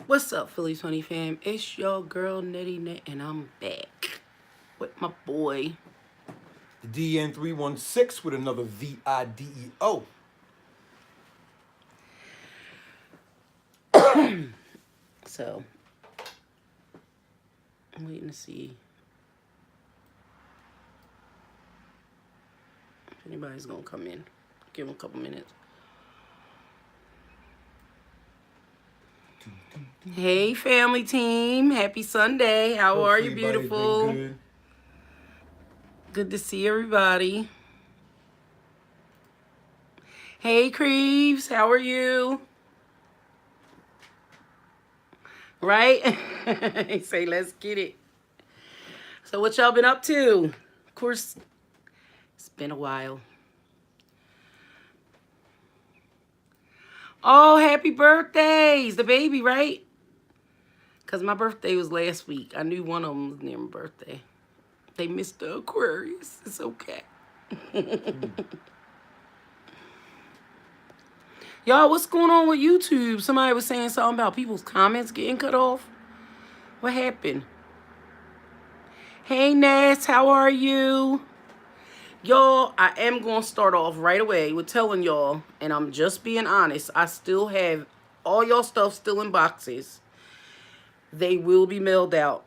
What's up, Philly 20 fam? It's your girl Nettie Net, and I'm back with my boy. The DN316 with another VIDEO. So, I'm waiting to see if anybody's gonna come in. Give them a couple minutes. Hey, family team. Happy Sunday. How are you, Hopefully everybody's been beautiful? good. Good to see everybody. Hey, Creeves. How are you? Right? He say, let's get it. So, what y'all been up to? Of course, it's been a while. Oh, happy birthdays. The baby, right? Because my birthday was last week. I knew one of them was near my birthday. They missed the Aquarius. It's okay. Y'all, what's going on with YouTube? Somebody was saying something about people's comments getting cut off. What happened? Hey, Ness, how are you? Y'all, I am going to start off right away with telling y'all, and I'm just being honest, I still have all y'all stuff still in boxes. They will be mailed out.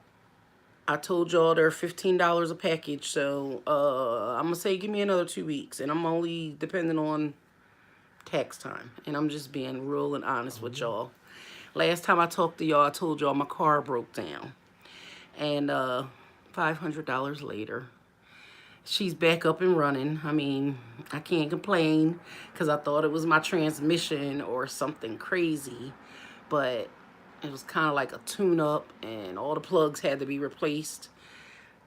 I told y'all they're $15 a package, so I'm gonna say give me another 2 weeks, and I'm only depending on tax time, and I'm just being real and honest with y'all. Last time I talked to y'all, I told y'all my car broke down, and $500 later, she's back up and running. I mean, I can't complain because I thought it was my transmission or something crazy, but it was kind of like a tune-up, and all the plugs had to be replaced.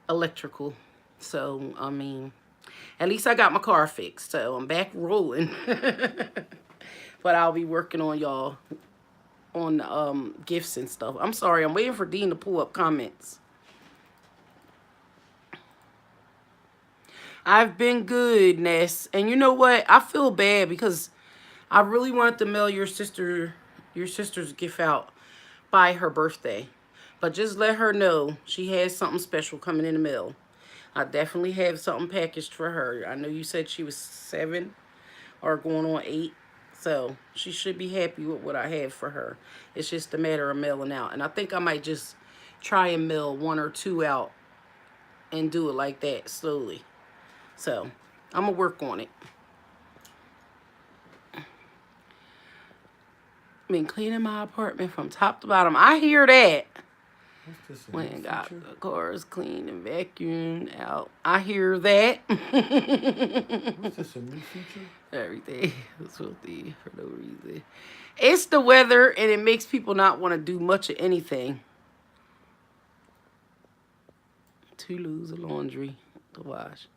Electrical. So, I mean, at least I got my car fixed. So I'm back rolling. But I'll be working on y'all on gifts and stuff. I'm sorry, I'm waiting for Dean to pull up comments. I've been good, Ness. And you know what? I feel bad because I really wanted to mail your sister's gift out by her birthday. But just let her know she has something special coming in the mail. I definitely have something packaged for her. I know you said she was 7 or going on 8. So she should be happy with what I have for her. It's just a matter of mailing out. And I think I might just try and mail 1 or 2 out and do it like that slowly. So I'm going to work on it. Been cleaning my apartment from top to bottom. I hear that. What's this, a Went new and got feature? the cars cleaned and vacuumed out. I hear that. What's this, a new feature? Everything was filthy for no reason. It's the weather, and it makes people not want to do much of anything. Two loads of laundry to wash.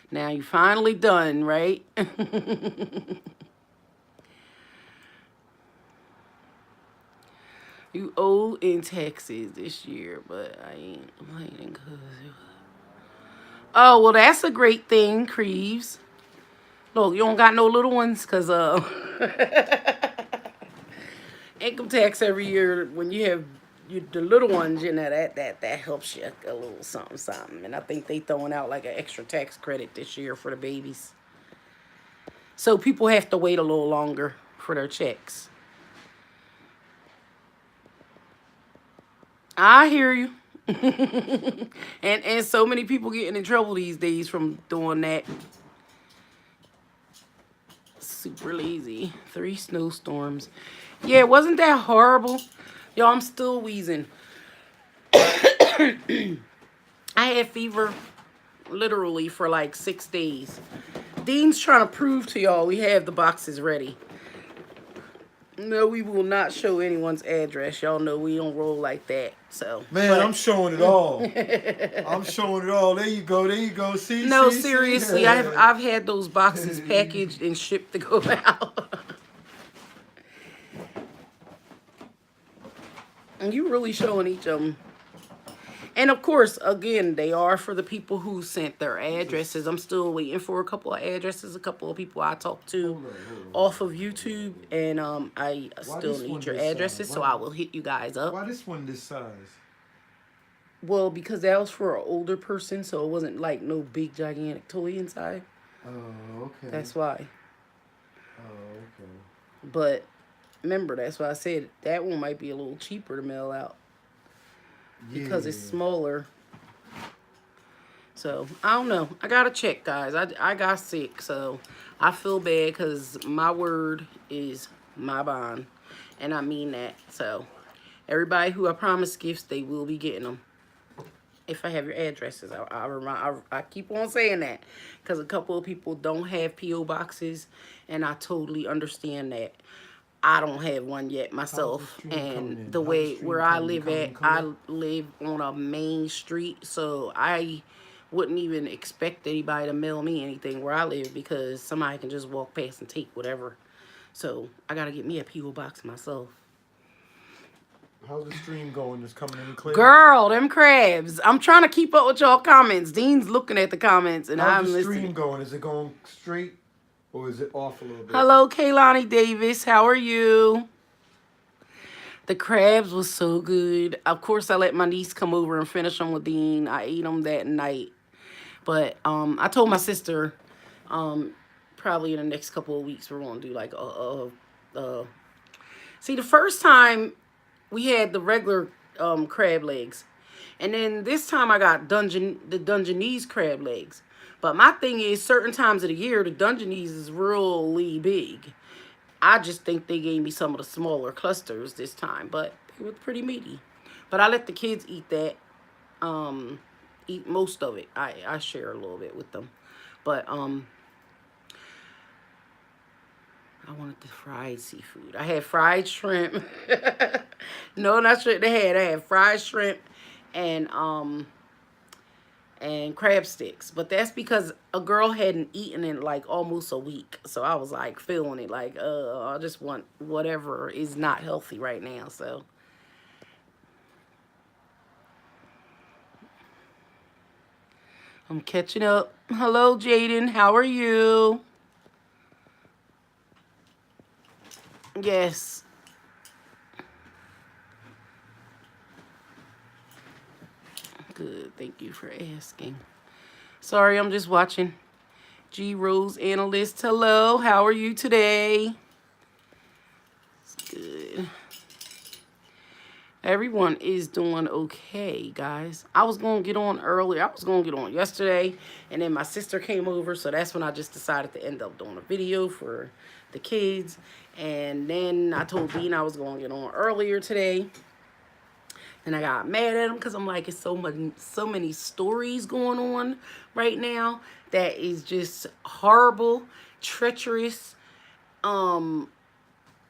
Now you finally done, right? You owe in taxes this year, but I ain't complaining because. Oh, well, that's a great thing, Creeves. Look, you don't got no little ones, because income tax every year, when you have the little ones, you know, that helps you a little something, something. And I think they throwing out like an extra tax credit this year for the babies. So people have to wait a little longer for their checks. I hear you. and so many people getting in trouble these days from doing that. Super lazy. 3 snowstorms. Yeah, wasn't that horrible? Yo, I'm still wheezing. I had fever literally for like 6 days. Dean's trying to prove to y'all we have the boxes ready. No, we will not show anyone's address. Y'all know we don't roll like that. So, Man, I'm but showing it all. I'm showing it all. There you go. There you go. See, no, see, see. seriously, I've had those boxes packaged and shipped to go out. And you really showing each of them. And of course, again, they are for the people who sent their addresses. I'm still waiting for a couple of addresses, a couple of people I talked to off of YouTube, and I Why still this one need your this size? addresses, so I will hit you guys up. Why this one this size? Well, because that was for an older person, so it wasn't like no big gigantic toy inside. Oh, okay. That's why. Oh, okay. But remember, that's why I said that one might be a little cheaper to mail out because it's smaller. So I don't know. I gotta check, guys. I got sick, so I feel bad because my word is my bond, and I mean that. So everybody who I promise gifts, they will be getting them. If I have your addresses, I keep on saying that because a couple of people don't have P.O. boxes, and I totally understand that. I don't have one yet myself, and the way where I live at, I live on a main street, so I wouldn't even expect anybody to mail me anything where I live because somebody can just walk past and take whatever. So I gotta get me a P.O. box myself. How's the stream going? Is coming in clear? Girl, them crabs. I'm trying to keep up with y'all comments. Dean's looking at the comments and I'm How's the listening. stream going? Is it going straight or is it off a little bit? Hello, Kaylani Davis. How are you? The crabs was so good. Of course, I let my niece come over and finish them with Dean. I ate them that night. But I told my sister probably in the next couple of weeks we're going to do like see, the first time we had the regular crab legs. And then this time I got the Dungenese crab legs. But my thing is, certain times of the year, the Dungenese is really big. I just think they gave me some of the smaller clusters this time, but they were pretty meaty. But I let the kids eat that, eat most of it. I share a little bit with them. But I wanted the fried seafood. I had fried shrimp. No, not shrimp. I had fried shrimp and crab sticks. But that's because a girl hadn't eaten in like almost a week. So I was like feeling it like, I just want whatever is not healthy right now. So I'm catching up. Hello, Jaden. How are you? Yes. Good. Thank you for asking. Sorry, I'm just watching. G Rose Analyst. Hello. How are you today? It's good. Everyone is doing okay, guys. I was going to get on early. I was going to get on yesterday, and then my sister came over, so that's when I just decided to end up doing a video for the kids. And then I told Dean I was going to get on earlier today. And I got mad at him because I'm like, it's so many stories going on right now that is just horrible, treacherous. I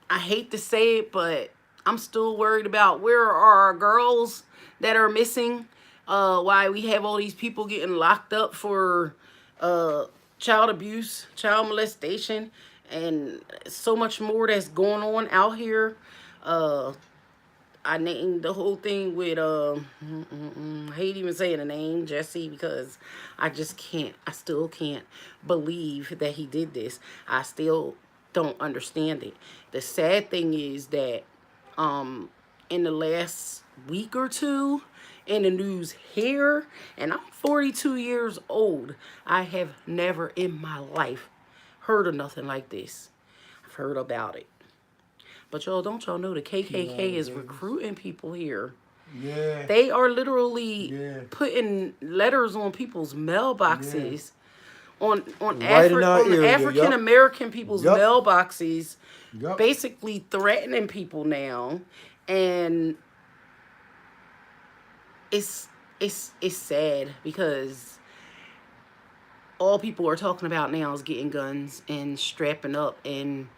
hate to say it, but I'm still worried about where are our girls that are missing. Why we have all these people getting locked up for child abuse, child molestation, and so much more that's going on out here. I named the whole thing with, I hate even saying the name, Jussie, because I just can't, I still can't believe that he did this. I still don't understand it. The sad thing is that in the last week or two, in the news here, and I'm 42 years old, I have never in my life heard of nothing like this. I've heard about it. But y'all, don't y'all know the KKK is recruiting people here? Yeah. They are literally putting letters on people's mailboxes, on African American people's mailboxes, basically threatening people now, and it's sad because all people are talking about now is getting guns and strapping up, and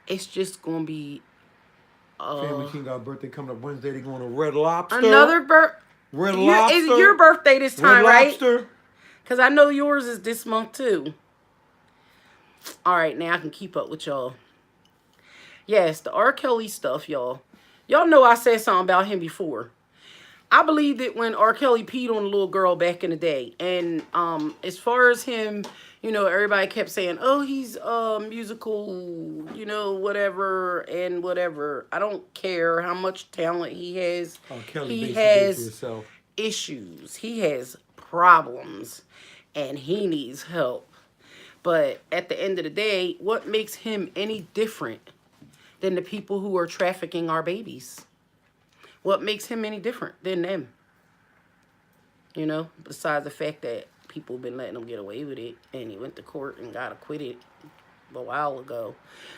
it's just gonna be Family King got a birthday coming up Wednesday. They going to Red Lobster. Another Red Lobster. Is it your birthday this time, Red right? Lobster. Because I know yours is this month too. All right, now I can keep up with y'all. Yes, the R. Kelly stuff, y'all. Y'all know I said something about him before. I believed it when R. Kelly peed on a little girl back in the day. And as far as him, you know, everybody kept saying, "Oh, he's musical, you know, whatever and whatever." I don't care how much talent he has. Oh, Kelly He basically did it to has herself. issues. He has problems, and he needs help. But at the end of the day, what makes him any different than the people who are trafficking our babies? What makes him any different than them? You know, besides the fact that people have been letting him get away with it, and he went to court and got acquitted a while ago.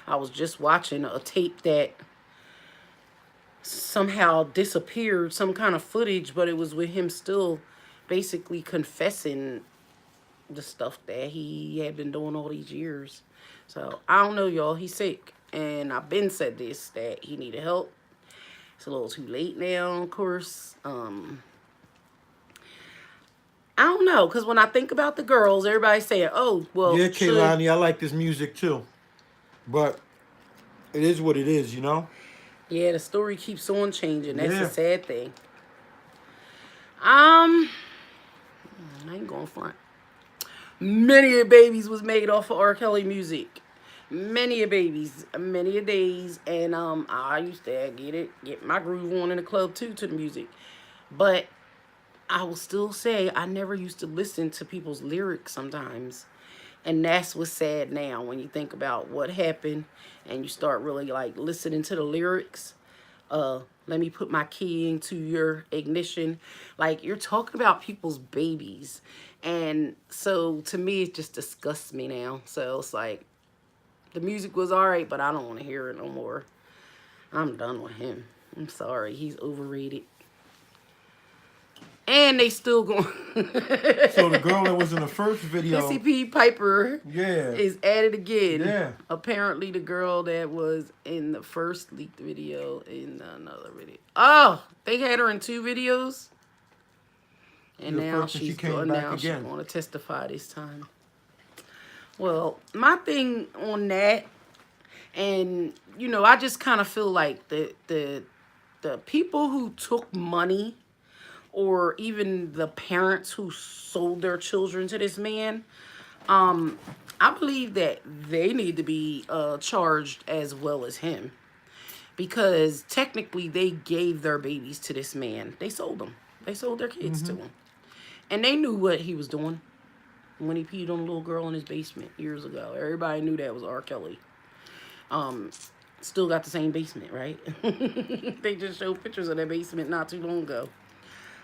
I was just watching a tape that somehow disappeared, some kind of footage, but it was with him still basically confessing the stuff that he had been doing all these years. So I don't know, y'all. He's sick, and I've been said this, that he needed help. It's a little too late now, of course. I don't know, because when I think about the girls, everybody's saying, "Oh, well, Yeah, should..." Kaylani, I like this music too. But it is what it is, you know? Yeah, the story keeps on changing. That's the Yeah. sad thing. I ain't going front. Many a babies was made off of R. Kelly music. Many a babies, many a days, and I used to get my groove on in the club too to the music, but I will still say I never used to listen to people's lyrics sometimes, and that's what's sad now when you think about what happened, and you start really like listening to the lyrics. Let me put my key into your ignition. Like, you're talking about people's babies. And so to me, it just disgusts me now. So it's like, the music was all right, but I don't want to hear it no more. I'm done with him. I'm sorry. He's overrated. And they still going. So the girl that was in the first video. Missy P. Piper Yeah. is at it again. Yeah. Apparently, the girl that was in the first leaked video in another video. Oh, they had her in 2 videos. And The now first one, she she's came going back down. She's again. going to testify this time. Well, my thing on that, and you know, I just kind of feel like the people who took money, or even the parents who sold their children to this man, I believe that they need to be charged as well as him, because technically they gave their babies to this man. They sold them. They sold their kids to him, and they knew what he was doing when he peed on a little girl in his basement years ago. Everybody knew that was R. Kelly. Still got the same basement, right? They just showed pictures of that basement not too long ago.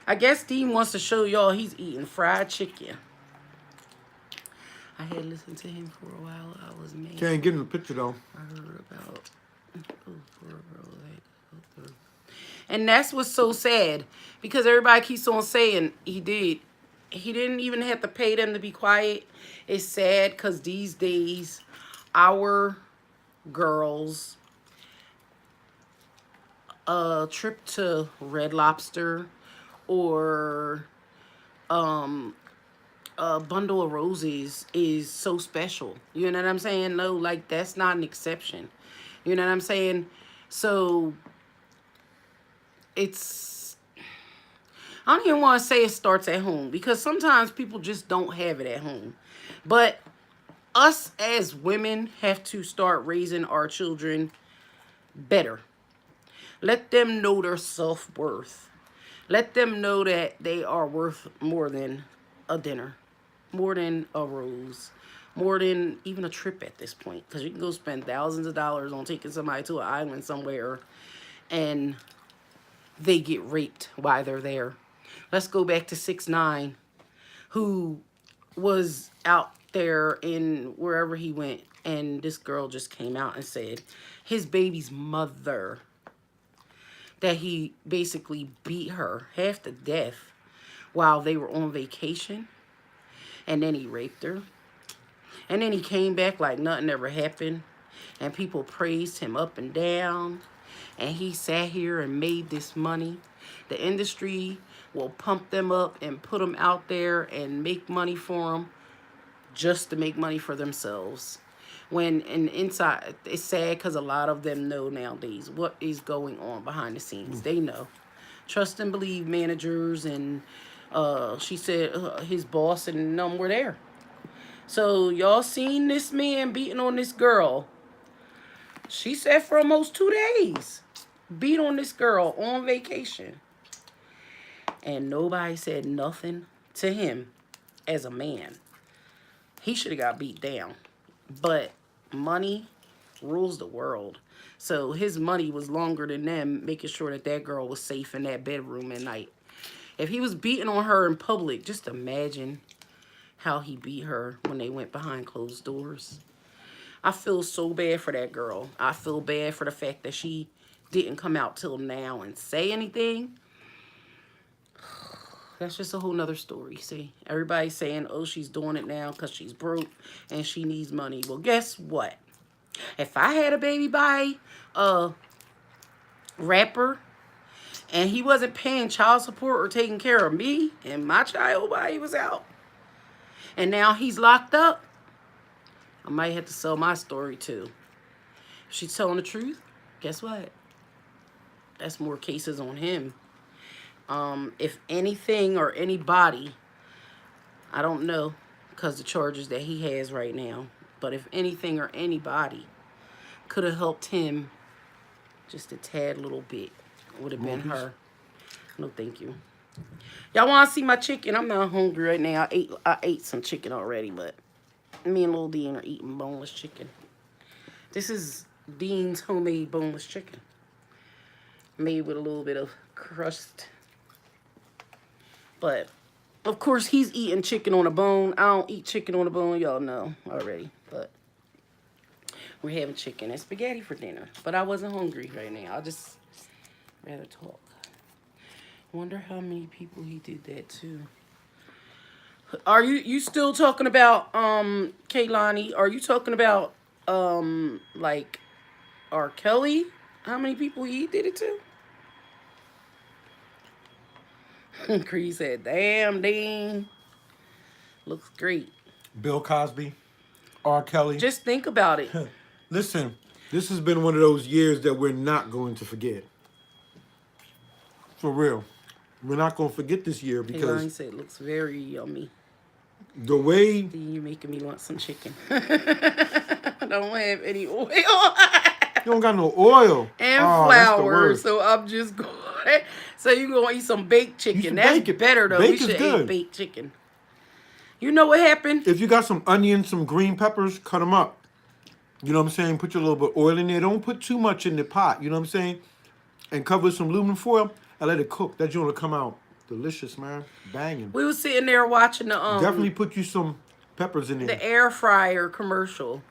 I guess Dean wants to show y'all he's eating fried chicken. I had listened to him for a while. I was mad. Can't get in the picture though. I heard about poor girl that go through. And that's what's so sad, because everybody keeps on saying he didn't even have to pay them to be quiet. It's sad because these days our girls, a trip to Red Lobster or a bundle of roses is so special. You know what I'm saying? No, like, that's not an exception. You know what I'm saying? So it's, I don't even want to say it starts at home, because sometimes people just don't have it at home. But us as women have to start raising our children better. Let them know their self-worth. Let them know that they are worth more than a dinner, more than a rose, more than even a trip at this point. Because you can go spend thousands of dollars on taking somebody to an island somewhere and they get raped while they're there. Let's go back to 6ix9ine, who was out there in wherever he went, and this girl just came out and said his baby's mother, that he basically beat her half to death while they were on vacation, and then he raped her, and then he came back like nothing ever happened, and people praised him up and down, and he sat here and made this money. The industry will pump them up and put them out there and make money for them just to make money for themselves. When and inside, it's sad because a lot of them know nowadays what is going on behind the scenes. They know. trust and believe managers, and she said his boss and them were there. So y'all seen this man beating on this girl. She said for almost 2 days. Beat on this girl on vacation. And nobody said nothing to him as a man. He should have got beat down. But money rules the world. So his money was longer than them making sure that that girl was safe in that bedroom at night. If he was beating on her in public, just imagine how he beat her when they went behind closed doors. I feel so bad for that girl. I feel bad for the fact that she didn't come out till now and say anything. That's just a whole nother story. See, everybody's saying, oh, she's doing it now because she's broke and she needs money. Well, guess what? If I had a baby by a rapper and he wasn't paying child support or taking care of me and my child while he was out, and now he's locked up, I might have to sell my story too. If she's telling the truth, guess what? That's more cases on him. If anything or anybody, I don't know, because the charges that he has right now, but if anything or anybody could have helped him just a tad little bit, it would have been her. No, thank you. Y'all want to see my chicken? I'm not hungry right now. I ate some chicken already, but me and Lil Dean are eating boneless chicken. This is Dean's homemade boneless chicken, made with a little bit of crust. But, of course, he's eating chicken on a bone. I don't eat chicken on a bone. Y'all know already. But we're having chicken and spaghetti for dinner. But I wasn't hungry right now. I just rather talk. Wonder how many people he did that to. Are you still talking about, Kaylani? Are you talking about, like, R. Kelly? How many people he did it to? Cree said, damn, Dean. Looks great. Bill Cosby, R. Kelly. Just think about it. Listen, this has been one of those years that we're not going to forget. For real. We're not going to forget this year Kaylani because said it looks very yummy. the way... Dean, you're making me want some chicken. I don't have any oil. You don't got no oil. And Oh, that's the flour, worst. so I'm just going. So you gonna eat some baked chicken? should That's bake it. better though. Bake We is should good. eat baked chicken. You know what happened? If you got some onions, some green peppers, cut them up. You know what I'm saying? Put your little bit of oil in there. Don't put too much in the pot. You know what I'm saying? And cover with some aluminum foil and let it cook. That joint will come out delicious, man. Banging. We was sitting there watching the Definitely put you some peppers in there. the air fryer commercial,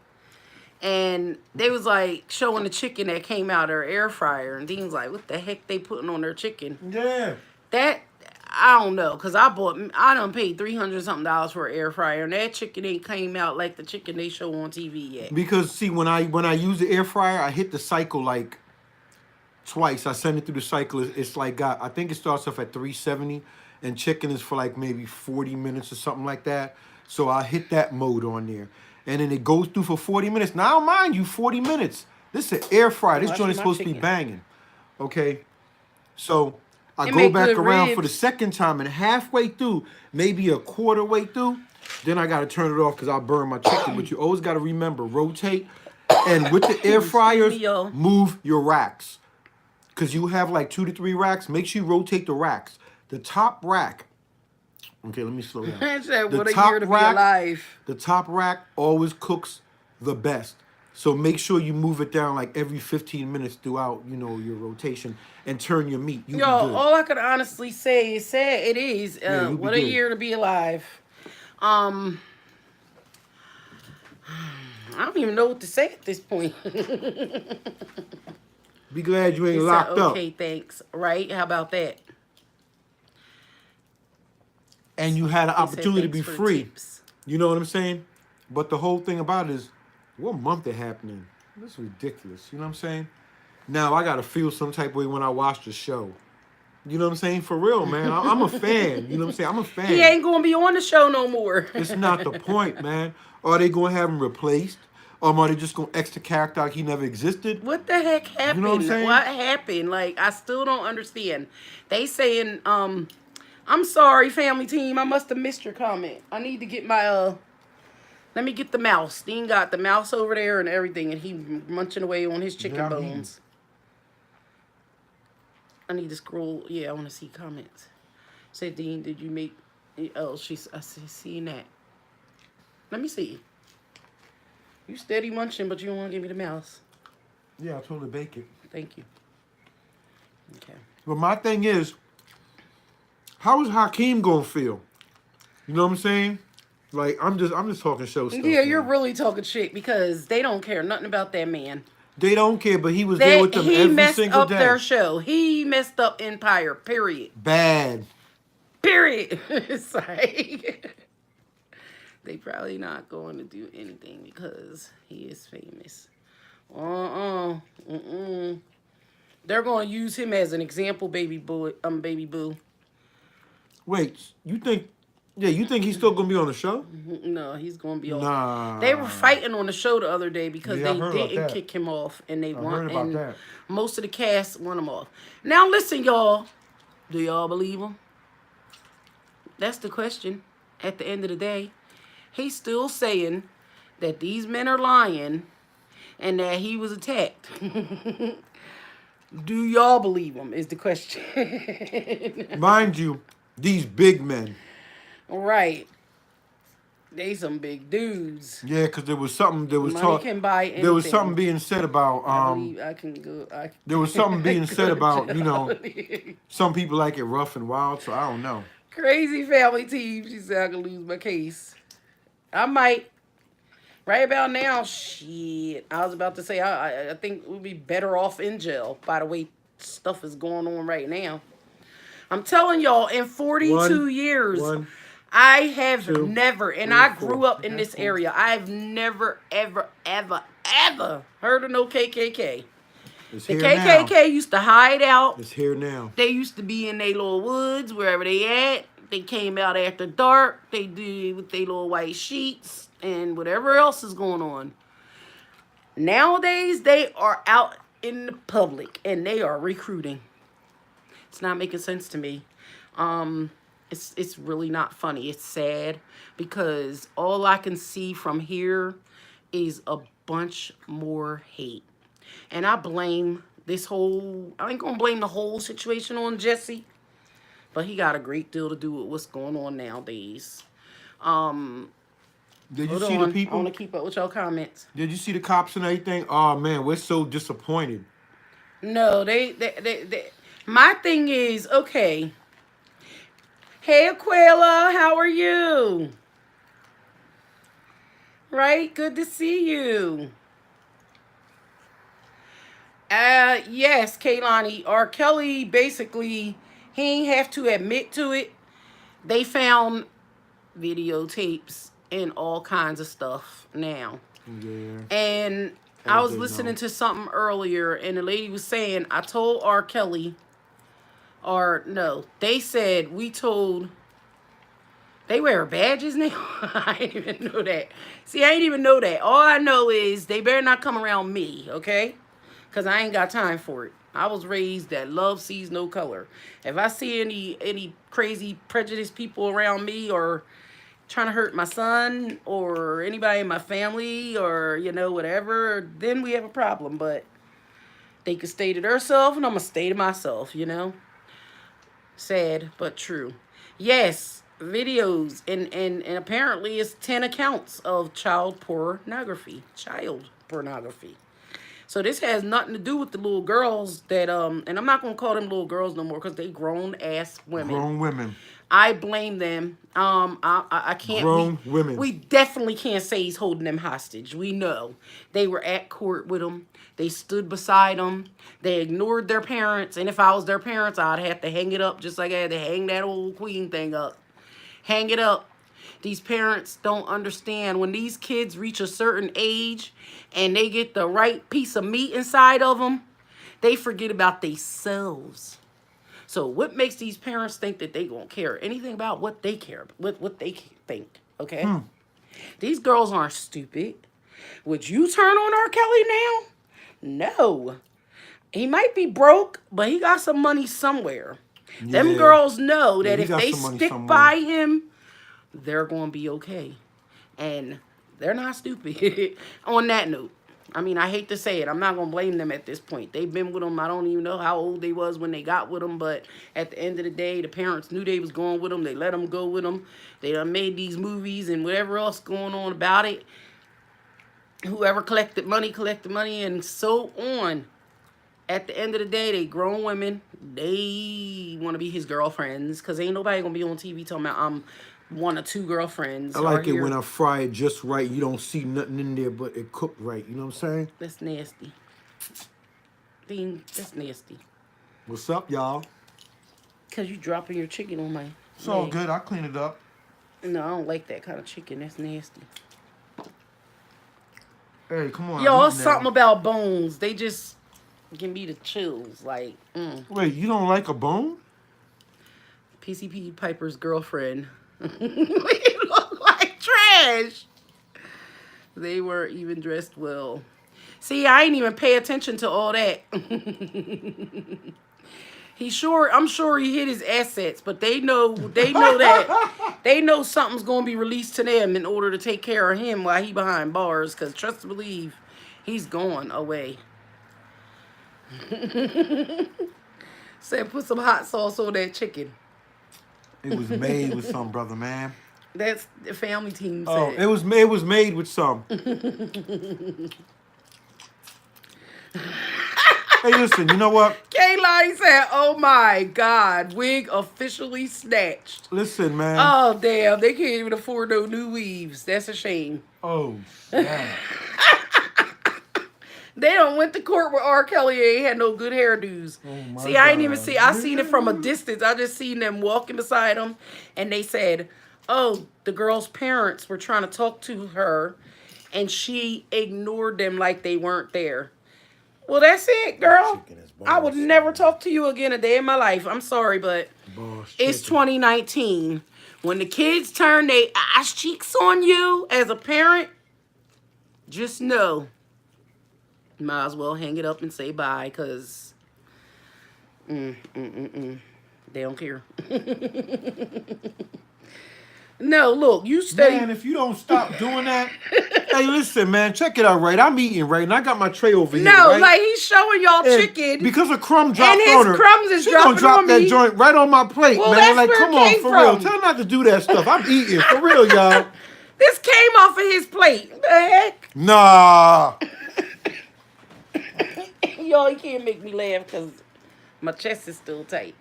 and they was like showing the chicken that came out of their air fryer, and Dean's like, "What the heck they putting on their chicken?" Yeah. That I don't know, cause I done paid $300 something for an air fryer, and that chicken ain't came out like the chicken they show on TV yet. Because see, when I use the air fryer, I hit the cycle like twice. I send it through the cycle. It's like I think it starts off at 370, and chicken is for like maybe 40 minutes or something like that. So I hit that mode on there, and then it goes through for 40 minutes. Now, mind you, 40 minutes. This is an air fryer. This joint is My supposed to be chicken. banging. Okay, so I It go make back good around for the ribs. second time, and halfway through, maybe a quarter way through, then I gotta turn it off because I'll burn my chicken. But you always gotta remember, rotate, and with the air fryers, y'all. move your racks. Because you have like 2 to 3 racks. Make sure you rotate the racks. The top rack. Okay, let me slow down. I said, The what a top year to be rack- alive. The top rack always cooks the best. So make sure you move it down like every 15 minutes throughout, your rotation and turn your meat. You Yo, be good. all I could honestly say is sad. It is. Yeah, you be What a good. year to be alive. I don't even know what to say at this point. Be glad you ain't He said, locked up. okay, thanks. Right? How about that? And you had an He said, opportunity to be "Thanks for the free. tips." You know what I'm saying? But the whole thing about it is, what month it happening? This is ridiculous. You know what I'm saying? Now I gotta feel some type of way when I watch the show. You know what I'm saying? For real, man. I'm a fan. You know what I'm saying? I'm a fan. He ain't gonna be on the show no more. It's not the point, man. Are they gonna have him replaced? Are they just gonna X the character like he never existed? What the heck You know what I'm happened? saying? What happened? Like, I still don't understand. They saying, I'm sorry, family team. I must have missed your comment. I need to get my let me get the mouse. Dean got the mouse over there and everything, and he munching away on his chicken Yeah, I'm eating. bones. I need to scroll. Yeah, I want to see comments. Say, Dean, did you make? Oh, I see, seeing that. Let me see. You steady munching, but you don't want to give me the mouse. Yeah, I told her to bake it. Thank you. Okay. But my thing is, how is Hakeem gonna feel? You know what I'm saying? Like I'm just talking show stuff. Yeah, you're man. really talking shit because they don't care nothing about that man. They don't care, but he was there with them He every messed single up day. their show. He messed up Empire. Period. Bad. Period. It's like they probably not going to do anything because he is famous. They're going to use him as an example, baby boo. Baby boo. Wait, you think? Yeah, you think he's still gonna be on the show? No, he's going to be off. Nah. They were fighting on the show the other day because Yeah, I they heard about didn't that. kick him off, and they I won. heard about And that. most of the cast won him off. Now listen, y'all. Do y'all believe him? That's the question. At the end of the day, he's still saying that these men are lying and that he was attacked. Do y'all believe him? Is the question. Mind you, these big men. Right. They some big dudes. Yeah, because there was something. There was Money talk. can buy anything. There was something being said about. I believe I can go. There was something being said about, you know, Jolly. some people like it rough and wild. So I don't know. Crazy family team. She said I could lose my case. I might. Right about now, shit. I was about to say I think we'd be better off in jail by the way stuff is going on right now. I'm telling y'all, in 42 years, I have never, and I grew up in this area, I've never, ever, ever, ever heard of no KKK. It's The here KKK now. used to hide out. It's here now. They used to be in their little woods, wherever they at. They came out after dark. They did with their little white sheets and whatever else is going on. Nowadays, they are out in the public and they are recruiting. It's not making sense to me. It's really not funny. It's sad because all I can see from here is a bunch more hate. And I blame this whole, I ain't gonna blame the whole situation on Jussie, but he got a great deal to do with what's going on nowadays. Did you Hold see on. the people? I want to keep up with y'all comments. Did you see the cops and everything? Oh man, we're so disappointed. No, they my thing is, okay. Hey, Aquila, how are you? Right? Good to see you. Yes, Kaylani. R. Kelly, basically, he ain't have to admit to it. They found videotapes and all kinds of stuff now. Yeah. And I was they listening know. to something earlier, and the lady was saying, I told R. Kelly, or no, they said, we told, they wear badges now? I didn't even know that. See, I didn't even know that. All I know is they better not come around me, okay? Because I ain't got time for it. I was raised that love sees no color. If I see any crazy prejudiced people around me or trying to hurt my son or anybody in my family or, you know, whatever, then we have a problem. But they could stay to themselves and I'm going to stay to myself, you know. Sad, but true. Yes, videos. And apparently it's 10 accounts of child pornography. So this has nothing to do with the little girls that, and I'm not going to call them little girls no more because they grown-ass women. Grown women. I blame them. I can't. Grown women. We definitely can't say he's holding them hostage. We know. They were at court with him. They stood beside him. They ignored their parents. And if I was their parents, I'd have to hang it up just like I had to hang that old queen thing up. Hang it up. These parents don't understand when these kids reach a certain age and they get the right piece of meat inside of them, they forget about themselves. So what makes these parents think that they gonna care anything about what they care, what they think, okay? These girls aren't stupid. Would you turn on R. Kelly now? No. He might be broke, but he got some money somewhere. Them Yeah. girls know Yeah, that he if got they some money stick somewhere. by him, they're going to be okay. And they're not stupid. On that note, I mean, I hate to say it. I'm not going to blame them at this point. They've been with him. I don't even know how old they was when they got with him. But at the end of the day, the parents knew they was going with him. They let him go with him. They done made these movies and whatever else going on about it. Whoever collected money, and so on. At the end of the day, they grown women. They want to be his girlfriends because ain't nobody gonna be on TV talking about I'm one or two I girlfriends are like it when here. I fry it just right. You don't see nothing in there, but it cooked right. You know what I'm saying? That's nasty. That's nasty. What's up, y'all? Cause you dropping your chicken on my It's all leg. good. I clean it up. No, I don't like that kind of chicken. That's nasty. Hey, come on. I'm Yo, it's eating something now. about bones. They just give me the chills. Like, Wait, you don't like a bone? PCP Piper's girlfriend. We look like trash. They weren't even dressed well. See, I ain't even pay attention to all that. I'm sure he hid his assets, but they know that they know something's gonna be released to them in order to take care of him while he behind bars. Cause trust to believe, he's gone away. Said put some hot sauce on that chicken. It was made with some, brother, man. That's the family team Oh, said. it was made with some. Hey, listen, you know what? Kayline said, "Oh my God, wig officially snatched." Listen, man. Oh damn, they can't even afford no new weaves. That's a shame. Oh, snap. They don't went to court with R. Kelly. They ain't had no good hairdos. Oh, my See, I ain't even God. see. I seen it from a distance. I just seen them walking beside him, and they said, "Oh, the girl's parents were trying to talk to her, and she ignored them like they weren't there." Well, that's it, girl. Chicken is I would boss, never man. talk to you again a day in my life. I'm sorry, but Boss it's chicken. 2019. When the kids turn their ass cheeks on you as a parent, just know, you might as well hang it up and say bye, because they don't care. No, look, you steady. Man, if you don't stop doing that. Hey, listen, man, check it out, right? I'm eating, right? And I got my tray over here, No, right? like he's showing y'all And chicken. because a crumb And dropped his on her, crumbs is she gonna dropping drop on that me. joint right on my plate, Well, man. that's Like, where it come on, came for real. from. Tell her not to do that stuff. I'm eating, for real, y'all. This came off of his plate. What the heck? Nah. Y'all, you can't make me laugh because my chest is still tight.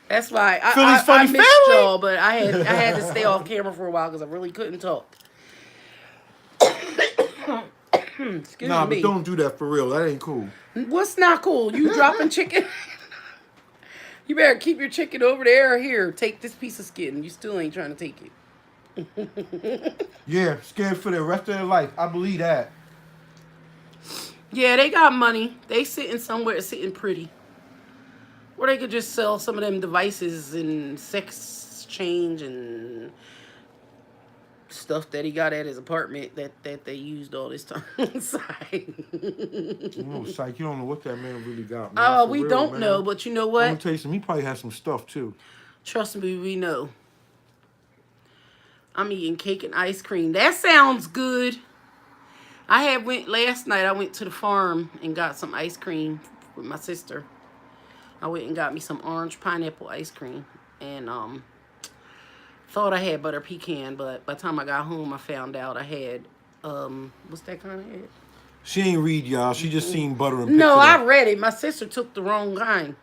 That's why Philly's I funny missed family. y'all, but I had to stay off camera for a while because I really couldn't talk. Excuse Nah, but me. don't do that for real. That ain't cool. What's not cool? You dropping chicken? You better keep your chicken over there or here. Take this piece of skin. You still ain't trying to take it. Yeah, scared for the rest of their life. I believe that. Yeah, they got money. They sitting somewhere sitting pretty. Or they could just sell some of them devices and sex change and stuff that he got at his apartment that they used all this time inside. No, psych, you don't know what that man really got, man. For We real, don't man. know, but you know I'm gonna what? tell you something. He probably has some stuff too. Trust me, we know. I'm eating cake and ice cream. That sounds good. Went last night. I went to the farm and got some ice cream with my sister. I went and got me some orange pineapple ice cream, and thought I had butter pecan, but by the time I got home, I found out I had what's that kind of head? She ain't read, y'all. She just seen butter and picked No, it I up. read it. My sister took the wrong kind.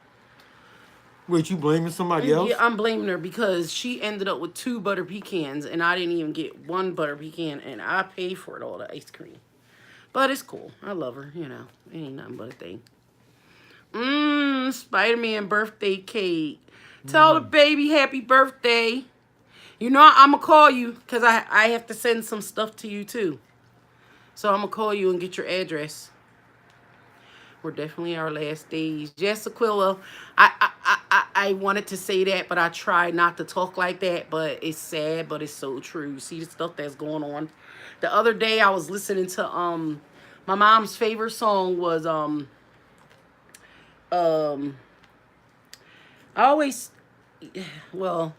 Wait, you blaming somebody else? Yeah, I'm blaming her because she ended up with 2 butter pecans, and I didn't even get 1 butter pecan, and I paid for it all, the ice cream. But it's cool. I love her, you know. It ain't nothing but a thing. Spider-Man birthday cake. Tell the baby happy birthday. You know, I'm going to call you because I have to send some stuff to you, too. So I'm going to call you and get your address. We're definitely our last days. Jess Aquila, I wanted to say that, but I try not to talk like that. But it's sad, but it's so true. You see the stuff that's going on. The other day, I was listening to my mom's favorite song was um, I always, well,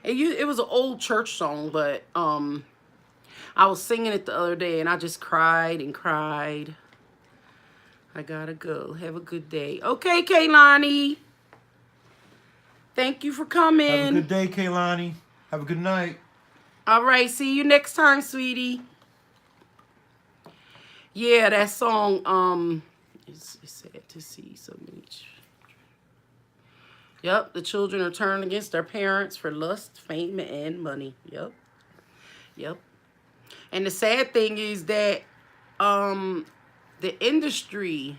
it was an old church song, but I was singing it the other day, and I just cried and cried. I gotta go. Have a good day. Okay, Kaylani. Thank you for Have a good coming. day, Kaylani. Have a good night. All right, see you next time, sweetie. Yeah, that song, it's sad to see so many. Yep, the children are turned against their parents for lust, fame, and money. Yep, yep. And the sad thing is that the industry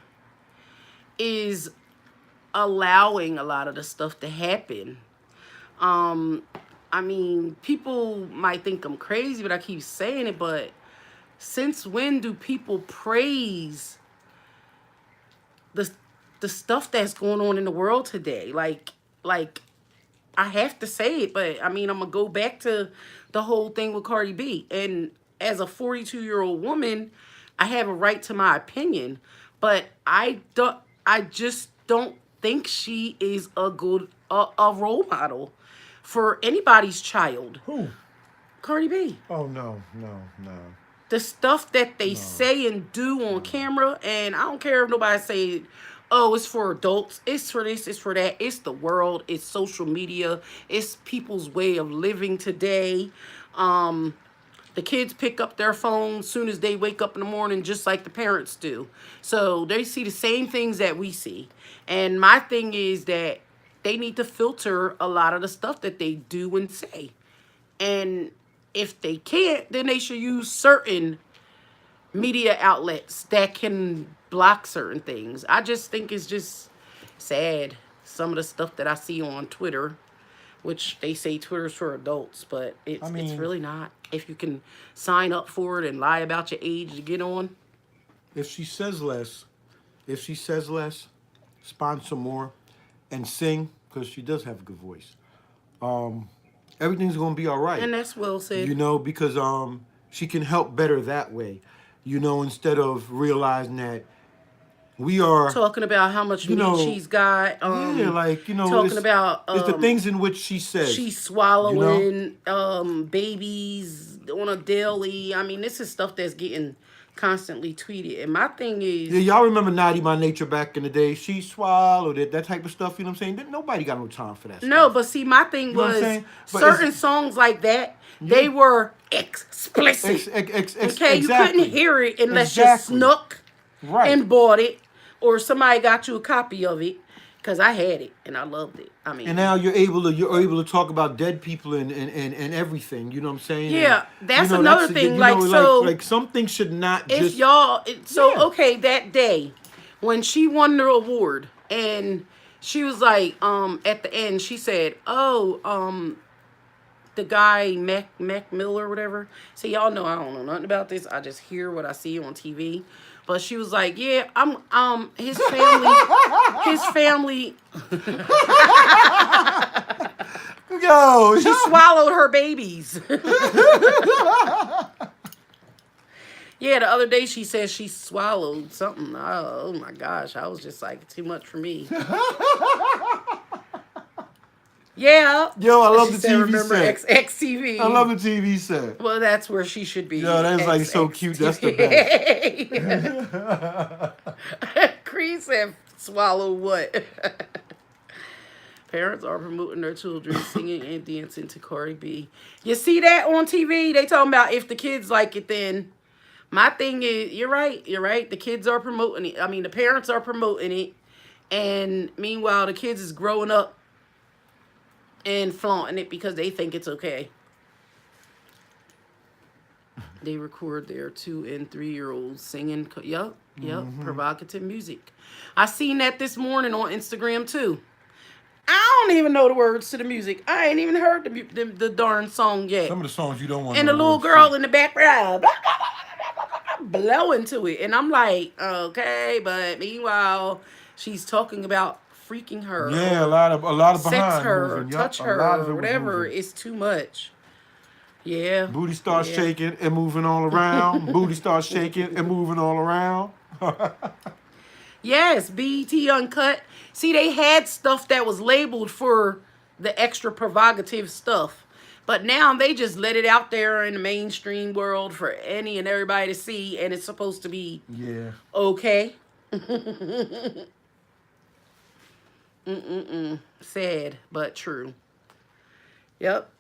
is allowing a lot of the stuff to happen. Um, I mean, people might think I'm crazy, but I keep saying it, but since when do people praise the the stuff that's going on in the world today? Like I have to say it, but I mean, I'm gonna go back to the whole thing with Cardi B. And as a 42-year-old woman, I have a right to my opinion, but I just don't think she is a good a role model for anybody's child. Who? Cardi B. Oh no, no, no, The stuff that they no. say and do on camera, and I don't care if nobody say, oh, it's for adults, it's for this, it's for that. It's the world, it's social media, it's people's way of living today. um the kids pick up their phones soon as they wake up in the morning, just like the parents do. So they see the same things that we see. And my thing is that they need to filter a lot of the stuff that they do and say. And if they can't, then they should use certain media outlets that can block certain things. I just think it's just sad, some of the stuff that I see on Twitter, which they say Twitter's for adults, but I it's mean, really not. If you can sign up for it and lie about your age to get on. if she says less, if she says less, sponsor more, and sing because she does have a good voice. Everything's gonna be all right. And that's well said. Because she can help better that way. Instead of realizing that we are, Talking about how much you meat know, she's got. yeah, Talking about it's the things in which she says. she's You know, swallowing babies on a daily. I mean, this is stuff that's getting constantly tweeted. And my thing yeah, is, y'all remember Naughty by Nature back in the day? She swallowed it, that type of stuff. You know what I'm saying? Nobody got no time for that no, stuff. but see, my thing You know what I'm was saying? But certain songs like that, they were explicit. Okay, you exactly. couldn't hear it unless Exactly. you snuck Right. and bought it, or somebody got you a copy of it. Cause I had it and I loved it. I mean, And now you're able to talk about dead people and everything. You know what I'm saying? yeah, And, that's another thing. Like, so like some things should not if just. y'all, Yeah. okay, that day when she won the award, and she was like, at the end, she said, "Oh, the guy Mac Miller or whatever." So y'all know I don't know nothing about this. I just hear what I see on TV. But she was like, "Yeah, I'm his family." Yo, She swallowed her babies. Yeah, the other day she said she swallowed something. Oh my gosh, I was just like, too much for me. Yeah. Yo, I love She the said, TV remember set. XXTV. I love the TV set. Well, that's where she should be. Yo, that's like so cute. That's the best. Cree said, swallow what? Parents are promoting their children singing and dancing to Cardi B. You see that on TV? They talking about if the kids like it, then. My thing is, you're right. You're right. The kids are promoting it. I mean, the parents are promoting it. And meanwhile, the kids is growing up and flaunting it because they think it's okay. They record their 2 and 3-year-olds singing. Yup, provocative music. I seen that this morning on Instagram too. I don't even know the words to the music. I ain't even heard the darn song yet. Some of the songs you don't want. And the little girl in the background blowing to it. And I'm like, okay, but meanwhile, she's talking about freaking her Yeah, or a lot of sex behind her or moving. Yup, touch a lot her of or it was whatever, moving. it's too much. Yeah, Booty starts yeah. shaking and moving all around. Booty starts shaking and moving all around. Yes, BET Uncut. See, they had stuff that was labeled for the extra provocative stuff. But now they just let it out there in the mainstream world for any and everybody to see, and it's supposed to be Yeah. okay. Sad, but true. Yep.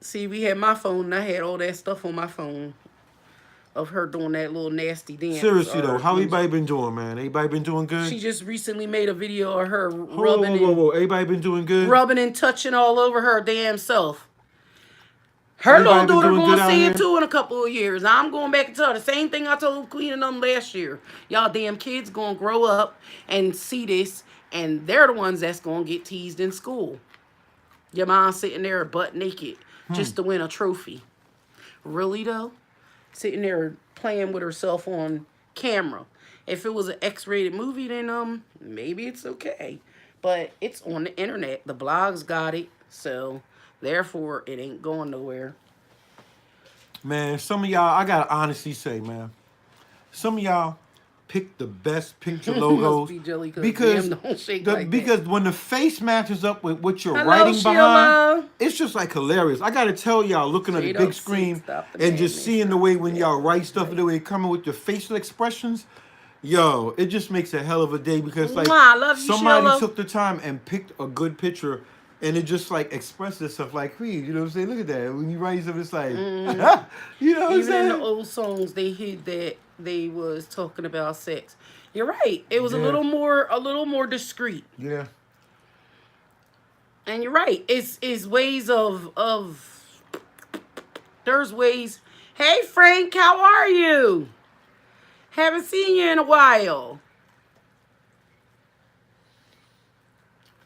See, we had my phone, and I had all that stuff on my phone of her doing that little nasty dance. Seriously though, Or how when everybody been doing, man? Everybody been doing good? she just recently made a video of her Whoa, whoa, whoa, whoa, whoa. Everybody been doing good? rubbing and touching all over her damn self. Her little Everybody been daughter doing gonna good out see it here? too in a couple of years. I'm going back and tell her the same thing I told Queen and them last year. Y'all damn kids gonna grow up and see this, and they're the ones that's gonna get teased in school. Your mom sitting there butt naked just to win a trophy. Really though? Sitting there playing with herself on camera. If it was an X-rated movie, then maybe it's okay. But it's on the internet. The blogs got it, so therefore it ain't going nowhere. Man, some of y'all, I gotta honestly say, man, some of y'all pick the best picture Must logos be jelly cause because damn don't shake like that. because when the face matches up with what you're Hello, writing behind, Sheila. it's just like hilarious. I gotta tell y'all, looking at the Straight big up sick. screen Stop the and just madness. seeing the Stop way the when y'all write madness. stuff, the way it coming with your facial expressions, yo, it just makes a hell of a day because like Mwah, love you, somebody Sheila. took the time and picked a good picture and it just like expressed itself like Creed. You know what I'm saying? Look at that. When you write stuff, it's like, you know what I'm Even in the saying? old songs, they hid that they was talking about sex. You're right. It was Yeah, a little more discreet. yeah. And you're right. It's ways of there's ways. Hey Frank, how are you? Haven't seen you in a while.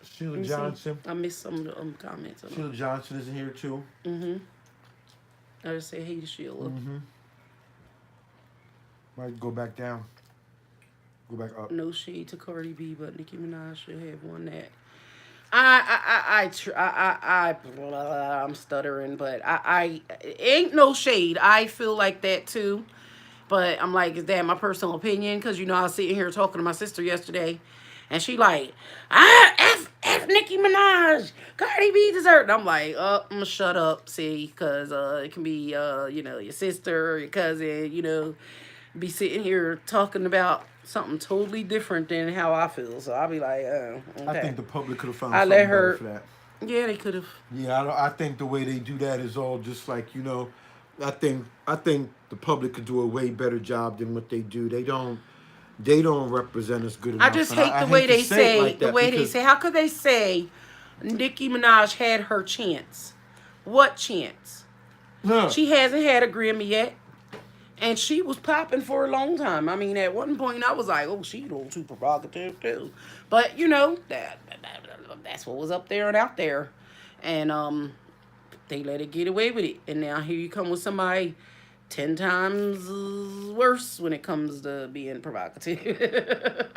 Sheila Let me see. Johnson. I missed some of the comments. Sheila Johnson is in here too. I just say hey to Sheila. Might go back down. Go back up. No shade to Cardi B, but Nicki Minaj should have won that. I'm stuttering, but ain't no shade. I feel like that too, but I'm like, is that my personal opinion? Because I was sitting here talking to my sister yesterday, and she like, F Nicki Minaj, Cardi B deserved. I'm like, I'm gonna shut up, see, because it can be your sister or your cousin, be sitting here talking about something totally different than how I feel. So I'll be like, oh, okay. I think the public could have found I something let better her. for that. Yeah, they could have. Yeah, I think the way they do that is all just like I think the public could do a way better job than what they do. They don't represent us good enough. I just And hate the hate way to they it say like the that way they because- say. How could they say Nicki Minaj had her chance? What chance? Huh. She hasn't had a Grammy yet. And she was popping for a long time. I mean, at one point I was like, oh, she's a little too provocative too. But that's what was up there and out there. And they let it get away with it. And now here you come with somebody 10 times worse when it comes to being provocative.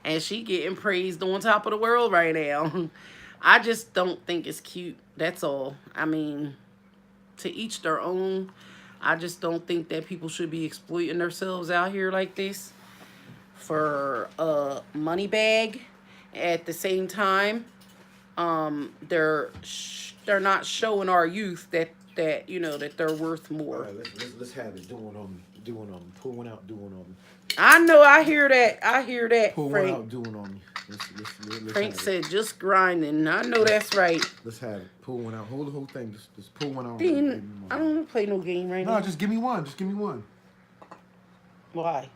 And she getting praised on top of the world right now. I just don't think it's cute. That's all. I mean, to each their own. I just don't think that people should be exploiting themselves out here like this for a money bag. At the same time, they're not showing our youth that they're worth All more. right, let's have it doing on me. Pull one out, doing on me. I know. I hear that. Pull Frank. one out, doing on me. Let's Frank have said, "Just grinding." I know that's right. Let's have it. Pull one out. Hold the whole thing. Just pull one out. Dean, I don't want to play no game right No, now. just give me one. Just give me one. Why?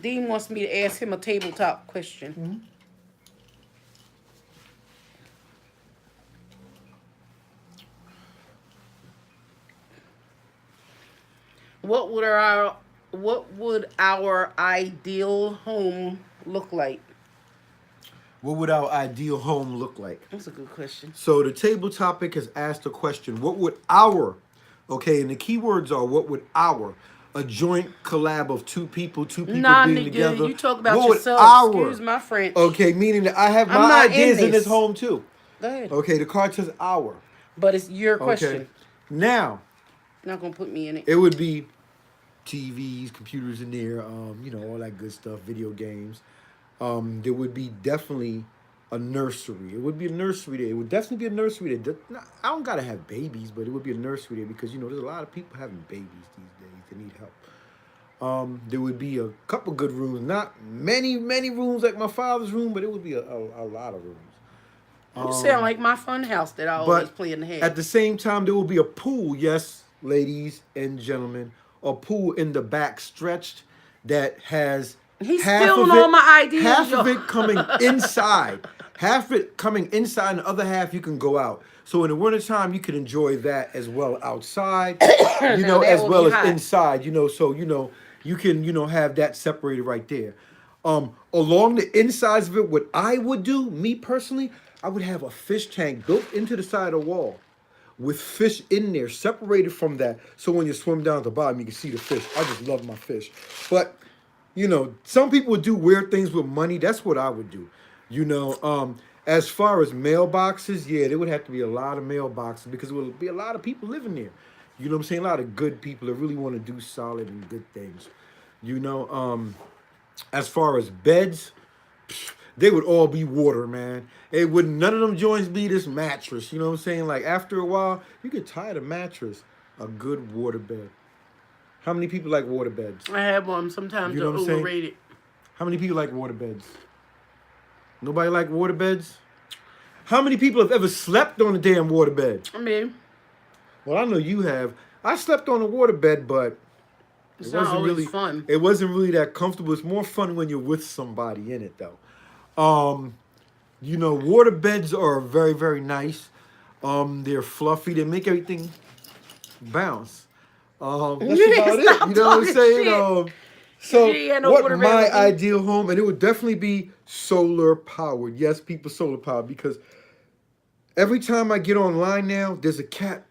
Dean wants me to ask him a tabletop question. What would our ideal home look like? What would our ideal home look like? That's a good question. So the table topic has asked a question. What would our, okay, and the key words are what would our a joint collab of two people Nah, being nigga, together. you talk about What would yourself. Excuse our my French. okay, meaning that I have I'm my not in ideas in this this. home too. Go ahead. Okay, the card says our. But it's your Okay. question. Now, You're not gonna put me in it. it would be TVs, computers in there, all that good stuff, video games. There would be definitely a nursery. It would be a nursery there. It would definitely be a nursery there. I don't gotta have babies, but it would be a nursery there because there's a lot of people having babies these days that need help. There would be a couple good rooms, not many rooms like my father's room, but it would be a lot of rooms. You sound like my fun house that I always But plan to at have. the same time, there will be a pool, yes, ladies and gentlemen, a pool in the back stretched that has He's half stealing of all it, my ideas, half yo. of it coming inside, half it coming inside, and the other half you can go out. So in the wintertime, you can enjoy that as well outside, Now that as will be well as hot. inside, so you can have that separated right there. Along the insides of it, what I would do, me personally, I would have a fish tank built into the side of the wall with fish in there, separated from that. So when you swim down at the bottom, you can see the fish. I just love my fish. But, some people would do weird things with money. That's what I would do. As far as mailboxes, yeah, there would have to be a lot of mailboxes because there would be a lot of people living there. You know what I'm saying? A lot of good people that really want to do solid and good things. You know, as far as beds, they would all be water, man. It would none of them joints be this mattress. You know what I'm saying? Like after a while, you get tired of mattress. A good water bed. How many people like water beds? I have one. Sometimes You they're know what I'm saying? overrated. How many people like water beds? Nobody like water beds? How many people have ever slept on a damn water bed? I mean, Well, I know you have. I slept on a water bed, but it's not always fun. it wasn't really that comfortable. It's more fun when you're with somebody in it though. Water beds are very, very nice. They're fluffy. They make everything bounce. That's You about it. stop You know what I'm talking saying? shit. So You ain't had no what water bed my with me. ideal home, and it would definitely be solar powered. Yes, people solar powered because every time I get online now, there's a cat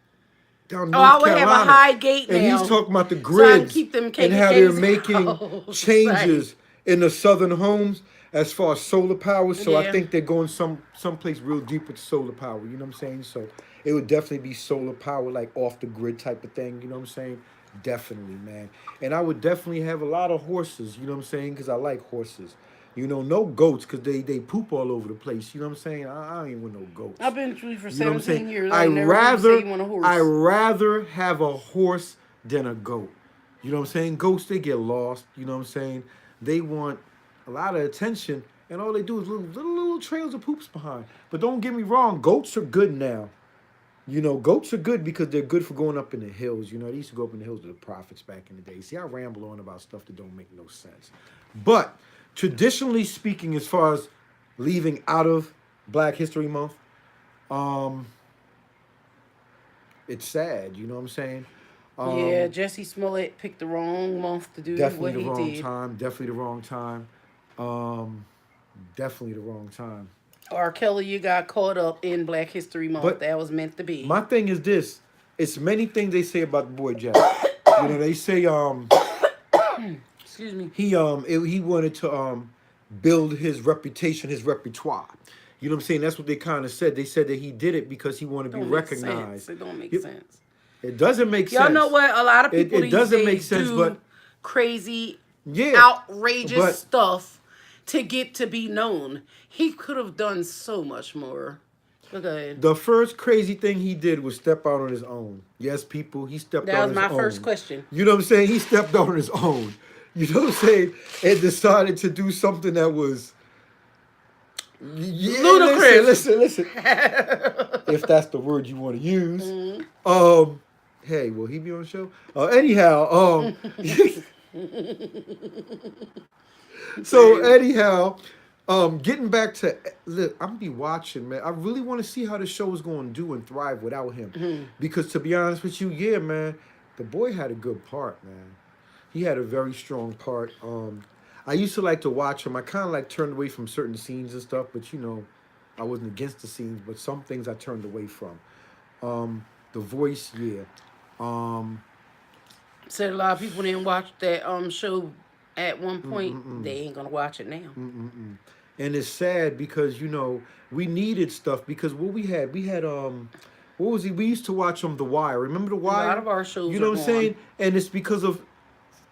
down in Oh, I North would have a Carolina, high gate and he's now, talking about the so I can grids keep them and how they're KKKs making out. changes in the southern homes as far as solar power. So I Yeah. think they're going someplace real deep with solar power. You know what I'm saying? So it would definitely be solar power, like off the grid type of thing. You know what I'm saying? Definitely, man. And I would definitely have a lot of horses. You know what I'm saying? Because I like horses. No goats because they poop all over the place. You know what I'm saying? I ain't want no goats. I've been through for You know what I'm 17 saying? years. I ain't never heard you say you want a horse. I rather have a horse than a goat. You know what I'm saying? Goats, they get lost. You know what I'm saying? They want a lot of attention, and all they do is little trails of poops behind. But don't get me wrong, goats are good now. Goats are good because they're good for going up in the hills. They used to go up in the hills with the prophets back in the day. See, I ramble on about stuff that don't make no sense. But traditionally speaking, as far as leaving out of Black History Month, um, it's sad. You know what I'm saying? Yeah, Jussie Smollett picked the wrong month to do Definitely what the he wrong did. time. Definitely the wrong time. Um, definitely the wrong time. R. Kelly, you got caught up in Black History Month. But That was meant to be. my thing is this: it's many things they say about the boy Jack. They say Excuse me. he wanted to build his reputation, his repertoire. You know what I'm saying? That's what they kind of said. They said that he did it because he wanted to be Don't make recognized. sense. It don't make It, sense. it doesn't make Y'all sense. know what? A lot of people It these doesn't days make sense, do but crazy, yeah, outrageous but stuff to get to be known. He could have done so much more. Look at it. the first crazy thing he did was step out on his own. Yes, people, he stepped That out was on his my own. first question. You know what I'm saying? He stepped out on his own. You know what I'm saying? And decided to do something that was Ludicrous. listen. If that's the word you want to use. Hey, will he be on the show? Anyhow, so anyhow, getting back to look, I'm gonna be watching, man. I really want to see how the show is going to do and thrive without him, because to be honest with you, yeah, man, the boy had a good part, man. He had a very strong part. I used to like to watch him. I kind of like turned away from certain scenes and stuff, but I wasn't against the scenes, but some things I turned away from. The voice, yeah. Said a lot of people didn't watch that show at one point. They ain't gonna watch it now. And it's sad because we needed stuff because we had what was he? We used to watch The Wire. Remember The A lot Wire? of our You shows know are what I'm gone. saying? And it's because of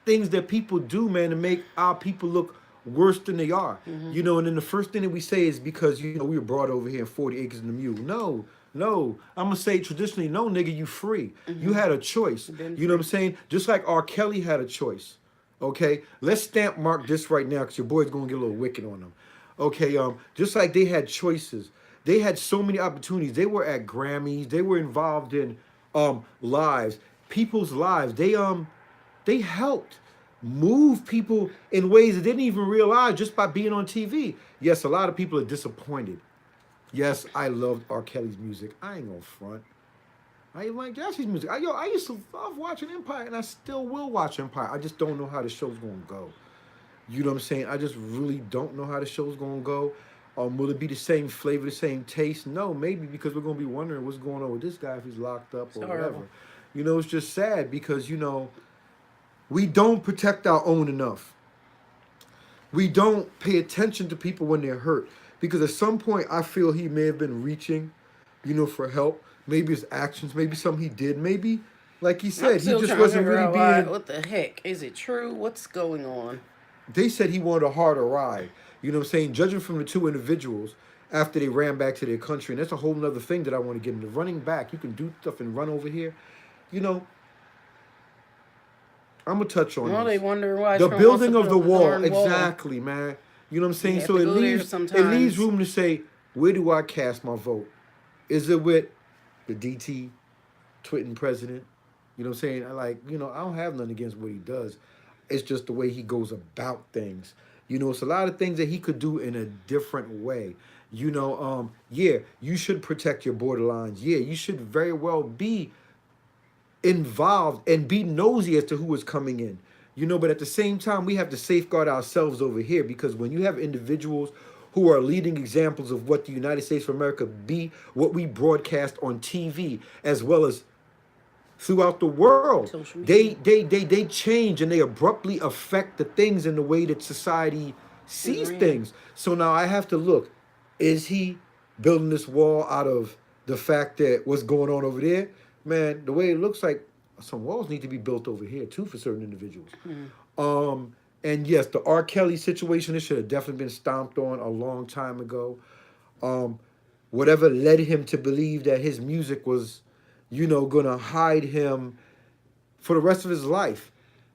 things that people do, man, to make our people look worse than they are. And then the first thing that we say is because we were brought over here in 40 acres and a mule. No, no. I'm gonna say traditionally, no, nigga, you free. You had a choice. Been You know what I'm free. saying? Just like R. Kelly had a choice. Okay, let's stamp mark this right now because your boy's gonna get a little wicked on them. Okay, just like they had choices, they had so many opportunities. They were at Grammys. They were involved in lives, people's lives. They helped move people in ways they didn't even realize just by being on TV. Yes, a lot of people are disappointed. Yes, I loved R. Kelly's music. I ain't gonna front. I even like Jussie's music. I used to love watching Empire, and I still will watch Empire. I just don't know how the show's gonna go. You know what I'm saying? I just really don't know how the show's gonna go. Will it be the same flavor, the same taste? No, maybe because we're gonna be wondering what's going on with this guy if he's locked up It's or horrible. whatever. It's just sad because we don't protect our own enough. We don't pay attention to people when they're hurt because at some point I feel he may have been reaching, for help. Maybe his actions, maybe something he did, maybe like he I'm said, he still just trying to wasn't figure really out why. being. What the heck is it true? What's going on? They said he wanted a harder ride. You know what I'm saying? Judging from the two individuals after they ran back to their country, and that's a whole nother thing that I want to get into. Running back, you can do stuff and run over here. You know, I'm gonna touch on Well, they this. wonder why The Trump wants to building put of the up the wall, darn wall. exactly, man. You know what I'm You saying? have So to it go there leaves sometimes. room to say, where do I cast my vote? Is it with the DT twitting president? You know what I'm saying? I don't have nothing against what he does. It's just the way he goes about things. It's a lot of things that he could do in a different way. Yeah, you should protect your borderlines. Yeah, you should very well be involved and be nosy as to who is coming in. But at the same time, we have to safeguard ourselves over here because when you have individuals who are leading examples of what the United States of America be, what we broadcast on TV, as well as throughout the world, Social they media. they they they change and they abruptly affect the things in the way that society Is sees real. things. So now I have to look, is he building this wall out of the fact that what's going on over there? Man, the way it looks like some walls need to be built over here too for certain individuals. And yes, the R. Kelly situation, it should have definitely been stomped on a long time ago. Um, Whatever led him to believe that his music was, gonna hide him for the rest of his life.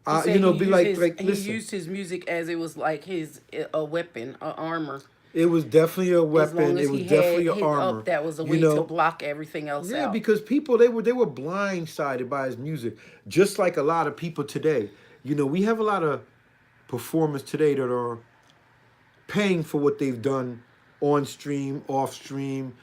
He said Be like, he listen, used his music as it was like his a weapon, a armor. it was definitely a As long weapon. as It was he had definitely an hit up, armor. that was a You way to know, block everything else yeah, out. because people they were blindsided by his music, just like a lot of people today. We have a lot of performers today that are paying for what they've done on stream, off stream.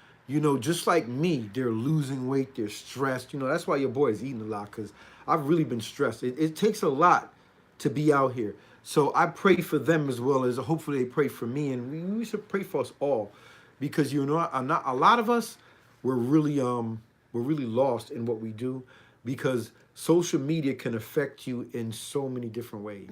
Just like me, they're losing weight, they're stressed. That's why your boy is eating a lot because I've really been stressed. It takes a lot to be out here. So I pray for them as well as hopefully they pray for me, and we should pray for us all because I'm not a lot of us. We're really lost in what we do because social media can affect you in so many different ways.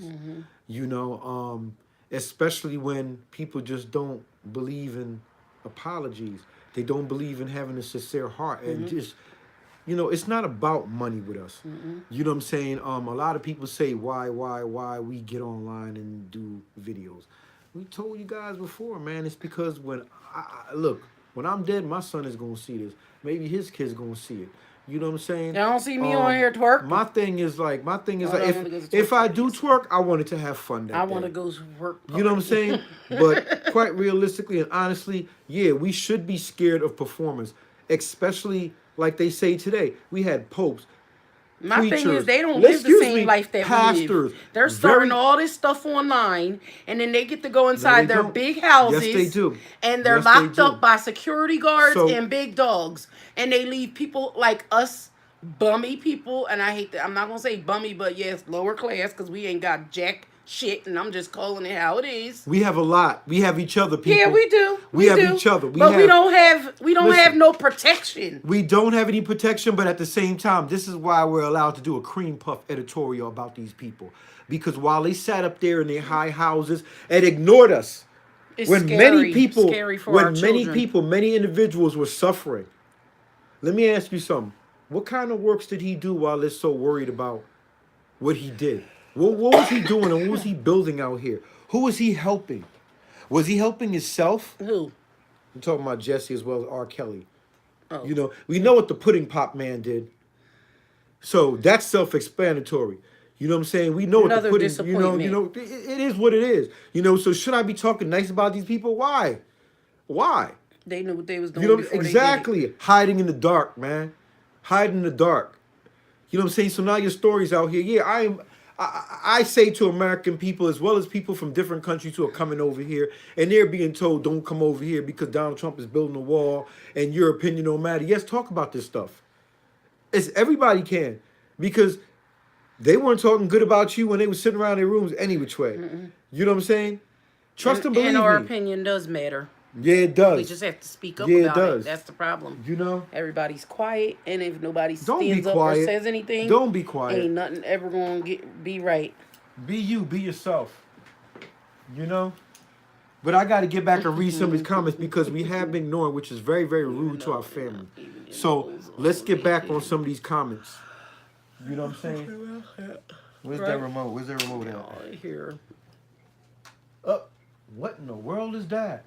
You know, especially when people just don't believe in apologies. They don't believe in having a sincere heart and just it's not about money with us. You know what I'm saying? A lot of people say why we get online and do videos. We told you guys before, man. It's because when look, when I'm dead, my son is gonna see this. Maybe his kid's gonna see it. You know what I'm saying? Y'all don't see me on here twerking. My thing is like I if want to go to if twerk I do parties. twerk, I want it to have fun I that want day. to go to work You know what I'm party. saying? But quite realistically and honestly, yeah, we should be scared of performers, especially like they say today. We had popes, My thing is, preachers, they don't live the excuse same me, life that we live. pastors. They're starting Very all this stuff online, and then they get to go no, they inside their don't. big Yes, they houses, do. and they're Yes, they locked up do. by security guards So and big dogs, and they leave people like us, bummy people. And I hate that. I'm not gonna say bummy, but yes, lower class, because we ain't got jack shit, and I'm just calling it how it is. We have a lot. We have each other, Yeah, people. we do. We We have do. each other. But we don't have Listen, no protection. we don't have any protection, but at the same time, this is why we're allowed to do a cream puff editorial about these people. Because while they sat up there in their high houses and ignored us, It's when many scary. people, Scary for our children. many individuals were suffering. Let me ask you something. What kind of works did he do while they're so worried about what he did? What was he doing and what was he building out here? Who was he helping? Was he helping himself? Who? I'm talking about Jussie as well as R. Kelly. Oh. You know, we know what the Pudding Pop Man did. So that's self-explanatory. You know what I'm saying? We know what the Another pudding, disappointment. it is what it is. You know, so should I be talking nice about these people? Why? Why? They knew what they was doing You know, before they did it. exactly. Hiding in the dark, man. Hiding in the dark. You know what I'm saying? So now your story's out here. Yeah, I say to American people as well as people from different countries who are coming over here, and they're being told don't come over here because Donald Trump is building a wall and your opinion don't matter. Yes, talk about this stuff. It's everybody can, because they weren't talking good about you when they were sitting around their rooms any which way. You know what I'm saying? Trust and believe And our me. opinion does matter. Yeah, it does. We just have to speak up Yeah, it about does. it. That's the problem. You know? Everybody's quiet, and if nobody Don't be stands up or quiet. says anything, Don't be quiet. ain't nothing ever gonna be right. Be you. Be yourself. You know? But I got to get back and read some of these comments because we have been ignoring, which is very, very rude to our family. So let's get back on some of these comments. You know what I'm saying? Where's that remote? Where's that remote at? Oh, here. What in the world is that?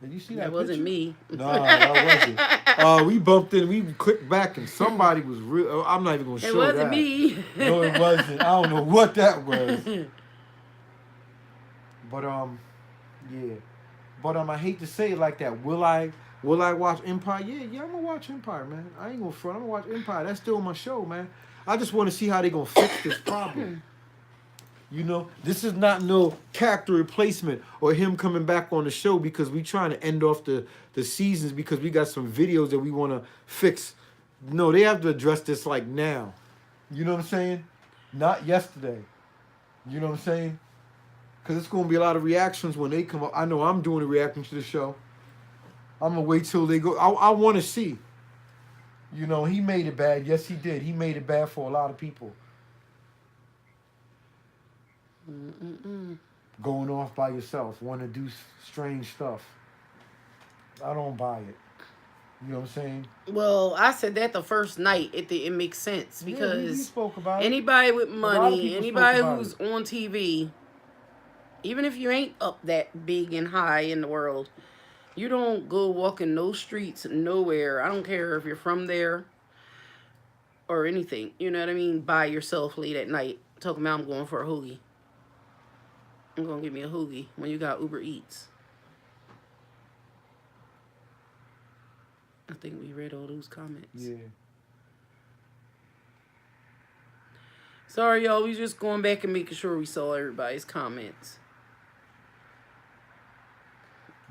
Did you see that? That wasn't picture? me. No, that wasn't. We bumped in. We clicked back, and somebody was real. I'm not even gonna show It wasn't that. me. No, it wasn't. I don't know what that was. But yeah. But I hate to say it like that. Will I watch Empire? Yeah, I'm gonna watch Empire, man. I ain't gonna front. I'm gonna watch Empire. That's still my show, man. I just want to see how they gonna fix this problem. You know, this is not no character replacement or him coming back on the show because we trying to end off the seasons because we got some videos that we want to fix. No, they have to address this like now. You know what I'm saying? Not yesterday. You know what I'm saying? Because it's going to be a lot of reactions when they come up. I know I'm doing a reaction to the show. I'm going to wait till they go. I want to see. You know, he made it bad. Yes, he did. He made it bad for a lot of people. Going off by yourself, want to do strange stuff. I don't buy it. You know what I'm saying? Well, I said that the first night. It makes sense because we spoke about it. anybody with lot of money, people anybody spoke about who's it. on TV, even if you ain't up that big and high in the world, you don't go walking no streets nowhere. I don't care if you're from there or anything. You know what I mean? By yourself late at night, talking about I'm going for a hoagie. I'm gonna give me a hoagie when you got Uber Eats. I think we read all those comments. Yeah. Sorry, y'all. We just going back and making sure we saw everybody's comments.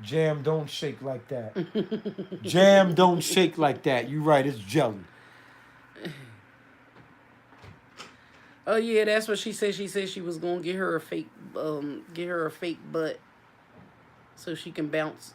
Jam don't shake like that. Jam don't shake like that. You right, it's jelly. Oh yeah, that's what she said. She said she was gonna get her a fake butt, so she can bounce.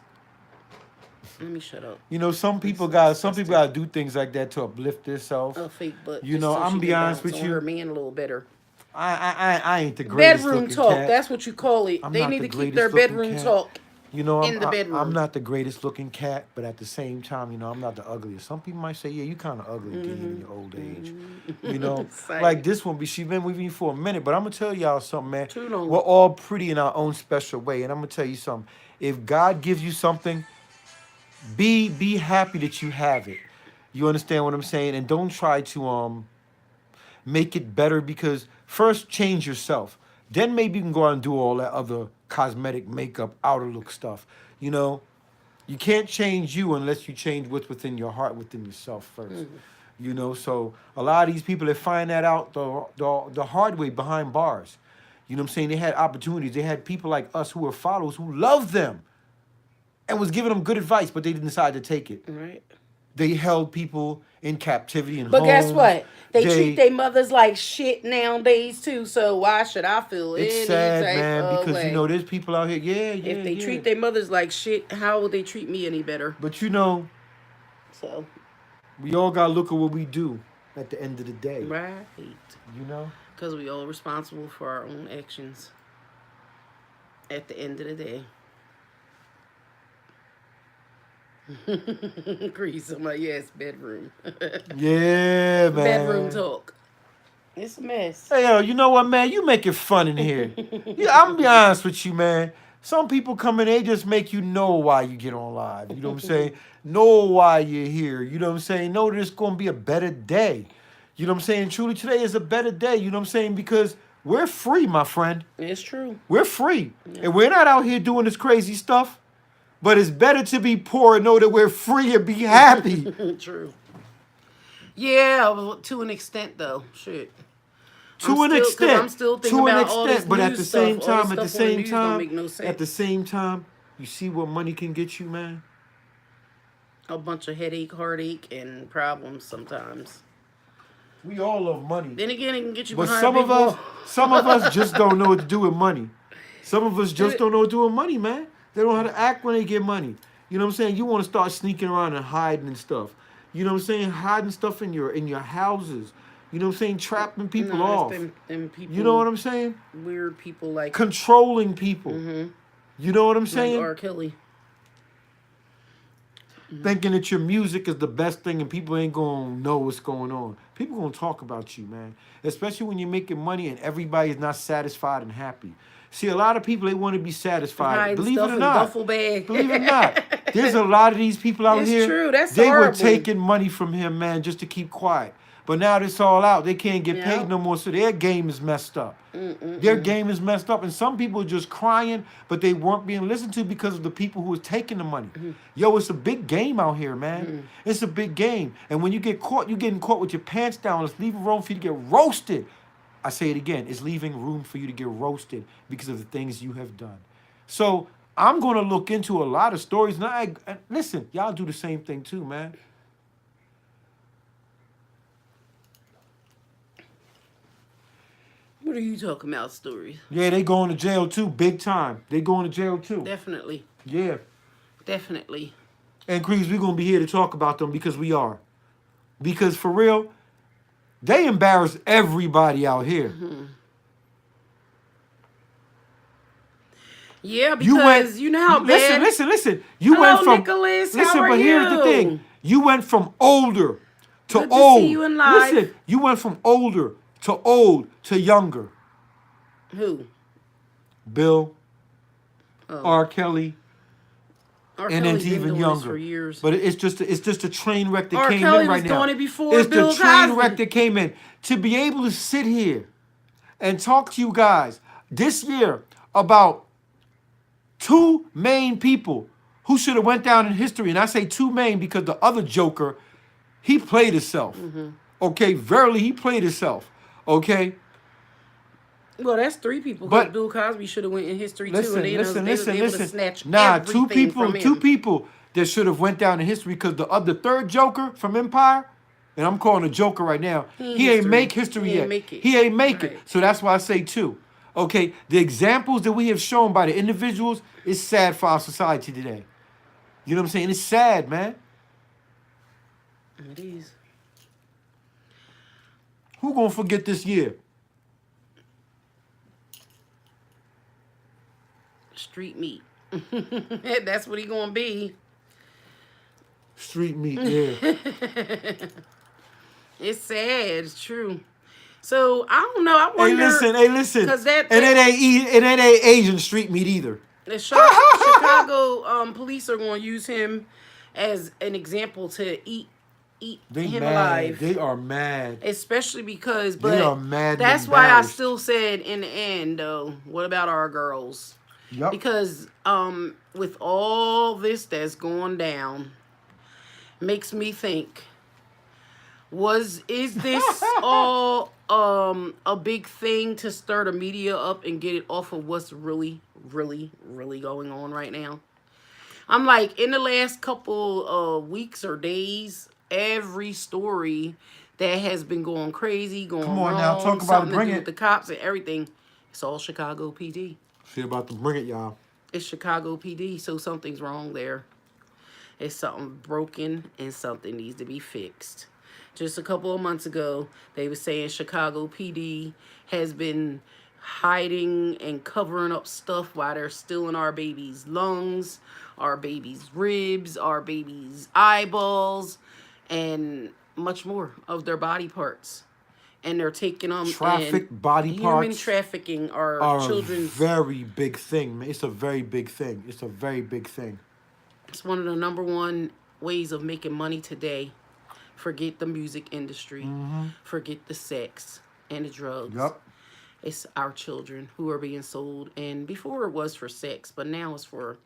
Let me shut up. You know, some people gotta do things like that to uplift themselves. A fake butt. You just know, so I'm she be can honest bounce with on you. her man a little better. I ain't the greatest Bedroom looking talk. cat. That's what you call it. I'm They not need the to keep their greatest looking bedroom cat. talk. You know, in the bedroom. I'm not the greatest looking cat, but at the same time, you know, I'm not the ugliest. Some people might say, yeah, you kind of ugly in your old age. You know, Same. like this one, she's been with me for a minute, but I'm going to tell y'all something, man. Too long. We're all pretty in our own special way, and I'm going to tell you something. If God gives you something, be happy that you have it. You understand what I'm saying? And don't try to make it better, because first change yourself. Then maybe you can go out and do all that other cosmetic makeup, outer look stuff. You know, you can't change you unless you change what's within your heart, within yourself first. You know, so a lot of these people that find that out the hard way behind bars. You know what I'm saying? They had opportunities. They had people like us who were followers who loved them and was giving them good advice, but they didn't decide to take it. Right. They held people in captivity in But guess homes. what? They treat They their mothers like shit nowadays too. So why should I feel It's any sad, type man, of because way? there's people out here. Yeah, If yeah, they yeah. treat their mothers like shit, how would they treat me any better? But So, we all gotta look at what we do at the end of the day. right. You know. Because we all responsible for our own actions at the end of the day. Grease on my yes bedroom. Yeah, Bedroom man. talk. It's a mess. Hey, yo, you know what, man? You make it fun in here. Yeah, I'm gonna be honest with you, man. Some people come in, they just make you know why you get on live. You know what I'm saying? Know why you're here. You know what I'm saying? Know that it's gonna be a better day. You know what I'm saying? Truly, today is a better day. You know what I'm saying? Because we're free, my friend. It's true. We're free. Yeah. And we're not out here doing this crazy stuff. But it's better to be poor and know that we're free and be happy. True. Yeah, well, to an extent, though. Shit. To an extent. I'm still thinking To an about all this extent. But at the news same stuff. All time, this at the stuff on the same news don't time, make no sense. at the same time, you see what money can get you, man? A bunch of headache, heartache, and problems sometimes. We all love money. Then again, it can get you But behind some a big of us, wall. some of us just don't know what to do with money. Some of us just don't know what to do with money, man. They don't know how to act when they get money. You know what I'm saying? You want to start sneaking around and hiding and stuff. You know what I'm saying? Hiding stuff in your houses. You know what I'm saying? Trapping people off. Them people, You know what I'm saying? weird people like Controlling people. You know what I'm like saying? R. Kelly. Thinking that your music is the best thing and people ain't gonna know what's going on. People gonna talk about you, man. Especially when you're making money and everybody's not satisfied and happy. See, a lot of people, they want to be satisfied. Hiding Believe it stuff or in not. duffel bag. Believe it or not. There's a lot of these people out It's here. true. That's they were horrible. taking money from him, man, just to keep quiet. But now it's all out. They can't get Yeah. paid no more, so their game is messed up. Their game is messed up. And some people are just crying, but they weren't being listened to because of the people who was taking the money. Yo, it's a big game out here, man. It's a big game. And when you get caught, you're getting caught with your pants down. It's leaving room for you to get roasted. I say it again. It's leaving room for you to get roasted because of the things you have done. So I'm going to look into a lot of stories. And listen, y'all do the same thing too, man. What are you talking about? Stories? Yeah, they going to jail too, big time. They going to jail too. Definitely. Yeah. Definitely. And Crease, we're going to be here to talk about them because we are. Because for real, they embarrass everybody out here. Yeah, because you know how bad. Listen. You Hello, went from Nicholas. Listen, How are but here's the you? thing. You went from older to Good to old. see you in live. Listen, you went from older to old to younger. Who? Bill, Oh. R. Kelly, R. and Kelly's then been even doing younger. this for years. But it's just a train wreck that R. came Kelly in right was now. doing it before It's Bill the train Cosby. wreck that came in. To be able to sit here and talk to you guys this year about two main people who should have went down in history, and I say two main because the other Joker, he played himself. Okay, verily he played himself. Okay. Well, that's three people. But- Because Bill Cosby should have went in history too, Listen, and they was able to snatch Nah, everything from him. two people that should have went down in history because the third Joker from Empire, and I'm calling a Joker right now. He ain't make history He yet. ain't make it. He ain't make it. Right. So that's why I say two. Okay, the examples that we have shown by the individuals is sad for our society today. You know what I'm saying? It's sad, man. It is. Who gonna forget this year? Street meat. That's what he gonna be. Street meat, yeah. It's sad. It's true. So I don't know. I wonder. Hey, listen. 'Cause and it ain't Asian street meat either. The Chicago police are going to use him as an example to eat They him mad. alive. They are mad. Especially because, They are mad and that's why I embarrassed. still said in the end, though, what about our girls? Yup. Because with all this that's going down, makes me think, is this all a big thing to stir the media up and get it off of what's really, really, really going on right now? I'm like, in the last couple of weeks or days, every story that has been going crazy, Come going on now, wrong, talk about it. something to Bring do with it. the cops and everything, it's all Chicago PD. See about to bring it, y'all. It's Chicago PD, so something's wrong there. It's something broken and something needs to be fixed. Just a couple of months ago, they were saying Chicago PD has been hiding and covering up stuff while they're stealing our babies' lungs, our babies' ribs, our babies' eyeballs, and much more of their body parts. And they're taking them and Traffic body human parts trafficking our are a children's. very big thing, man. It's a very big thing. It's a very big thing. It's one of the number one ways of making money today. Forget the music industry. Mm-hmm. Forget the sex and the drugs. Yep. It's our children who are being sold. And before it was for sex, but now it's for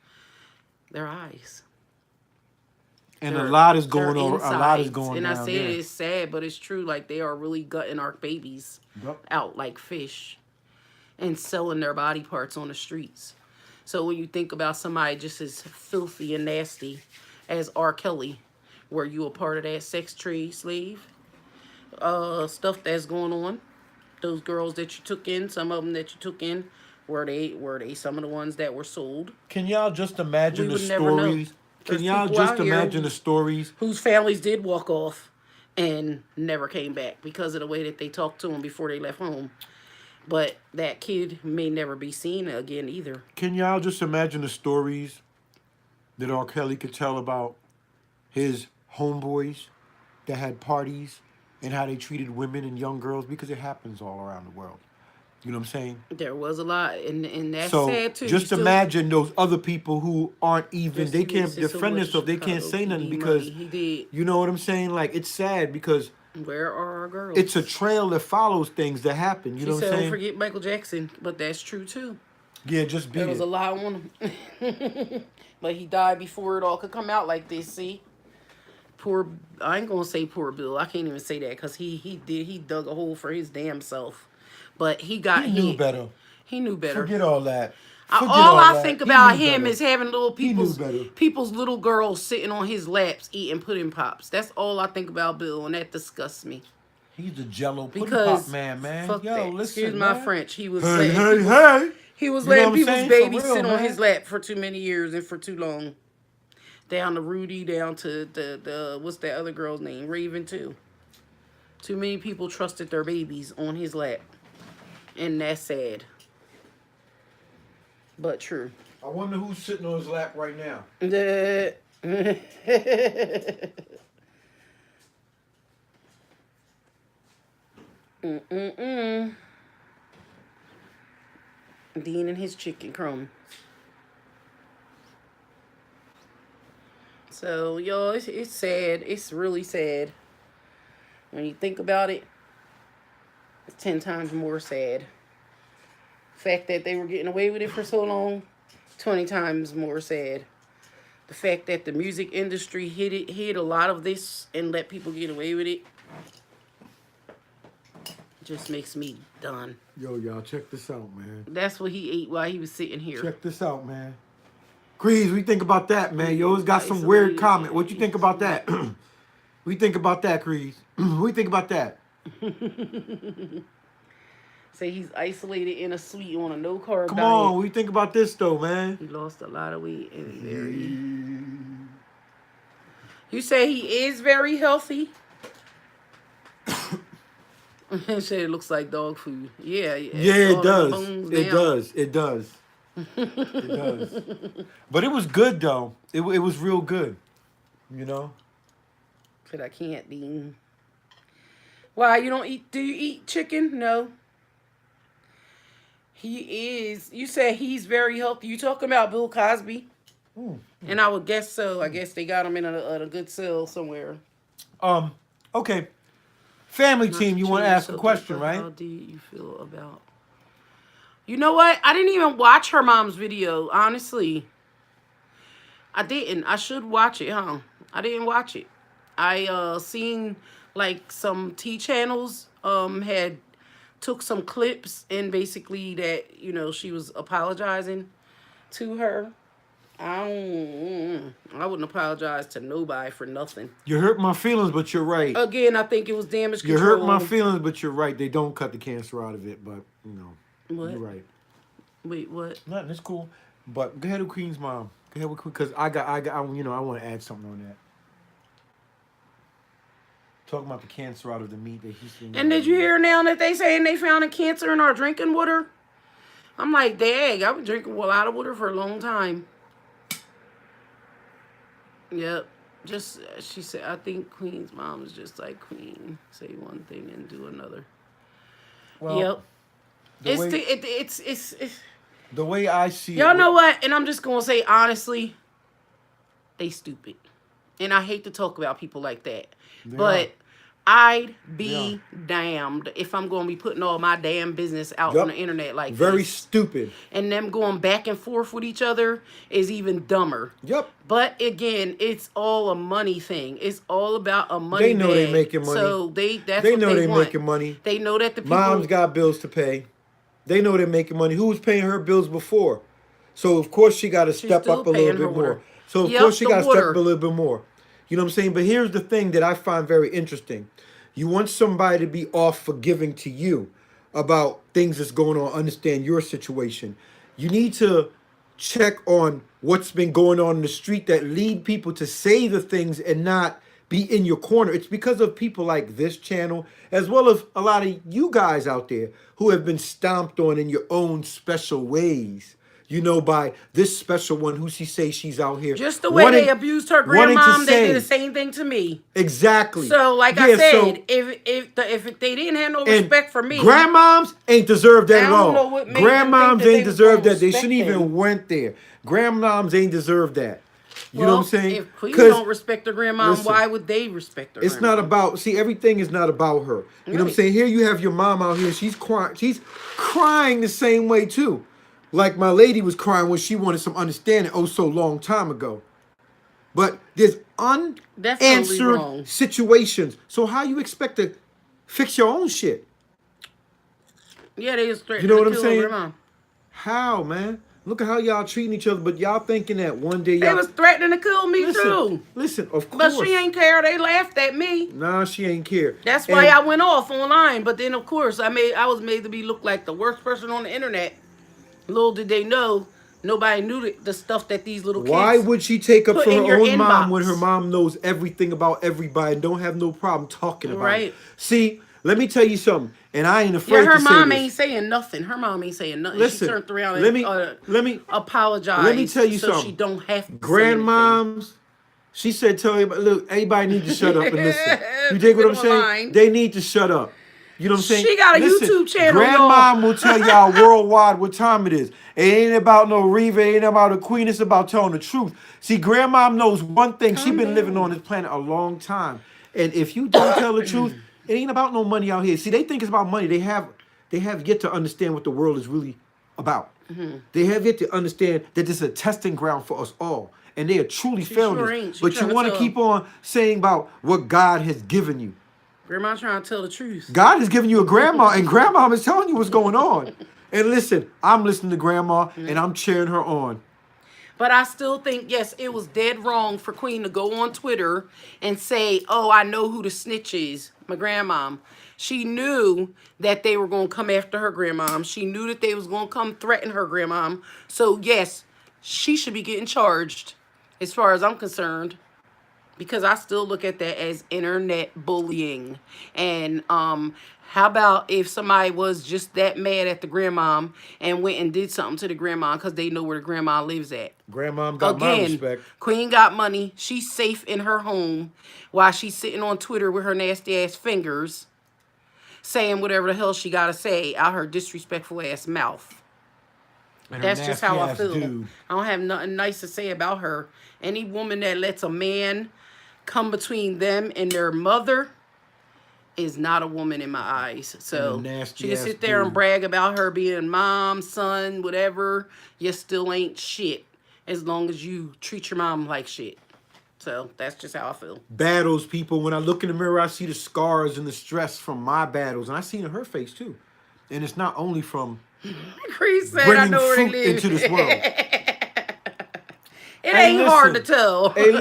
their eyes. And a Their lot is their going on. A lot is insides. going And I down say there. it's sad, but it's true. Like they are really gutting our babies Yep. out like fish and selling their body parts on the streets. So when you think about somebody just as filthy and nasty as R. Kelly, were you a part of that sex trade slave stuff that's going on? Those girls that you took in, some of them that you took in, were they some of the ones that were sold? Can y'all just We imagine the would never know. stories? Can There's y'all people just out here imagine the stories? whose families did walk off and never came back because of the way that they talked to them before they left home. But that kid may never be seen again either. Can y'all just imagine the stories that R. Kelly could tell about his homeboys that had parties and how they treated women and young girls? Because it happens all around the world. You know what I'm saying? There was a lot, and that's So sad too. You just still imagine those other people who aren't even, they Jussie can't wasted so defend much themselves. They can't Chicago say nothing PD money. because, He did. you know what I'm saying? Like, it's sad because Where are our it's a girls? trail that follows things that happen. You She know what I'm said, "Don't saying? forget Michael Jackson," but that's true too. Yeah, just There beat was a it. lot on him, but he died before it all could come out like this. See, poor. I ain't gonna say poor Bill. I can't even say that because he dug a hole for his damn self, but he got He knew hit. better. He knew better. Forget all that. Forget All all I that. think He about knew him better. is having little He knew better. people's little girls sitting on his laps eating pudding pops. That's all I think about Bill, and that disgusts me He's the Jello pudding pop because man. fuck Yo, that. Excuse listen, my man. French. Hey, hey, hey. He was You know what letting I'm people's saying? For babies real, sit on his man. lap for too many years and for too long. Down to Rudy, down to the what's that other girl's name? Raven too. Too many people trusted their babies on his lap, and that's sad, but true. I wonder who's sitting on his lap right now. The Mm-mm-mm. Dean and his chicken crumb. So, y'all, it's sad. It's really sad. When you think about it, it's 10 times more sad. The fact that they were getting away with it for so long, 20 times more sad. The fact that the music industry hid a lot of this and let people get away with it just makes me done. Yo, y'all, check this out, man. That's what he ate while he was sitting here. Check this out, man. Grease, what you think about that, man? You always got some weird comment. What you think about that? What you think about that, Grease? What you think about that? Say he's isolated in a suite on a no carb Come diet. on, what you think about this, though, man? He lost a lot of weight and he's very. You say he is very healthy? Said it looks like dog food. Yeah, Yeah, all it them does. bones It down. does. It does. It does. But it was good, though. It was real good. You know? Said I can't, Dean. Why, you don't eat? Do you eat chicken? No. He is. You said he's very healthy. You talking about Bill Cosby? And I would guess so. I guess they got him in a good cell somewhere. Okay. Family Not team, you change want to ask a subject, question, but right? How do you feel about? You know what? I didn't even watch her mom's video. Honestly, I didn't. I should watch it, huh? I didn't watch it. I seen like some T channels had took some clips and basically that she was apologizing to her. I wouldn't apologize to nobody for nothing. You hurt my feelings, but you're right. Again, I think it was damage You hurt my control. feelings, but you're right. They don't cut the cancer out of it, but you're What? right. Wait, what? Nothing. It's cool. But go ahead with Queen's mom. Go ahead with Queen, because I want to add something on that. Talking about the cancer out of the meat that he's seen. And did you hear now that they saying they found a cancer in our drinking water? I'm like, dang, I've been drinking a lot of water for a long time. Yep. Just she said, I think Queen's mom is just like Queen. Say one thing and do another. Well, Yep. the way It's the way I see y'all it, know what? And I'm just gonna say honestly, they stupid. And I hate to talk about people like that. they But are. I'd They be damned if I'm going to be putting all my damn business out on Yup. the internet like Very this. stupid. And them going back and forth with each other is even dumber. Yep. But again, it's all a money thing. It's all about a money They know they bag. making money. So that's They what know they they want. making money. They know that the people. Mom's got bills to pay. They know they're making money. Who was paying her bills before? So of course she got to step still up a paying little her bit more. water. So of Yep, course she the got to step water. up a little bit more. You know what I'm saying? But here's the thing that I find very interesting. You want somebody to be off forgiving to you about things that's going on, understand your situation. You need to check on what's been going on in the street that lead people to say the things and not be in your corner. It's because of people like this channel, as well as a lot of you guys out there who have been stomped on in your own special ways. You know, by this special one who she say she's out here Just the way they abused her grandmom, they did the say same thing to me. exactly. So, like I Yeah, said, if they didn't have no and respect for me, grandmoms ain't deserved that I at don't know all. what made them think Grandmoms that they ain't was deserved gonna that. They respect shouldn't even them. went there. Grandmoms ain't deserved that. You know what I'm saying? If Queen 'Cause don't respect her grandmom, listen, why would they respect her it's grandmom? not about, see, everything is not about her. You know what I'm Right. saying? Here you have your mom out here. She's crying the same way too. Like my lady was crying when she wanted some understanding oh so long time ago. But there's Definitely unanswered wrong. situations. So how you expect to fix your own shit? Yeah, they was You threatening know to what I'm kill her saying? grandmom. How, man? Look at how y'all treating each other, but y'all thinking that one day They y'all was threatening to kill me listen, too. listen, of But course. she ain't care. They laughed at me. Nah, she ain't care. That's why And I went off online. But then, of course, I was made to be look like the worst person on the internet. Little did they know, nobody knew the stuff that these little why kids would she take up put for her in your own mom when her inbox. mom knows everything about everybody and don't have no problem talking about it? Right. See, let me tell you something, and I ain't Yeah, afraid her to say mom this. ain't saying nothing. Her mom ain't saying nothing. She Listen, turned around let and me let me let me apologized tell you so something. she don't have to say anything. Grandmoms, she said, tell everybody, look, everybody need to shut up and listen. You dig what Been I'm saying? online. They need to shut up. You know what I'm saying? She got a Listen, YouTube channel, grandmom y'all. will tell y'all worldwide what time it is. It ain't about no Reva, it ain't about a queen, it's about telling the truth. See, grandmom knows one thing. She Calm been living down. on this planet a long time. And if you don't tell the truth, it ain't about no money out here. See, they think it's about money. They have yet to understand what the world is really about. They have yet to understand that this is a testing ground for us all. And they are truly She failing sure us. ain't. She But you trying to want to tell keep on saying about what God has given you. Grandma trying to tell the truth. God has given you a grandma, and grandma is telling you what's going on. And listen, I'm listening to grandma, and I'm cheering her on. But I still think, yes, it was dead wrong for Queen to go on Twitter and say, oh, I know who the snitch is, my grandmom. She knew that they were going to come after her grandmom. She knew that they was going to come threaten her grandmom. So, yes, she should be getting charged as far as I'm concerned. Because I still look at that as internet bullying. And how about if somebody was just that mad at the grandmom and went and did something to the grandma because they know where the grandma lives at? Grandmom got my Again, respect. Queen got money. She's safe in her home while she's sitting on Twitter with her nasty ass fingers saying whatever the hell she got to say out her disrespectful ass mouth. And her That's just how I nasty-ass feel. dude. I don't have nothing nice to say about her. Any woman that lets a man come between them and their mother is not a woman in my eyes. So And a nasty she can ass sit there and dude. brag about her being mom, son, whatever. You still ain't shit as long as you treat your mom like shit. So that's just how I feel. Battles, people. When I look in the mirror, I see the scars and the stress from my battles. And I see it in her face, too. And it's not only from Chris said, I bringing know where they fruit live. into this world. It Hey, ain't hard to listen. tell. Hey,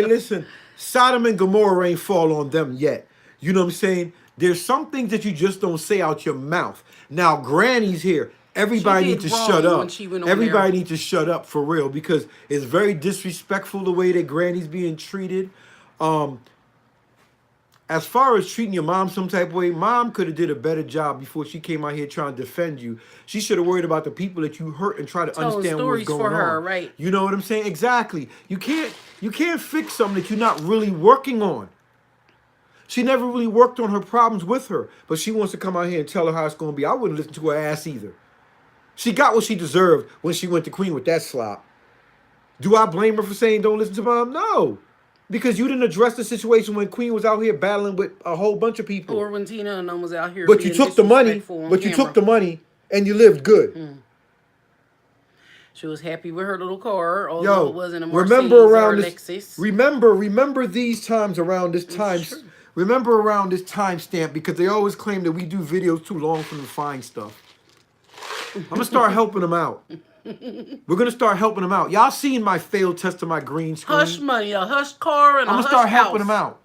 listen. Sodom and Gomorrah ain't fall on them yet. You know what I'm saying? There's some things that you just don't say out your mouth. Now, Granny's here. She Everybody did needs to shut wrong when up. she went on there. Everybody needs to shut up for real because it's very disrespectful the way that Granny's being treated. Um, as far as treating your mom some type of way, mom could have did a better job before she came out here trying to defend you. She should have worried about the people that you hurt and try to Telling understand what's stories for going her, on. right? You know what I'm saying? Exactly. You can't fix something that you're not really working on. She never really worked on her problems with her, but she wants to come out here and tell her how it's going to be. I wouldn't listen to her ass either. She got what she deserved when she went to Queen with that slop. Do I blame her for saying don't listen to mom? No. Because you didn't address the situation when Queen was out here battling with a whole bunch of people. Or when Tina and them was out here But you being took the money, disrespectful on but you camera. took the money and you lived good. She was happy with her little car, although it Yo, wasn't a remember Mercedes or a around this Lexus. remember these times around this It's time true. remember around this time stamp because they always claim that we do videos too long from the fine stuff. I'm gonna start helping them out. We're gonna start helping them out. Y'all seen my failed test of my green screen? Hush money, a hush car, and I'm a gonna hush start house. helping them out.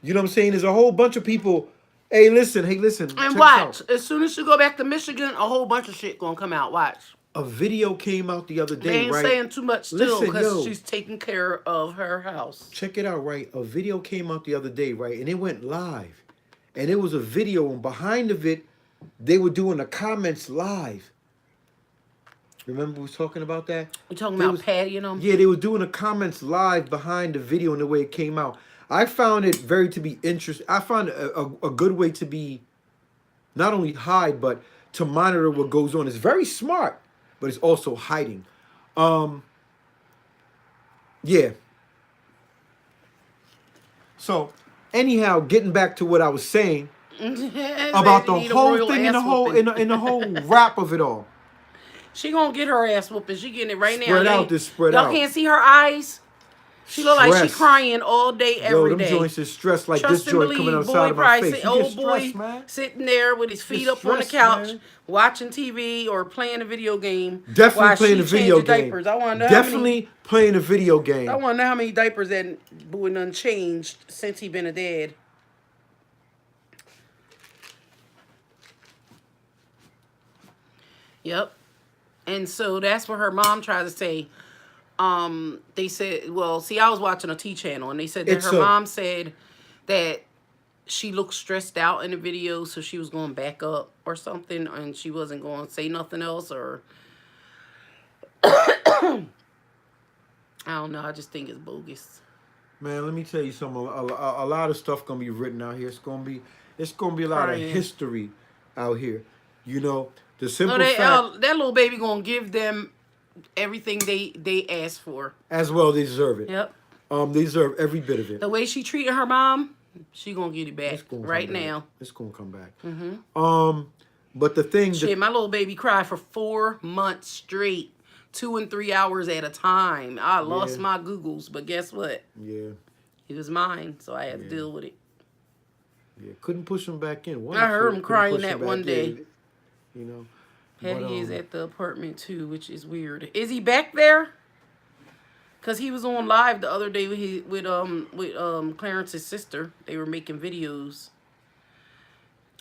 You know what I'm saying? There's a whole bunch of people. Hey, listen. And Check watch, this out. as soon as she go back to Michigan, a whole bunch of shit gonna come out. Watch. A video came out the other They day, ain't right? saying too much still Listen, because yo. she's taking care of her house. Check it out, right? A video came out the other day, right? And it went live. And it was a video, and behind of it, they were doing the comments live. Remember we was talking about that? You talking They about was- Patty and them? Yeah, they were doing the comments live behind the video and the way it came out. I found it very to be interesting. I found a good way to be not only hide, but to monitor what goes on. It's very smart, but it's also hiding. Yeah. So, anyhow, getting back to what I was saying about the whole thing and the whole wrap of it all. She gonna get her ass whooping. She getting it right now. Spread out this spread out. Y'all can't see her eyes. She look like she Stress. crying all day, Yo, every them day. joints is stressed like Trust this and joint believe, coming boy outside of my probably face. sit, You get old boy stressed, man. sitting there with his feet Get up on the stressed, couch, man. watching TV or playing a video game. Definitely while playing she a video changing game. Diapers. I want to know Definitely playing a video game. I want to know how many diapers that boy done changed since he been a dad. Yep. And so that's what her mom tried to say. They said, well, see, I was watching a T channel and they said that her mom said that she looked stressed out in the video, so she was going back up or something, and she wasn't going to say nothing else, or I don't know. I just think it's bogus. Man, let me tell you something. A lot of stuff gonna be written out here. It's gonna be a lot of history out here. You know, the simple fact that little baby gonna give them everything they asked for. as well. They deserve it. Yep. They deserve every bit of it. The way she treated her mom, she gonna get it back right now. It's gonna come back. But the thing, Shit, my little baby cried for 4 months straight, 2 and 3 hours at a time. I lost my Googles, but guess what? Yeah. It was mine, so I had to deal with it. Yeah, couldn't push him back in. I heard him crying that one day. You know. Patty is at the apartment too, which is weird. Is he back there? Cause he was on live the other day with Clarence's sister. They were making videos,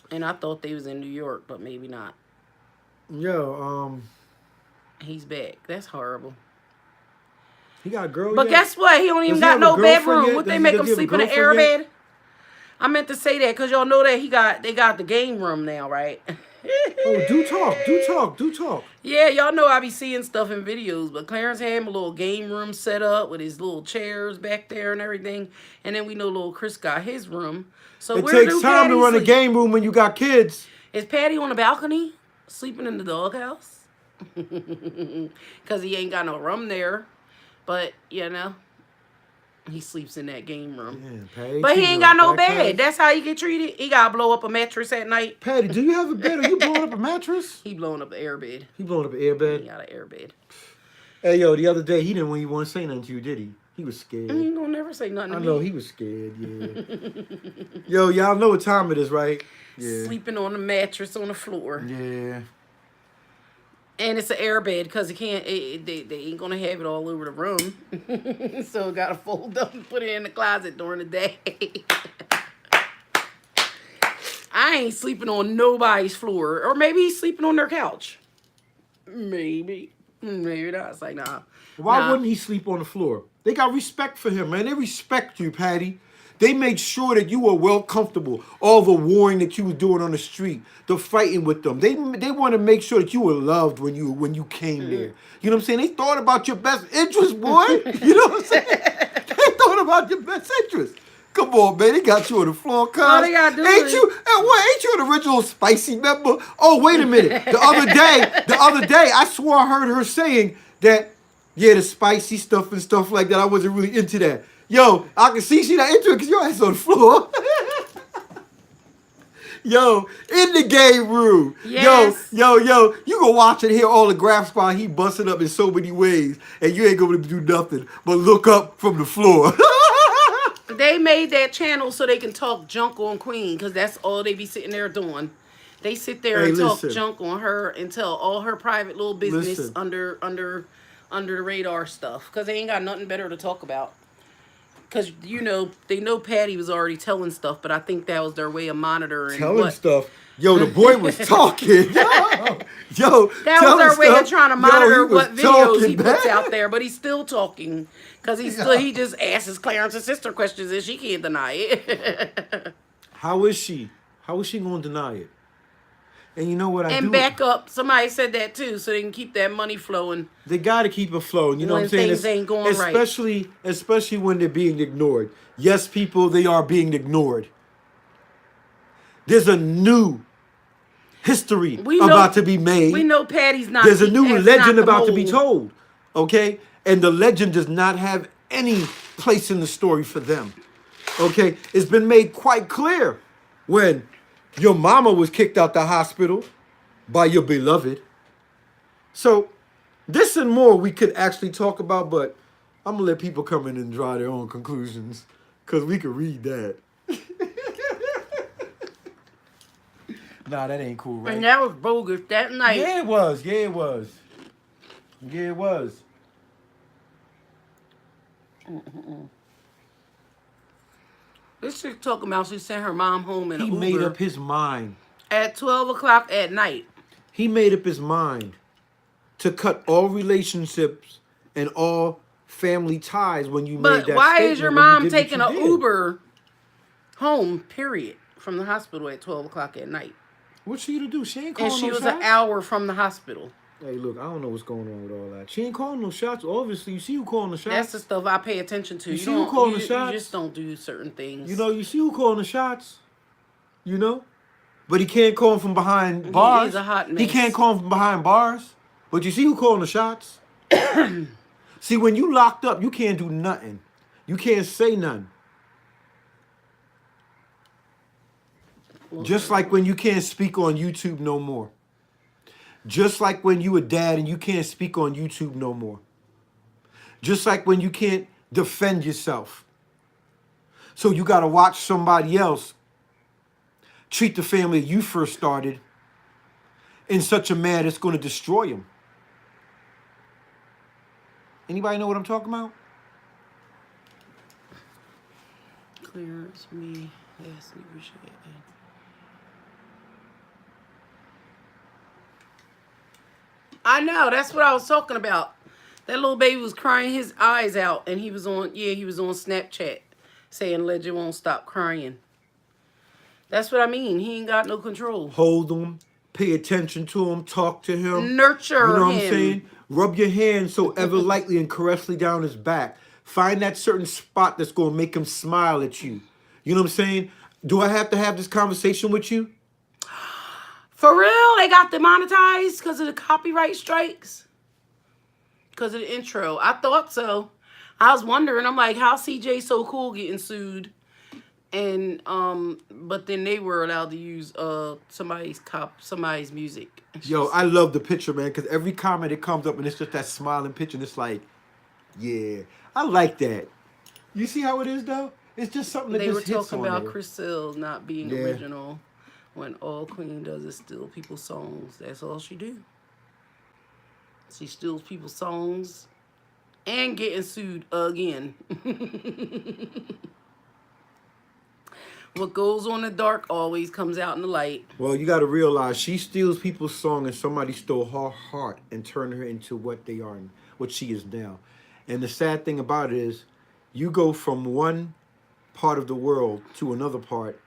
and I thought they was in New York, but maybe not. Yo, He's back. That's horrible. he got a girl. But yet? guess what? He don't even Does he got have a no girlfriend bedroom. yet? Would Does they he- make does him he have a sleep in an air girlfriend yet? bed? I meant to say that because y'all know that they got the game room now, right? Oh, do talk. Yeah, y'all know I be seeing stuff in videos, but Clarence had him a little game room set up with his little chairs back there and everything. And then we know little Chris got his room. So It where takes do time to Patty run a sleep? game room when you got kids. Is Patty on the balcony sleeping in the doghouse? Because he ain't got no room there. But, you know, he sleeps in that game room. Yeah, Patty, But he you ain't know, got no back bed. time. That's how he get treated. He got to blow up a mattress at night. Patty, do you have a bed? Are you blowing up a mattress? He blowing up the air bed. He blowing up an air He bed. got an air bed. Hey, yo, the other day he didn't even want to say nothing to you, did he? He was scared. He ain't gonna never say nothing to I me. know he was scared. Yeah. Yo, y'all know what time it is, right? Yeah. Sleeping on the mattress on the floor. Yeah. And it's an air bed because it can't. They ain't gonna have it all over the room, so gotta fold up and put it in the closet during the day. I ain't sleeping on nobody's floor, or maybe he's sleeping on their couch. Maybe, maybe not. It's like nah, Why nah. wouldn't he sleep on the floor? They got respect for him, man. They respect you, Patty. They made sure that you were well comfortable. All the warring that you was doing on the street, the fighting with them. They want to make sure that you were loved when you came there. You know what I'm saying? They thought about your best interest, boy. You know what I'm saying? They thought about your best interest. Come on, man. They got you on the floor, cuz. All they gotta do Ain't is you? And what? Ain't you an original Spicy member? Oh, wait a minute. The other day, I swore I heard her saying that. Yeah, the spicy stuff and stuff like that. I wasn't really into that. Yo, I can see she not into it because your ass on the floor. Yo, in the game room. yes. Yo, you go watch and hear all the graphs while he busting up in so many ways, and you ain't going to do nothing but look up from the floor. They made that channel so they can talk junk on Queen because that's all they be sitting there doing. They sit there Hey, and talk listen. junk on her and tell all her private little business Listen. under the radar stuff because they ain't got nothing better to talk about. Because they know Patty was already telling stuff, but I think that was their way of monitoring Telling what. stuff. Yo, the boy was talking. Yo, That was their way of trying to monitor he what was videos he talking, puts man. out there, but he's still talking because he just asks Clarence's sister questions and she can't deny it. How is she? How is she going to deny it? And you know what I And do? back up, somebody said that too, so they can keep that money flowing. They got to keep it flowing. You know When what I'm saying? things ain't going right. Especially when they're being ignored. Yes, people, they are being ignored. There's a new history about to be made. We know Patty's not. There's a new legend about to be mold. told. Okay? And the legend does not have any place in the story for them. Okay? It's been made quite clear when your mama was kicked out the hospital by your beloved. So, this and more we could actually talk about, but I'm going to let people come in and draw their own conclusions because we could read that. Nah, that ain't cool, right? And that was bogus that night. Yeah, it was. Yeah, it was. Yeah, it was. This chick talking about she sent her mom home in an He Uber made up his mind. at 12 o'clock at night. He made up his mind to cut all relationships and all family ties when you made But that why statement. is your when you mom did what taking you an did. Uber home, period, from the hospital at 12 o'clock at night? What's she to do? She ain't calling And she no was shots. an hour from the hospital. Hey, look, I don't know what's going on with all that. She ain't calling no shots. Obviously, you see who calling the shots. That's the stuff I pay attention to. You see who calling the shots? You just don't do certain things. You know, you see who calling the shots. You know? But he can't call him from behind bars. He's a hot mess. He can't call him from behind bars. But you see who calling the shots? See, when you locked up, you can't do nothing. You can't say nothing. Just like when you can't speak on YouTube no more. Just like when you a dad and you can't speak on YouTube no more. Just like when you can't defend yourself. So you got to watch somebody else treat the family you first started in such a manner that's going to destroy them. Anybody know what I'm talking about? Clearance me. Yes, appreciate it. I know, that's what I was talking about. That little baby was crying his eyes out, and he was on Snapchat saying Legend won't stop crying. That's what I mean. He ain't got no control. Hold him, pay attention to him, talk to him. Nurture him. You know what I'm saying? Rub your hand so ever lightly and caressly down his back. Find that certain spot that's going to make him smile at you. You know what I'm saying? Do I have to have this conversation with you? For real? They got demonetized because of the copyright strikes? Because of the intro. I thought so. I was wondering. I'm like, how CJ So Cool getting sued? And but then they were allowed to use somebody's music. Yo, I love the picture, man, because every comment it comes up and it's just that smiling picture and it's like, yeah, I like that. You see how it is though? It's just something that They just were hits talking on about there. Chriselle not being Yeah. original when all Queen does is steal people's songs. That's all she do. She steals people's songs and getting sued again. What goes on in the dark always comes out in the light. Well, you got to realize she steals people's song and somebody stole her heart and turned her into what they are and what she is now. And the sad thing about it is you go from one part of the world to another part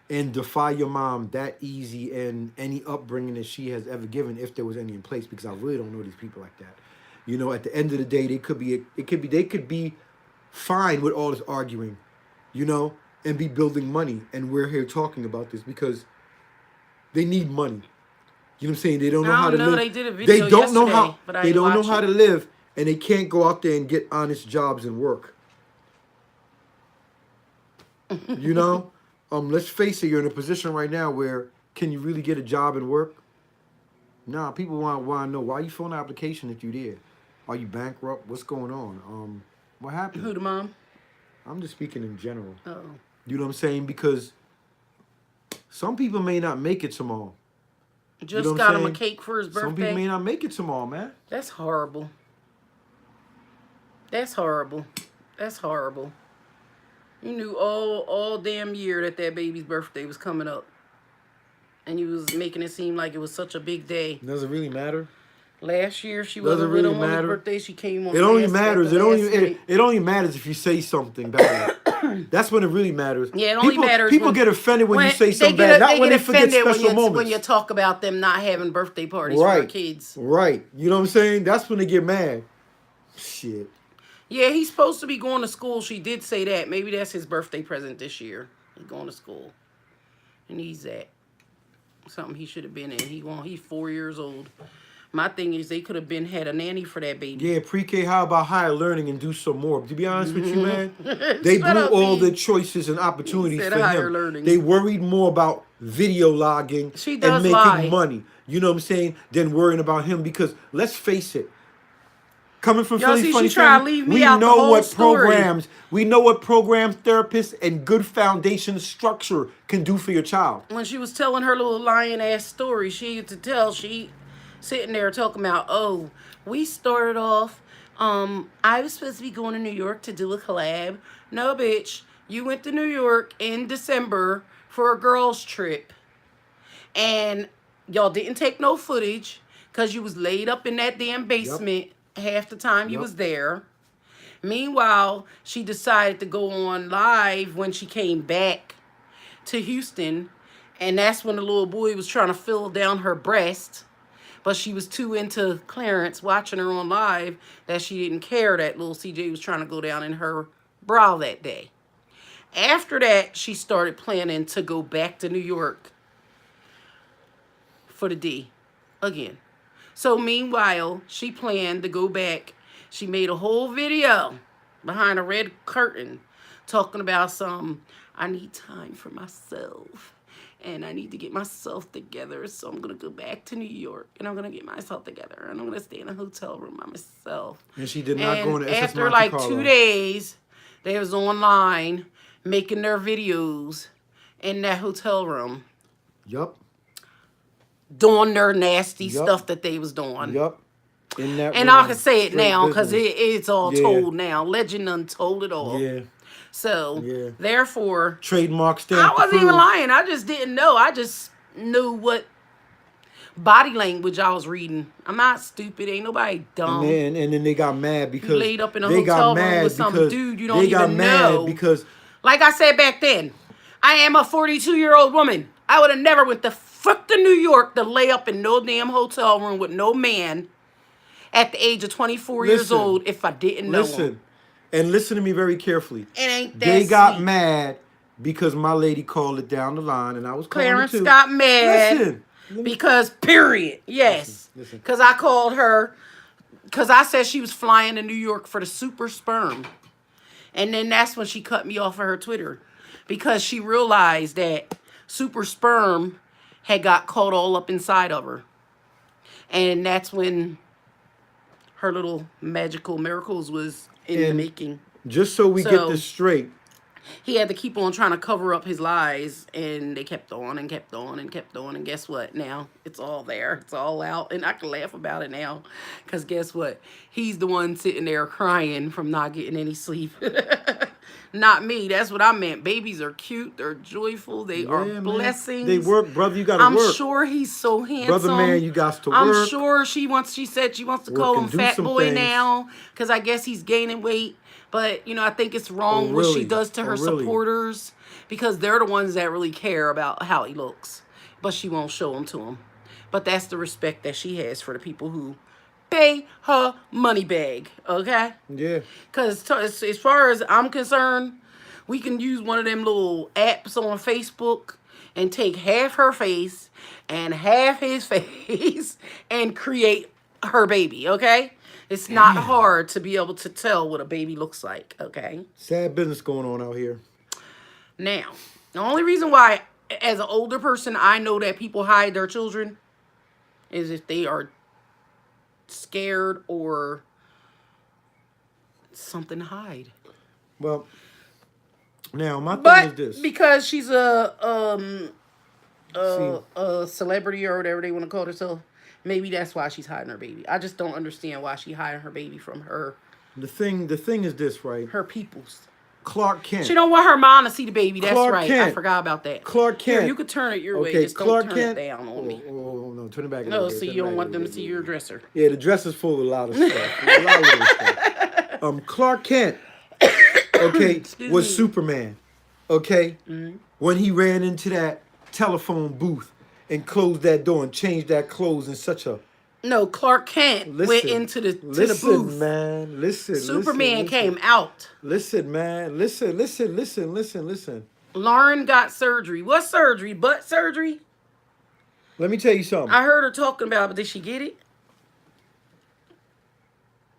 and defy your mom that easy and any upbringing that she has ever given, if there was any in place, because I really don't know these people like that. You know, at the end of the day, they could be fine with all this arguing, you know, and be building money. And we're here talking about this because they need money. You know what I'm saying? They don't know how to live. They did a video They don't know yesterday, how. but I They ain't don't know watch how it. to live, and they can't go out there and get honest jobs and work. You know, let's face it. You're in a position right now where can you really get a job and work? Nah, people want to know why you filling an application if you did. Are you bankrupt? What's going on? What happened? Who, the mom? I'm just speaking in general. Oh. You know what I'm saying? Because some people may not make it tomorrow. Just know what got I'm him a saying? cake for his Some people may birthday. not make it tomorrow, man. That's horrible. That's horrible. That's horrible. You knew all damn year that baby's birthday was coming up. And you was making it seem like it was such a big day. Does it really matter? Last year she Does it wasn't really with him on his matter? birthday. She came on. It only last- matters. at the It only last it, minute. it only matters if you say something bad. That's when it really matters. Yeah, it only people, matters People when- get offended when you say they something get bad, not when get they forget offended special moments. when you talk about them not having birthday parties for their Right. kids. Right. You know what I'm saying? That's when they get mad. Shit. Yeah, he's supposed to be going to school. She did say that. Maybe that's his birthday present this year. He's going to school. And he's at something he should have been in. He's 4 years old. My thing is they could have had a nanny for that baby. Yeah, pre-K, how about higher learning and do some more? To be honest with you, man, they Shut blew up, all B. the choices and opportunities said for higher him. learning. They worried more about video logging She and does making lie. money. You know what I'm saying? Than worrying about him because let's face it. Coming from Y'all Philly see, Funny she trying to Family, leave me we out the know whole what story. we know what programs, therapists, and good foundation structure can do for your child. When she was telling her little lying ass story, she sitting there talking about, oh, we started off, I was supposed to be going to New York to do a collab. No, bitch, you went to New York in December for a girls trip. And y'all didn't take no footage because you was laid up in that damn basement half the time you Yep. was there. Meanwhile, she decided to go on live when she came back to Houston. And that's when the little boy was trying to fill down her breast. But she was too into Clarence watching her on live that she didn't care that little CJ was trying to go down in her bra that day. After that, she started planning to go back to New York for the D again. So meanwhile, she planned to go back. She made a whole video behind a red curtain talking about I need time for myself. And I need to get myself together. So I'm going to go back to New York. And I'm going to get myself together. And I'm going to stay in a hotel room by myself. And she did not go into SS after Monte like Carlo. 2 days, they was online making their videos in that hotel room. Yup. Doing their nasty Yup. stuff that they was doing. Yup. In that And room, I can say it straight now because business. it's all Yeah. told now. Legend done told it all. Yeah. So, Yeah. therefore, Trademark stamp. I to wasn't even prove. lying. I just didn't know. I just knew what body language I was reading. I'm not stupid. Ain't nobody dumb. And then they got mad because laid up in a they got hotel room mad with some because dude you don't they got even mad know. because Like I said back then, I am a 42-year-old woman. I would have never went the fuck to New York to lay up in no damn hotel room with no man at the age of 24 years Listen. old if I didn't know him. listen to me very carefully. It ain't that They got sweet. mad because my lady called it down the line, and I was calling Clarence it too. got mad Listen, let me- because period. Yes. Listen. Because I called her because I said she was flying to New York for the super sperm. And then that's when she cut me off of her Twitter because she realized that super sperm had got caught all up inside of her. And that's when her little magical miracles was in the And making. just so we get So- this straight, He had to keep on trying to cover up his lies, and they kept on and kept on and kept on. And guess what? Now it's all there. It's all out, and I can laugh about it now, because guess what? He's the one sitting there crying from not getting any sleep. Not me. That's what I meant. Babies are cute. They're joyful. They are Yeah, man. blessings. They work, brother. You gotta I'm work. sure he's so handsome. Brother, man, you got to work. I'm sure she said she wants to Work call and him do fat some boy things. now, because I guess he's gaining weight. But, you know, I think it's wrong Oh, what she really? does to her Oh, really? supporters, because they're the ones that really care about how he looks. But she won't show them to him. But that's the respect that she has for the people who pay her money bag, okay? Yeah. Because as far as I'm concerned, we can use one of them little apps on Facebook and take half her face and half his face and create her baby, okay? It's not Damn. hard to be able to tell what a baby looks like, okay? Sad business going on out here. Now, the only reason why, as an older person, I know that people hide their children is if they are scared or something to hide. Well, now my thing is But this. because she's a See. celebrity or whatever they want to call herself, maybe that's why she's hiding her baby. I just don't understand why she hiding her baby from The thing is this, right? her peoples. Clark Kent. She don't want her mom to see the baby. That's Clark right. I Kent. forgot about that. Clark Kent. Here, you could turn it your way. Okay, Just Clark don't turn Kent. it down on me. Oh, no, turn it back. a No, little so bit, you turn it don't back want a them to little see bit. your dresser. Yeah, the dress is full of a lot of stuff. A lot of little stuff. Clark Kent, okay, Excuse was me. Superman, okay? Mm-hmm. When he ran into that telephone booth and closed that door and changed that clothes in such a No, Clark Kent went into the booth. Man, listen, Superman listen. came out. Listen, man, listen. Lauren got surgery. What surgery? Butt surgery? Let me tell you something. I heard her talking about it, but did she get it?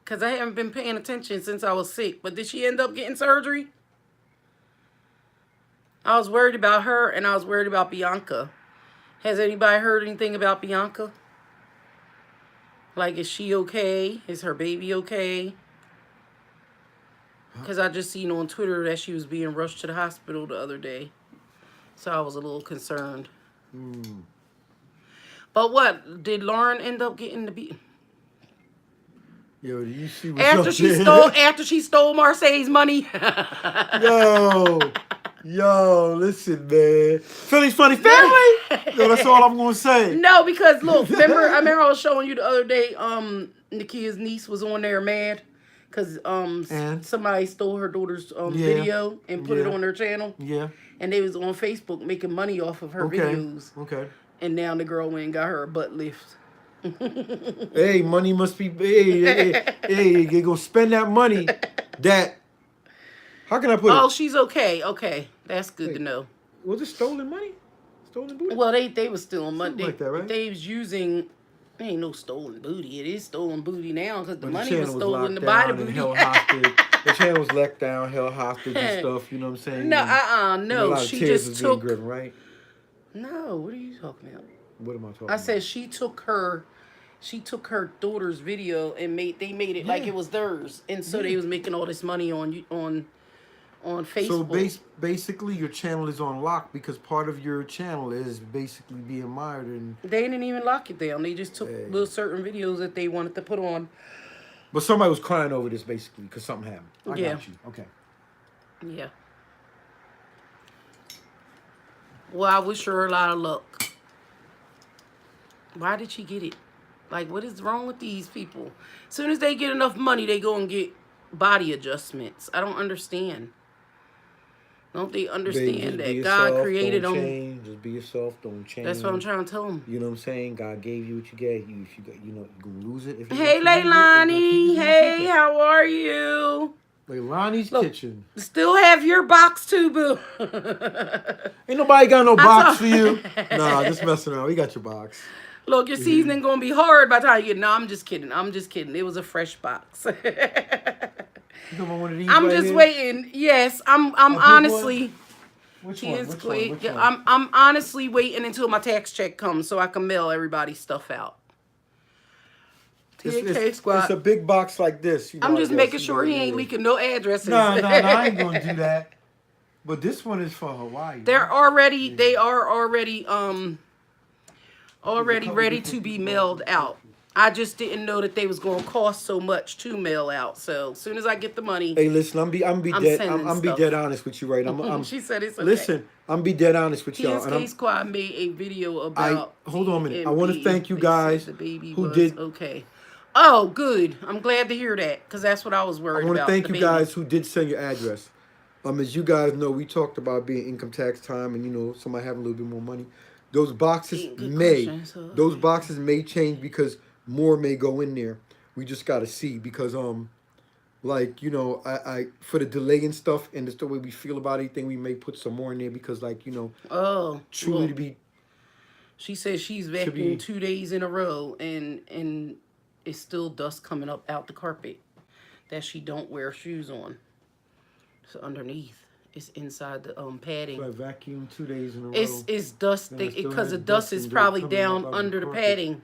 Because I haven't been paying attention since I was sick. But did she end up getting surgery? I was worried about her, and I was worried about Bianca. Has anybody heard anything about Bianca? Like, is she okay? Is her baby okay? Because I just seen on Twitter that she was being rushed to the hospital the other day. So I was a little concerned. But what? Did Lauren end up getting the beat? Yo, do you see what's After she stole Marseille's money? Yo, listen, man. Philly's funny family. Yo, that's all I'm gonna say. No, because look, I remember I was showing you the other day. Nakia's niece was on there mad because somebody stole her daughter's video and put it on their channel. Yeah. And they was on Facebook making money off of her videos. Okay. And now the girl went and got her a butt lift. Hey, money must be. Hey, you gonna spend that money. That. How can I put it? Oh, she's okay. Okay, that's good to know. Was it stolen money? Stolen booty? Well, they was stealing money. Something like that, right? They was using. There ain't no stolen booty. It is stolen booty now because the But money channel was stolen to locked buy the down and booty. held hostage. The channel was locked down, held hostage and stuff. You know what I'm saying? No, And a no. lot of She tears just was being took. driven, right? No, what are you talking about? What am I talking I about? said she took her daughter's video and made it like it was theirs, and so they was making all this money on Facebook. So basically, your channel is on lock because part of your channel is basically being mired and. They didn't even lock it down. They just took little certain videos that they wanted to put on. But somebody was crying over this basically because something happened. I got you. Okay. Yeah. Well, I wish her a lot of luck. Why did she get it? Like, what is wrong with these people? As soon as they get enough money, they go and get body adjustments. I don't understand. Don't they understand that God created them? Change. Just be yourself. Don't change. That's what I'm trying to tell them. You know what I'm saying? God gave you what you gave you. If you got, you're gonna lose it. If you Hey, Leilani. Hey, how are you? Leilani's Look, kitchen. Still have your box too, boo. Ain't nobody got no box for you. Nah, just messing around. We got your box. Look, your seasoning gonna be hard by the time you get. No, I'm just kidding. I'm just kidding. It was a fresh box. You want one of these I'm right just here? waiting. Yes, I'm honestly. Which She one? is Which quick. one? Which one? I'm honestly waiting until my tax check comes so I can mail everybody's stuff out. TK Squad. It's a big box like this. You know, I'm I just guess, making you sure know, he ain't leaking no addresses. Nah, I ain't gonna do that. But this one is for Hawaii. They're Right? already, Yeah. they are already, There's a already couple ready different to be people mailed asking out. questions. I just didn't know that they was going to cost so much to mail out. So as soon as I get the money, Hey, listen, I'm sending I'm be dead stuff. honest with you, right? She said it's okay. Listen, I'm be dead honest with y'all, and PSK Squad made a video I about hold on a minute. I want to DMV. thank you They said guys the baby who was did. okay. Oh, good. I'm glad to hear that because that's what I was I worried want to about. thank The you baby. guys who did send your address. As you guys know, we talked about being income tax time, and somebody having a little bit more money. Those boxes Good may, question. So, those boxes may change because more may go in there. We just gotta see because like I for the delay and stuff and just the way we feel about anything, we may put some more in there because like oh, truly well, to be she says she's to vacuumed be 2 days in a row, and it's still dust coming up out the carpet that she don't wear shoes on. So underneath, it's inside the so padding. I vacuumed 2 days in a It's row. it's dust Then I still because the had dust dust is and dirt probably coming up down out of the under the carpet. padding.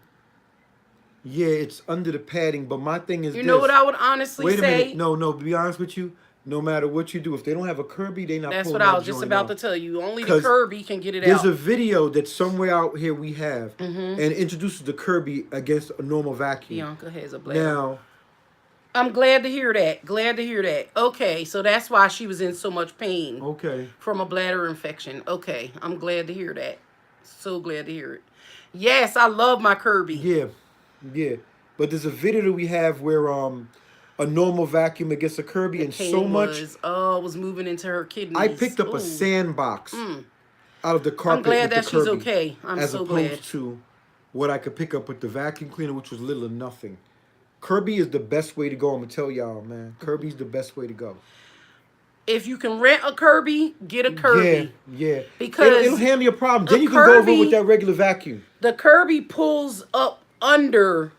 Yeah, it's under the padding, but my thing is You know what this. I would honestly Wait a minute. say? No, no, to be honest with you, no matter what you do, if they don't have a Kirby, they not That's what pulling I that was just joint about off. to tell you. Only the Because Kirby can get it there's out. a video that somewhere out here we have and it introduces the Kirby against a normal vacuum. Bianca has a bladder. Now, I'm glad to hear that. Glad to hear that. Okay, so that's why she was in so much pain okay. from a bladder infection. Okay, I'm glad to hear that. So glad to hear it. Yes, I love my Kirby. Yeah, yeah. But there's a video that we have where a normal vacuum against a Kirby The and so pain much. was moving into her I kidneys. picked up a Ooh. sandbox out of the I'm carpet glad with the that she's Kirby, okay. I'm as so glad. opposed to what I could pick up with the vacuum cleaner, which was little or nothing. Kirby is the best way to go. I'm gonna tell y'all, man. Kirby's the best way to go. If you can rent a Kirby, get a Yeah, Kirby. yeah. It'll Because handle your problem. a Then you can go over it with Kirby, that regular vacuum. the Kirby pulls up under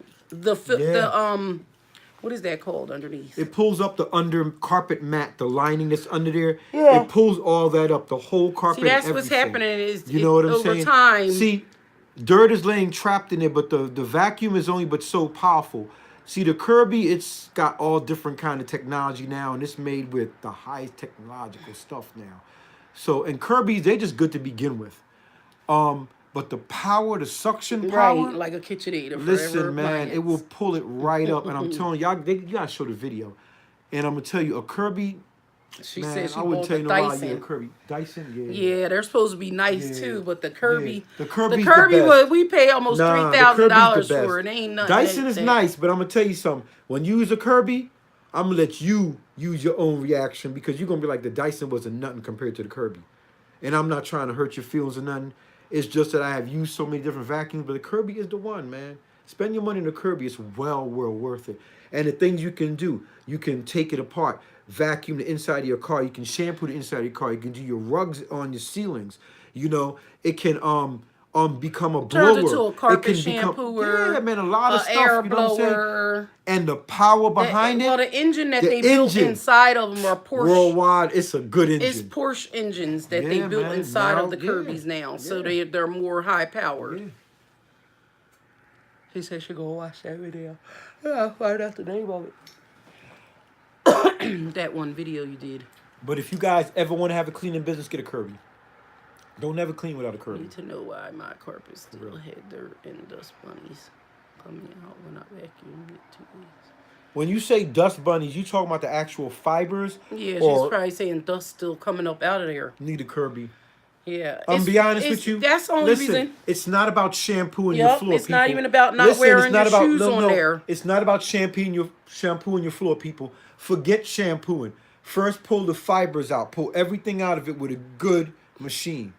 Yeah. what is that called underneath? It pulls up the under carpet mat, the lining that's under there. Yeah. It pulls all that up, the whole carpet. See, that's and what's everything. happening is You know what I'm over saying? time. See, dirt is laying trapped in there, but the vacuum is only but so powerful. See, the Kirby, it's got all different kind of technology now, and it's made with the highest technological stuff now. So, and Kirby's, they're just good to begin with. But the power, the suction power, Right, like a KitchenAid, a forever listen, man, it will appliance. pull it right up. And I'm telling y'all, you gotta show the video. And I'm gonna tell you, a Kirby, She man, said she I wouldn't bought tell the you no lie. Yeah, a Dyson. Kirby, Dyson, yeah, Yeah, they're supposed to be nice yeah, too, but the yeah. Kirby, The the Kirby's the Kirby, best. we pay almost three Nah, the thousand Kirby's the dollars for best. it. Ain't nothing. Dyson is nice, but I'm gonna tell you something. When you use a Kirby, I'm gonna let you use your own reaction because you're gonna be like the Dyson wasn't nothing compared to the Kirby. And I'm not trying to hurt your feelings or nothing. It's just that I have used so many different vacuums, but the Kirby is the one, man. Spend your money on the Kirby. It's well worth it. And the things you can do, you can take it apart, vacuum the inside of your car. You can shampoo the inside of your car. You can do your rugs on your ceilings. It can become a Turns blower. into a It carpet can become shampooer, man, a lot of a stuff. air You know what I'm saying? blower. And the power behind Well, it, the engine that the they built engine inside of them are Porsche. worldwide, it's a good It's engine. Porsche engines that they Yeah, built man. inside of Now, the yeah, Kirby's now, so yeah, they're more high powered. yeah. She said she gonna watch that video. Yeah, I'll find out the name of it. That one video you did. But if you guys ever want to have a cleaning business, get a Kirby. Don't never clean without a Kirby. Need to know why my carpet still had dirt and dust bunnies coming out when I vacuumed it 2 weeks. When you say dust bunnies, you talking about the actual fibers? Yeah, she's or probably saying dust still coming up out of there. need a Kirby. Yeah, I'm be honest with you. That's the only Listen, reason. it's not about shampooing your Yep, floor, it's people. not even about not Listen, wearing it's not your about, shoes no, on no. there. It's not about shampooing your floor, people. Forget shampooing. First, pull the fibers out. Pull everything out of it with a good machine.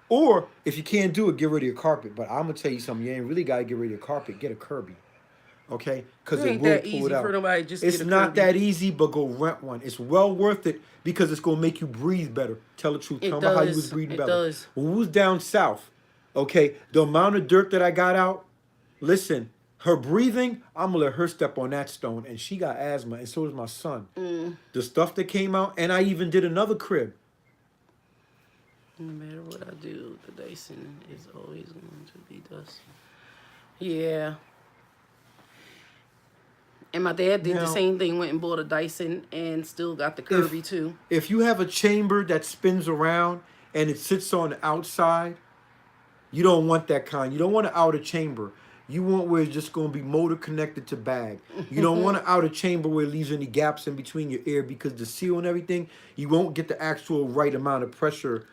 Or if you can't do it, get rid of your carpet. But I'm gonna tell you something. You ain't really gotta get rid of your carpet. Get a Kirby. Okay, because It it ain't will that pull easy it out. for nobody to just It's get a not Kirby. that easy, but go rent one. It's well worth it because it's gonna make you breathe better. Tell the truth. It Tell me how you was does. breathing It better. does. When we was down south, okay, the amount of dirt that I got out. Listen, her breathing, I'm gonna let her step on that stone, and she got asthma, and so does my son. The stuff that came out, and I even did another crib. No matter what I do, the Dyson is always going to be dust. Yeah. And my dad did the Now, same thing, went and bought a Dyson and still got the Kirby if too. if you have a chamber that spins around and it sits on the outside, you don't want that kind. You don't want an outer chamber. You want where it's just going to be motor connected to bag. You don't want an outer chamber where it leaves any gaps in between your ear, because the seal and everything, you won't get the actual right amount of pressure,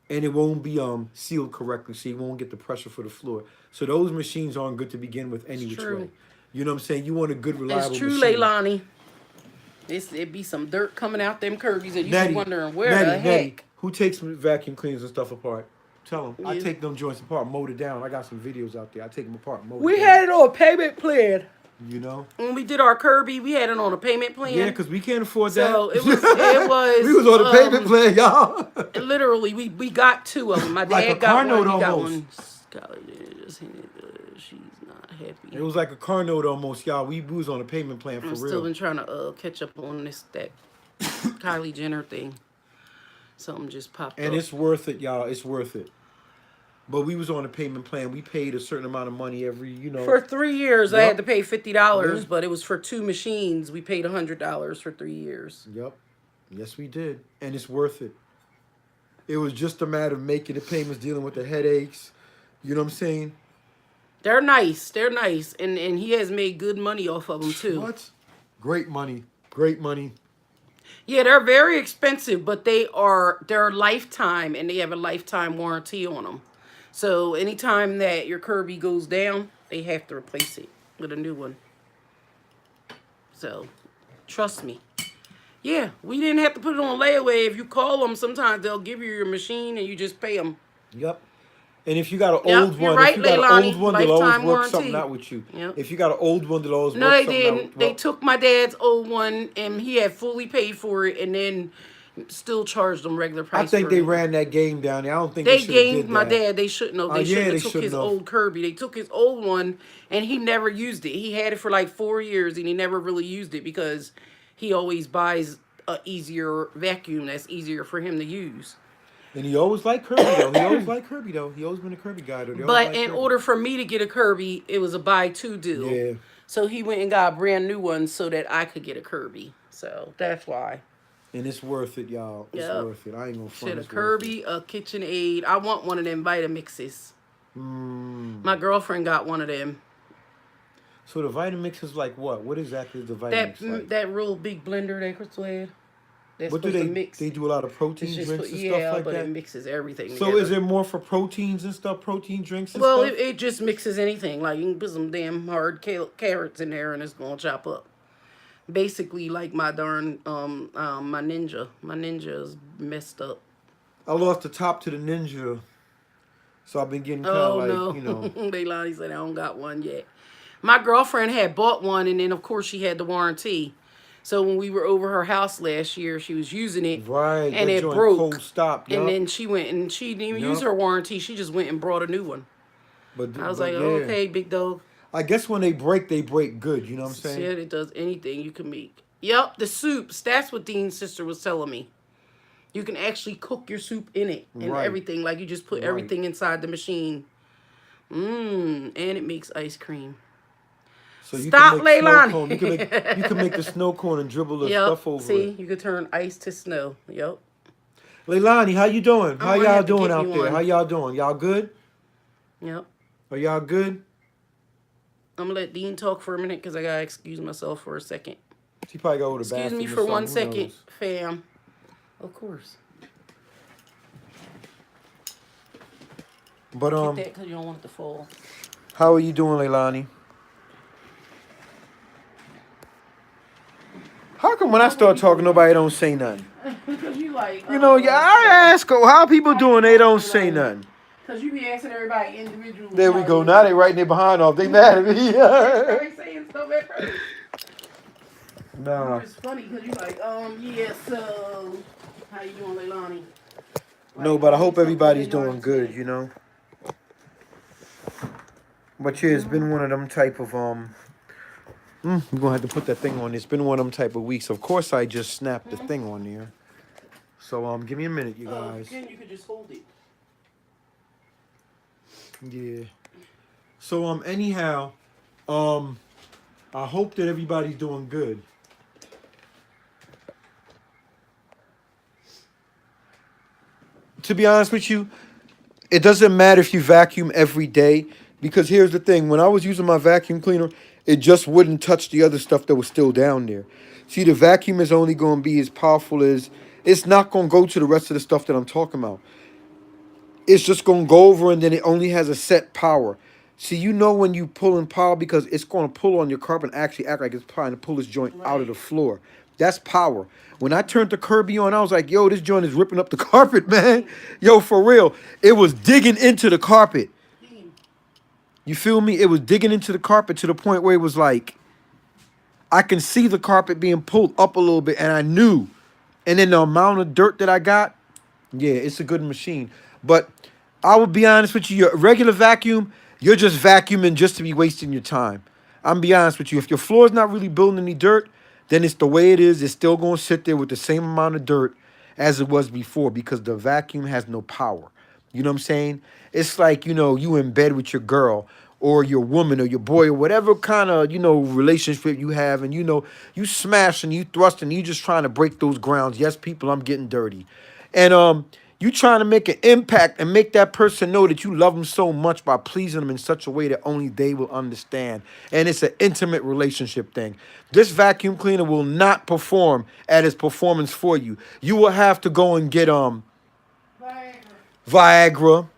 and it won't be sealed correctly, so you won't get the pressure for the floor. So those machines aren't good to begin with any It's which true. way. You know what I'm saying? You want a good, It's reliable true, machine. Leilani. It be some dirt coming out them Kirby's and you be Nettie, wondering where Nettie, the Nettie, heck. who takes vacuum cleaners and stuff apart? Tell them. I You. take them joints apart, mold it down. I got some videos out there. I take them apart, mold We it down. had it on a payment plan. You know? When we did our Kirby, we had it on a payment plan. Yeah, because we can't afford So that. it was we was on a payment plan, y'all. literally we got two of them. My Like dad a got car one, note he got almost. one. Skylar just she's not happy. It was like a car note almost, y'all. We was on a payment plan for I'm real. still been trying to catch up on that Kylie Jenner thing. Something just popped up. And it's worth it, y'all. It's worth it. But we was on a payment plan. We paid a certain amount of money every, For 3 years, I Yep. had to pay $50, Yeah. but it was for 2 machines. We paid $100 for 3 years. Yep. Yes, we did. And it's worth it. It was just a matter of making the payments, dealing with the headaches. You know what I'm saying? They're nice. They're nice. And he has made good money off of them, too. What? Great money. Great money. Yeah, they're very expensive, but they're lifetime, and they have a lifetime warranty on them. So anytime that your Kirby goes down, they have to replace it with a new one. So, trust me. Yeah, we didn't have to put it on layaway. If you call them, sometimes they'll give you your machine and you just pay them. Yep. And if you got an Yep, old you're one, right, if you got Leilani. an old one, they'll always Lifetime work warranty. something out with you. Yep. If you got an old one, they'll always No, work they something out. didn't. They took my dad's old one, and he had fully paid for it, and then still charged them regular price. I think for they it. ran that game down there. I don't think They they should have gamed did my that. dad. They shouldn't have. They Yeah, shouldn't they have took his shouldn't have. old Kirby. They took his old one, and he never used it. He had it for like 4 years, and he never really used it because he always buys a easier vacuum that's easier for him to use. And he always liked Kirby though. He always liked Kirby though. He always been a Kirby guy though. They always But liked in Kirby. order for me to get a Kirby, it was a buy two deal. Yeah. So he went and got a brand new one so that I could get a Kirby. So that's why. And it's worth it, y'all. It's Yep. worth it. I ain't gonna front. Shit, a It's worth it. Kirby, a KitchenAid. I want one of them Vitamixes. My girlfriend got one of them. So the Vitamix is like what? What exactly is the Vitamix like? That real big blender that Crystal had. That's What do supposed they to mix. They do a lot of protein It's just drinks for, and yeah, stuff like but that. it mixes everything. So together. is it more for proteins and stuff? Protein drinks and Well, stuff? it just mixes anything. Like you can put some damn hard carrots in there and it's gonna chop up. Basically, like my darn my Ninja. My Ninja is messed up. I lost the top to the Ninja, so I've been getting kind Oh of like no, you know. Leilani said I don't got one yet. My girlfriend had bought one, and then of course she had the warranty. So when we were over her house last year, she was using it, Right, and that it joint broke. cold stop, And yup. then she went and she didn't even use Yup. her warranty. She just went and brought a new one. But I was but like, yeah. oh, okay, big dog. I guess when they break good. You know what I'm saying? Said it does anything you can make. Yep, the soups. That's what Dean's sister was telling me. You can actually cook your soup in it and Right. everything. Like you just put Right. everything inside the machine. And it makes ice cream. So you Stop, can make snow Leilani. cone. You can make the snow cone and dribble the Yep. stuff over See, it. you could turn ice to snow. Yep. Leilani, how you doing? How gonna y'all have to doing get out me there? one. How y'all doing? Y'all good? Yep. Are y'all good? I'm gonna let Dean talk for a minute because I gotta excuse myself for a second. She probably go to the Excuse bathroom. me or for 1 something, who second, knows? fam. Of course. But Get that because you don't want it to fall. how are you doing, Leilani? How come when I start talking, nobody don't say nothing? Because you like. You know, yeah, I ask how people doing, they don't say nothing. Because you be asking everybody individually. There we how go. you Now doing. they right there behind off. They mad at me. Everybody saying stuff at first. Nah. It's funny because you like, yeah, so how you doing, Leilani? No, but I hope everybody's doing good, you know. But yeah, it's been one of them type of we're gonna have to put that thing on. It's been one of them type of weeks. Of course, I just snapped the thing on there. So give me a minute, you guys. Then you could just hold it. Yeah. So anyhow, I hope that everybody's doing good. To be honest with you, it doesn't matter if you vacuum every day because here's the thing: when I was using my vacuum cleaner, it just wouldn't touch the other stuff that was still down there. See, the vacuum is only going to be as powerful as it's not going to go to the rest of the stuff that I'm talking about. It's just going to go over and then it only has a set power. See, you know when you pull in power because it's going to pull on your carpet and actually act like it's trying to pull this joint out of Right. the floor. That's power. When I turned the Kirby on, I was like, yo, this joint is ripping up the carpet, man. Yo, for real. It was digging into the carpet. Damn. You feel me? It was digging into the carpet to the point where it was like, I can see the carpet being pulled up a little bit and I knew. And then the amount of dirt that I got, yeah, it's a good machine. But I will be honest with you, your regular vacuum, you're just vacuuming just to be wasting your time. I'm be honest with you. If your floor is not really building any dirt, then it's the way it is. It's still going to sit there with the same amount of dirt as it was before because the vacuum has no power. You know what I'm saying? It's like, you in bed with your girl or your woman or your boy or whatever kind of, relationship you have. And, you smash and you thrust and you just trying to break those grounds. Yes, people, I'm getting dirty. And you trying to make an impact and make that person know that you love them so much by pleasing them in such a way that only they will understand. And it's an intimate relationship thing. This vacuum cleaner will not perform at its performance for you. You will have to go and get Viagra. Viagra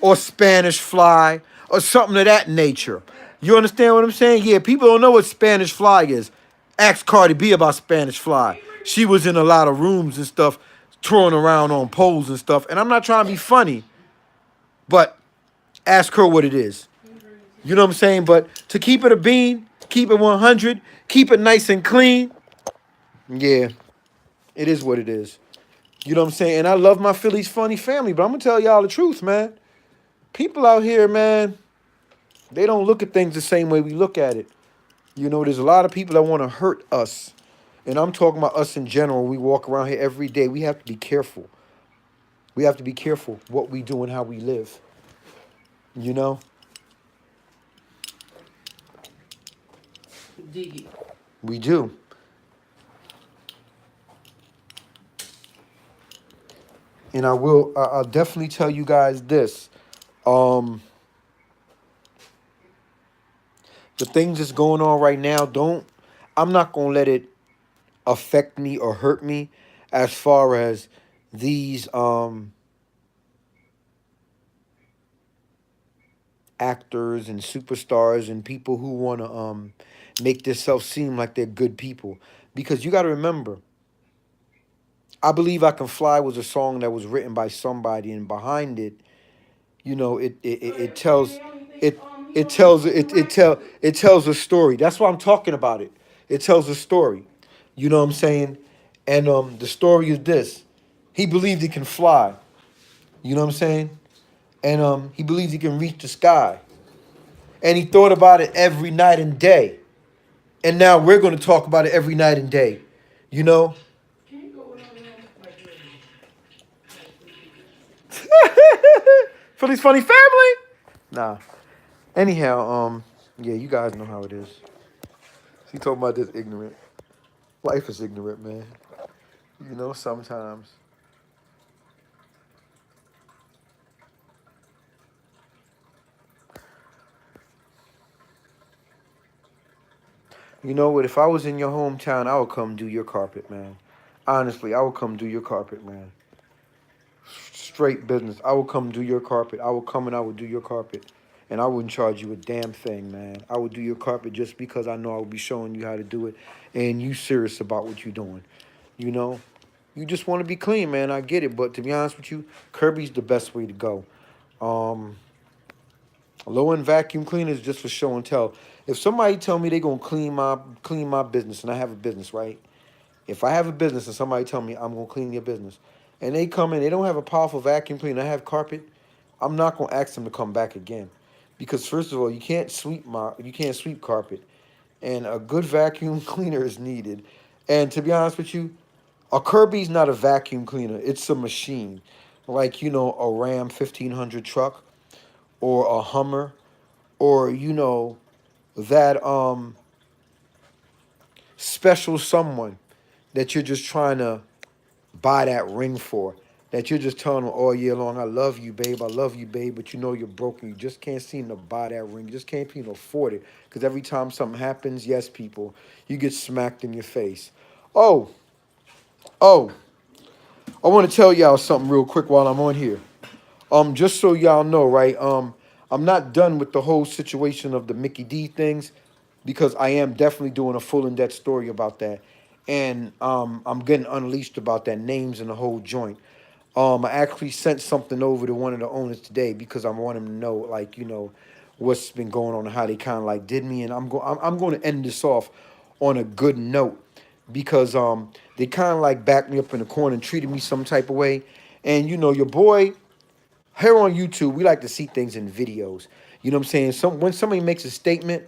or Spanish fly or something of that nature. You understand what I'm saying? Yeah, people don't know what Spanish fly is. Ask Cardi B about Spanish fly. She was in a lot of rooms and stuff, touring around on poles and stuff. And I'm not trying to be funny, but ask her what it is. You know what I'm saying? But to keep it a bean, keep it 100, keep it nice and clean, yeah, it is what it is. You know what I'm saying? And I love my Phillies funny family, but I'm going to tell y'all the truth, man. People out here, man, they don't look at things the same way we look at it. There's a lot of people that want to hurt us. And I'm talking about us in general. We walk around here every day. We have to be careful. We have to be careful what we do and how we live. You know? Dig it. We do. And I'll definitely tell you guys this. Um, the things that's going on right now, I'm not gonna let it affect me or hurt me as far as these actors and superstars and people who want to make themselves seem like they're good people. Because you got to remember, I Believe I Can Fly was a song that was written by somebody, and behind it, it tells it it tells a story. That's why I'm talking about it. It tells a story. You know what I'm saying? And the story is this: he believed he can fly. You know what I'm saying? And he believed he can reach the sky. And he thought about it every night and day. And now we're going to talk about it every night and day. You know? Can you go in on them? Like, For this funny family? Nah. Anyhow, yeah, you guys know how it is. He talking about this ignorant. Life is ignorant, man. Sometimes. You know what? If I was in your hometown, I would come do your carpet, man. Honestly, I would come do your carpet, man. Straight business. I would come do your carpet. I would come and I would do your carpet. And I wouldn't charge you a damn thing, man. I would do your carpet just because I know I would be showing you how to do it. And you serious about what you're doing. You know? You just want to be clean, man. I get it. But to be honest with you, Kirby's the best way to go. Um, Low-end vacuum cleaners just for show and tell. If somebody tell me they gonna clean my business, and I have a business, right? If I have a business and somebody tell me I'm gonna clean your business, and they come in, they don't have a powerful vacuum cleaner, I have carpet, I'm not gonna ask them to come back again, because first of all, you can't sweep carpet, and a good vacuum cleaner is needed. And to be honest with you, a Kirby's not a vacuum cleaner; it's a machine, like a Ram 1500 truck or a Hummer or that. special someone that you're just trying to buy that ring for. That you're just telling them all year long, I love you, babe, I love you, babe, but you know you're broken. You just can't seem to buy that ring. You just can't seem to afford it. Because every time something happens, yes, people, you get smacked in your face. Oh, oh, I want to tell y'all something real quick while I'm on here. Just so y'all know, right? I'm not done with the whole situation of the Mickey D things because I am definitely doing a full in-depth story about that, and I'm getting unleashed about that names and the whole joint. I actually sent something over to one of the owners today because I want him to know, like, what's been going on and how they kind of like did me, and I'm going to end this off on a good note because they kind of like backed me up in the corner and treated me some type of way, and your boy here on YouTube, we like to see things in videos. You know what I'm saying? When somebody makes a statement,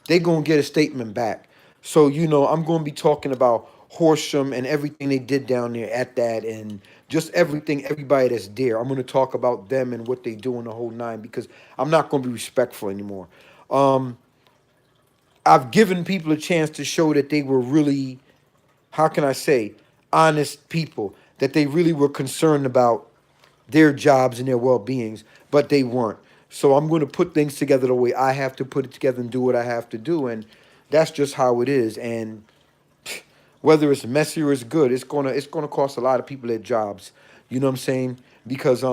they gonna get a statement back. So I'm gonna be talking about Horsham and everything they did down there at that, and just everything, everybody that's there. I'm gonna talk about them and what they do in the whole nine because I'm not gonna be respectful anymore. Um, I've given people a chance to show that they were really, how can I say, honest people, that they really were concerned about their jobs and their well-beings, but they weren't. So I'm going to put things together the way I have to put it together and do what I have to do, and that's just how it is. And whether it's messy or it's good, it's gonna cost a lot of people their jobs. You know what I'm saying? Because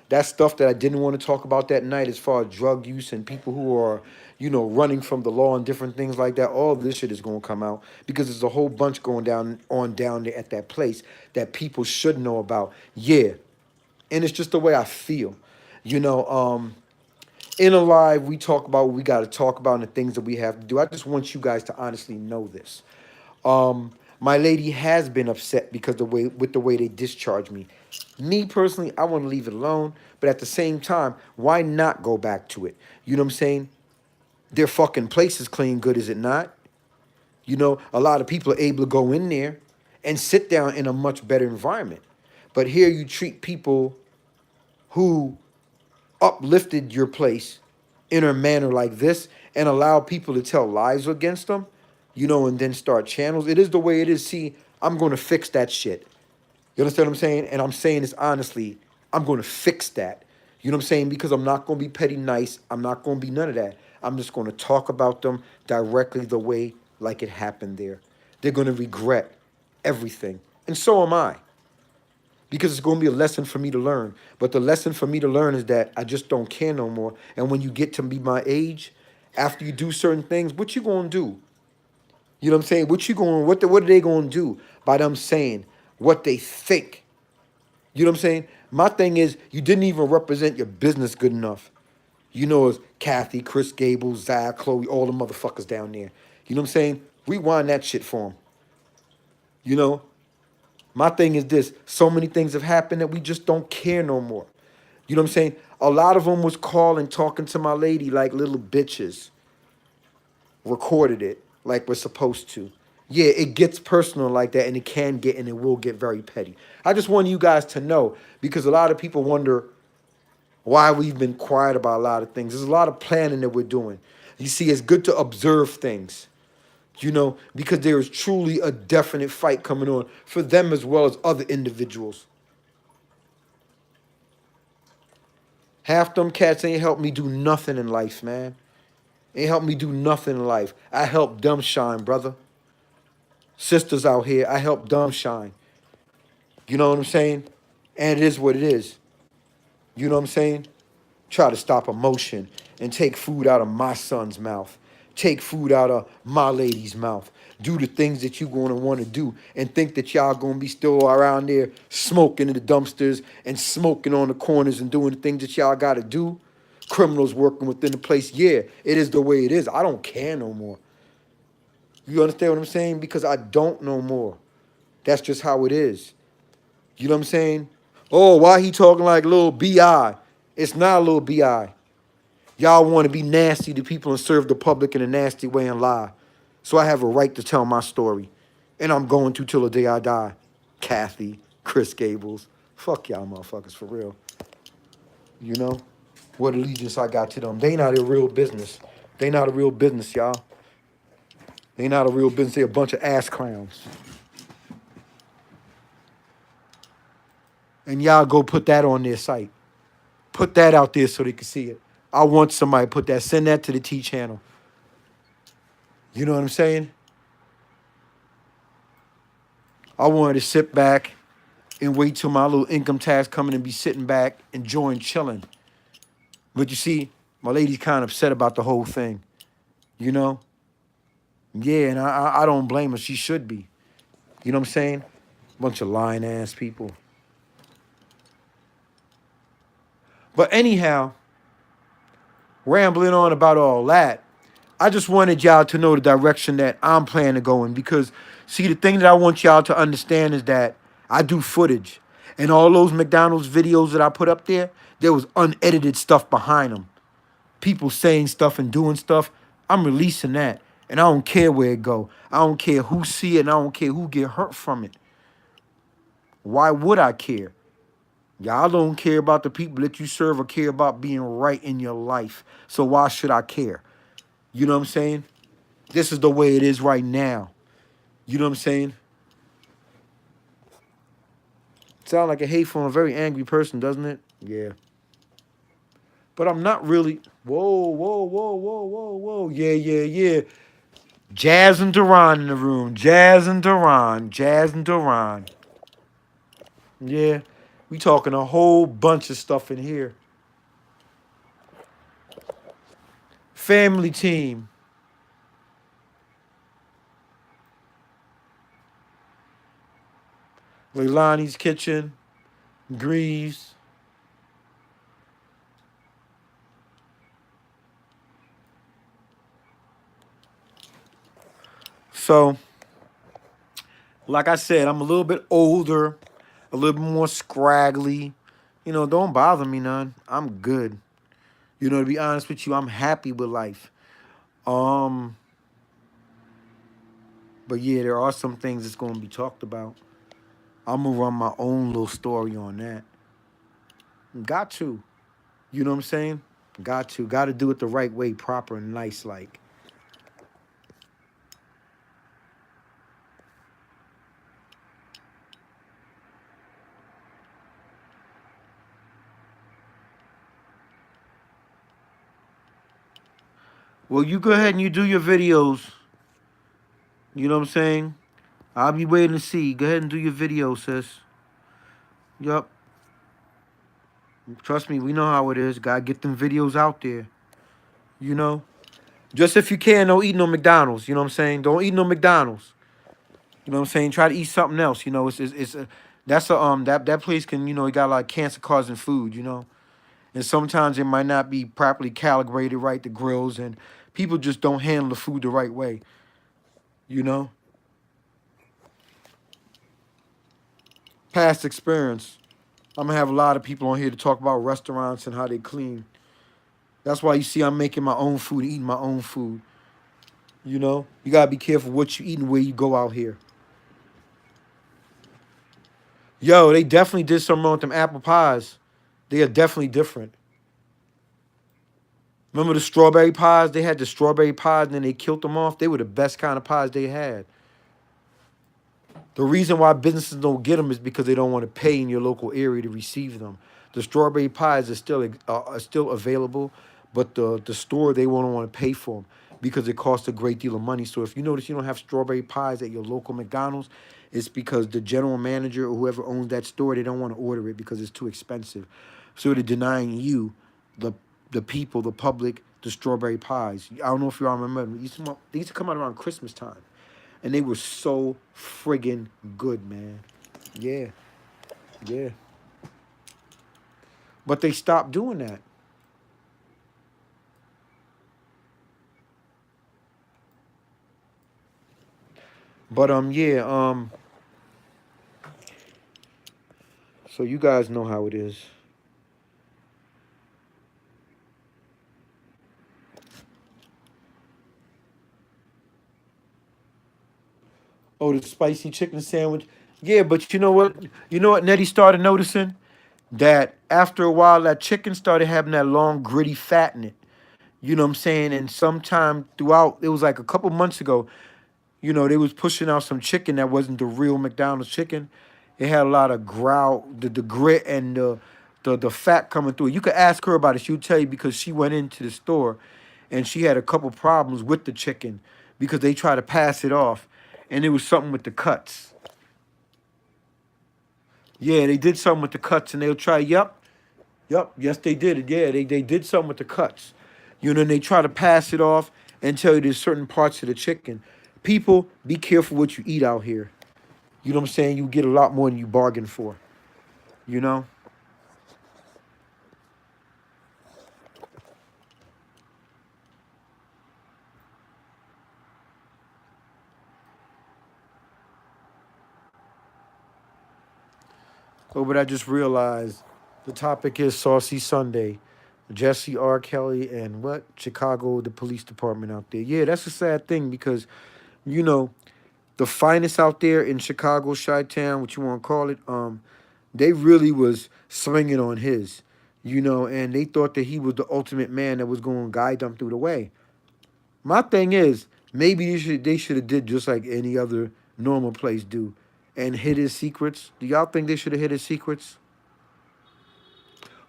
that stuff that I didn't want to talk about that night, as far as drug use and people who are running from the law and different things like that, all this shit is gonna come out because there's a whole bunch going down there at that place that people should know about. Yeah, and it's just the way I feel. You know, in a live, we talk about what we got to talk about and the things that we have to do. I just want you guys to honestly know this. My lady has been upset because the way they discharge me. Me personally, I want to leave it alone, but at the same time, why not go back to it? You know what I'm saying? Their fucking place is clean good, is it not? A lot of people are able to go in there and sit down in a much better environment. But here you treat people who uplifted your place in a manner like this and allow people to tell lies against them, and then start channels. It is the way it is. See, I'm going to fix that shit. You understand what I'm saying? And I'm saying this honestly. I'm going to fix that. You know what I'm saying? Because I'm not going to be petty nice. I'm not going to be none of that. I'm just going to talk about them directly the way like it happened there. They're going to regret everything. And so am I, because it's going to be a lesson for me to learn. But the lesson for me to learn is that I just don't care no more. And when you get to be my age, after you do certain things, what you going to do? You know what I'm saying? What are they going to do by them saying what they think? You know what I'm saying? My thing is, you didn't even represent your business good enough. It's Kathy, Chris Gable, Zach, Chloe, all the motherfuckers down there. You know what I'm saying? Rewind that shit for them. You know? My thing is this: so many things have happened that we just don't care no more. You know what I'm saying? A lot of them was calling, talking to my lady like little bitches. Recorded it like we're supposed to. Yeah, it gets personal like that, and it can get and it will get very petty. I just want you guys to know because a lot of people wonder why we've been quiet about a lot of things. There's a lot of planning that we're doing. You see, it's good to observe things. Because there is truly a definite fight coming on for them as well as other individuals. Half them cats ain't helped me do nothing in life, man. Ain't helped me do nothing in life. I help them shine, brother. Sisters out here, I help them shine. You know what I'm saying? And it is what it is. You know what I'm saying? Try to stop emotion and take food out of my son's mouth. Take food out of my lady's mouth. Do the things that you're going to want to do and think that y'all going to be still around there smoking in the dumpsters and smoking on the corners and doing the things that y'all got to do. Criminals working within the place. Yeah, it is the way it is. I don't care no more. You understand what I'm saying? Because I don't no more. That's just how it is. You know what I'm saying? Oh, why he talking like little B.I.? It's not a little B.I. Y'all want to be nasty to people and serve the public in a nasty way and lie. So I have a right to tell my story. And I'm going to till the day I die. Kathy, Chris Gables. Fuck y'all motherfuckers for real. You know? What allegiance I got to them. They not a real business. They not a real business, y'all. They not a real business. They a bunch of ass clowns. And y'all go put that on their site. Put that out there so they can see it. I want somebody to put that. Send that to the T channel. You know what I'm saying? I wanted to sit back and wait till my little income tax coming and be sitting back, enjoying, chilling. But you see, my lady's kind of upset about the whole thing. You know? Yeah, and I don't blame her. She should be. You know what I'm saying? Bunch of lying ass people. But anyhow, rambling on about all that, I just wanted y'all to know the direction that I'm planning to go in because, see, the thing that I want y'all to understand is that I do footage. And all those McDonald's videos that I put up there was unedited stuff behind them. People saying stuff and doing stuff. I'm releasing that. And I don't care where it go. I don't care who see it and I don't care who get hurt from it. Why would I care? Y'all don't care about the people that you serve or care about being right in your life. So why should I care? You know what I'm saying? This is the way it is right now. You know what I'm saying? Sound like a hateful and very angry person, doesn't it? Yeah. But I'm not really. Whoa, whoa, whoa, whoa, whoa, whoa. Yeah, yeah, yeah. Jazz and Duran in the room. Jazz and Duran. Jazz and Duran. Yeah. We talking a whole bunch of stuff in here. Family team. Leilani's kitchen. Greaves. So, like I said, I'm a little bit older, a little bit more scraggly. You know, don't bother me none. I'm good. You know, to be honest with you, I'm happy with life. Um, but yeah, there are some things that's gonna be talked about. I'm gonna run my own little story on that. Got to. You know what I'm saying? Got to. Got to do it the right way, proper and nice like. Well, you go ahead and you do your videos. You know what I'm saying? I'll be waiting to see. Go ahead and do your video, sis. Yup. Trust me, we know how it is. Gotta get them videos out there. You know? Just if you can, don't eat no McDonald's. You know what I'm saying? Don't eat no McDonald's. You know what I'm saying? Try to eat something else. You know, it's a, that's a that place can, you know, it got a lot of cancer causing food, you know. And sometimes it might not be properly calibrated right, the grills, and people just don't handle the food the right way. You know? Past experience. I'm gonna have a lot of people on here to talk about restaurants and how they clean. That's why you see I'm making my own food, eating my own food. You know? You gotta be careful what you eat and where you go out here. Yo, they definitely did something wrong with them apple pies. They are definitely different. Remember the strawberry pies? They had the strawberry pies and then they killed them off. They were the best kind of pies they had. The reason why businesses don't get them is because they don't want to pay in your local area to receive them. The strawberry pies are still available, but the store they won't want to pay for them because it costs a great deal of money. So if you notice you don't have strawberry pies at your local McDonald's, it's because the general manager or whoever owns that store, they don't want to order it because it's too expensive. So they're denying you, the the people, the public, the strawberry pies. I don't know if y'all remember. They used to come out around Christmas time. And they were so friggin' good, man. Yeah. Yeah. But they stopped doing that. But yeah, so you guys know how it is. Oh, the spicy chicken sandwich. Yeah, but you know what? You know what Nettie started noticing? That after a while that chicken started having that long gritty fat in it. You know what I'm saying? And sometime throughout, it was like a couple months ago, You know, they was pushing out some chicken that wasn't the real McDonald's chicken. It had a lot of grout, the grit and the fat coming through. You could ask her about it. She'll tell you because she went into the store and she had a couple problems with the chicken because they tried to pass it off and it was something with the cuts. Yeah, they did something with the cuts and they'll try, yep, yes they did it. Yeah, they did something with the cuts. You know, and they try to pass it off and tell you there's certain parts of the chicken. People, be careful what you eat out here. You know what I'm saying? You get a lot more than you bargain for. You know? Oh, but I just realized the topic is Saucy Sunday. Jesse R. Kelly and what? Chicago, the police department out there. Yeah, that's a sad thing because, you know, the finest out there in Chicago, Chi-Town, what you want to call it, they really was swinging on his, you know, and they thought that he was the ultimate man that was going to guide them through the way. My thing is, maybe they should have did just like any other normal place do, and hid his secrets. Do y'all think they should have hid his secrets?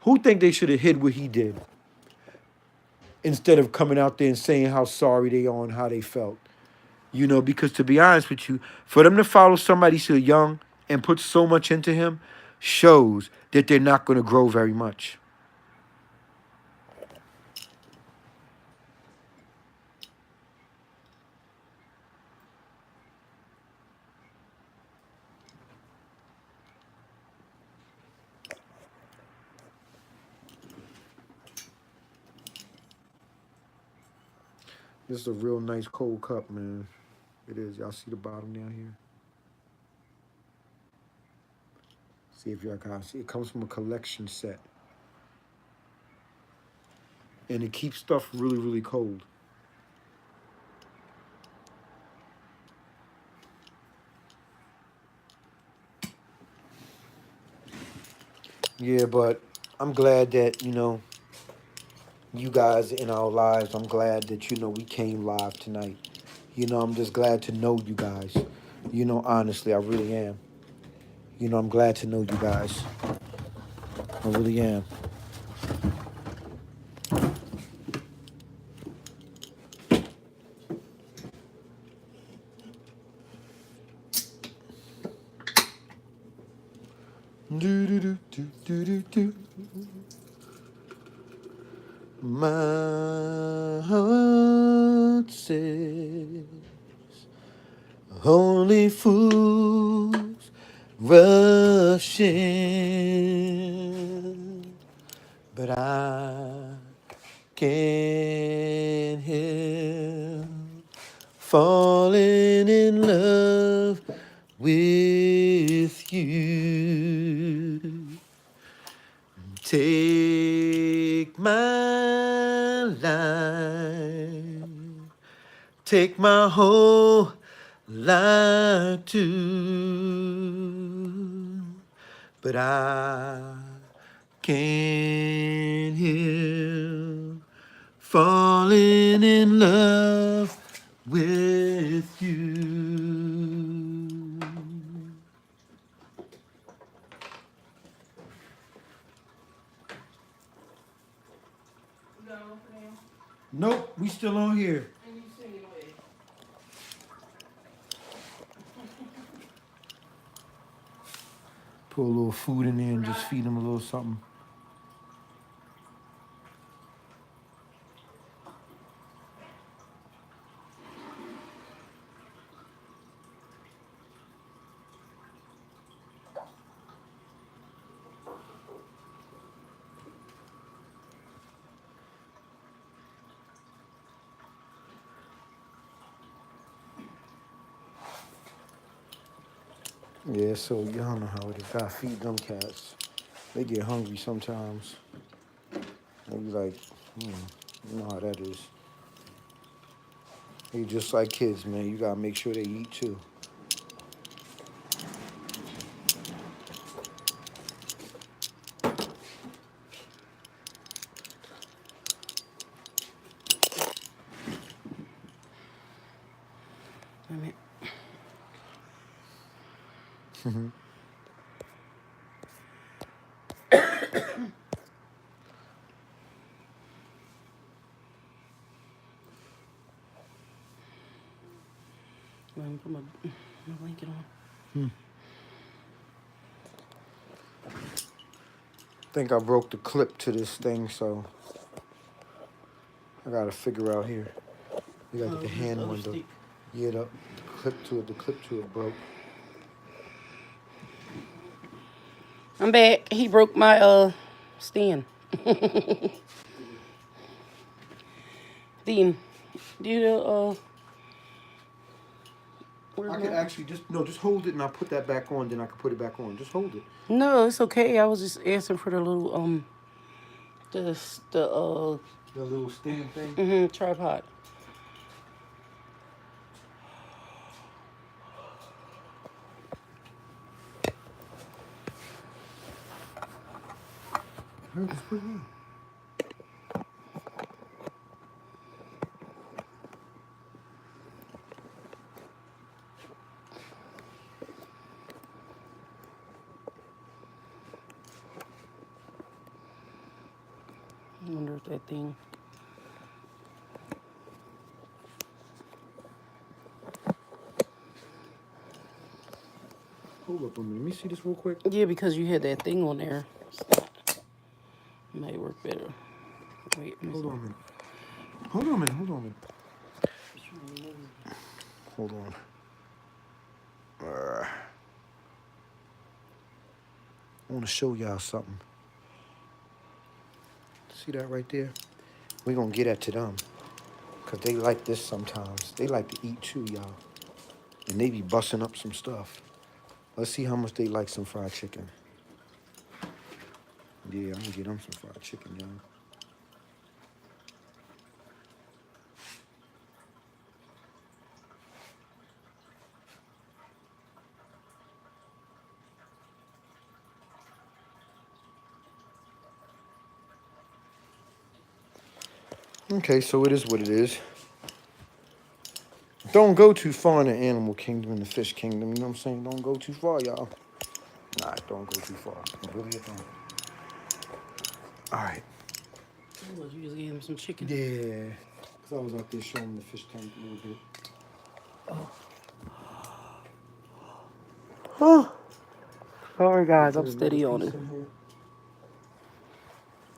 Who think they should have hid what he did instead of coming out there and saying how sorry they are and how they felt? You know, because to be honest with you, for them to follow somebody so young and put so much into him shows that they're not going to grow very much. This is a real nice cold cup, man. It is. Y'all see the bottom down here? See if y'all can see. It comes from a collection set. And it keeps stuff really, really cold. Yeah, but I'm glad that, you know, you guys in our lives. I'm glad that, you know, we came live tonight. You know, I'm just glad to know you guys. You know, honestly, I really am. You know, I'm glad to know you guys. I really am. Do do do do do do do. My heart says only fools rush in, but I can't help falling in love with you. Take my life, take my whole life too, but I can't help falling in love with you. Nope, we still on here. And you singing away. Put a little food in there and just feed them a little something. Yeah, so y'all know how it is. Gotta feed them cats. They get hungry sometimes. They be like, you know how that is. They just like kids, man. You gotta make sure they eat too. Let me put my blanket on. I think I broke the clip to this thing, so I gotta figure out here. You gotta get the hand one though. Yeah, the clip to it broke. I'm back. He broke my stand. Dean, do you I could actually just hold it and I'll put that back on, then I can put it back on. Just hold it. No, it's okay. I was just asking for the little the The little stand thing. tripod. Just put it in. I wonder if that thing. Hold up a minute. Let me see this real quick. Yeah, because you had that thing on there. It might work better. Wait, Hold on a minute. Hold on a minute. Hold on a minute. Hold on. I want to show y'all something. See that right there? We're going to get that to them. Because they like this sometimes. They like to eat too, y'all. And they be busting up some stuff. Let's see how much they like some fried chicken. Yeah, I'm going to get them some fried chicken, y'all. Okay, so it is what it is. Don't go too far in the animal kingdom, in the fish kingdom. You know what I'm saying? Don't go too far, y'all. Nah, don't go too far. Really, don't. All right. Oh, you just gave him some chicken. Yeah. Because I was out there showing the fish tank a little bit. Oh. Sorry, guys. I'm steady on it.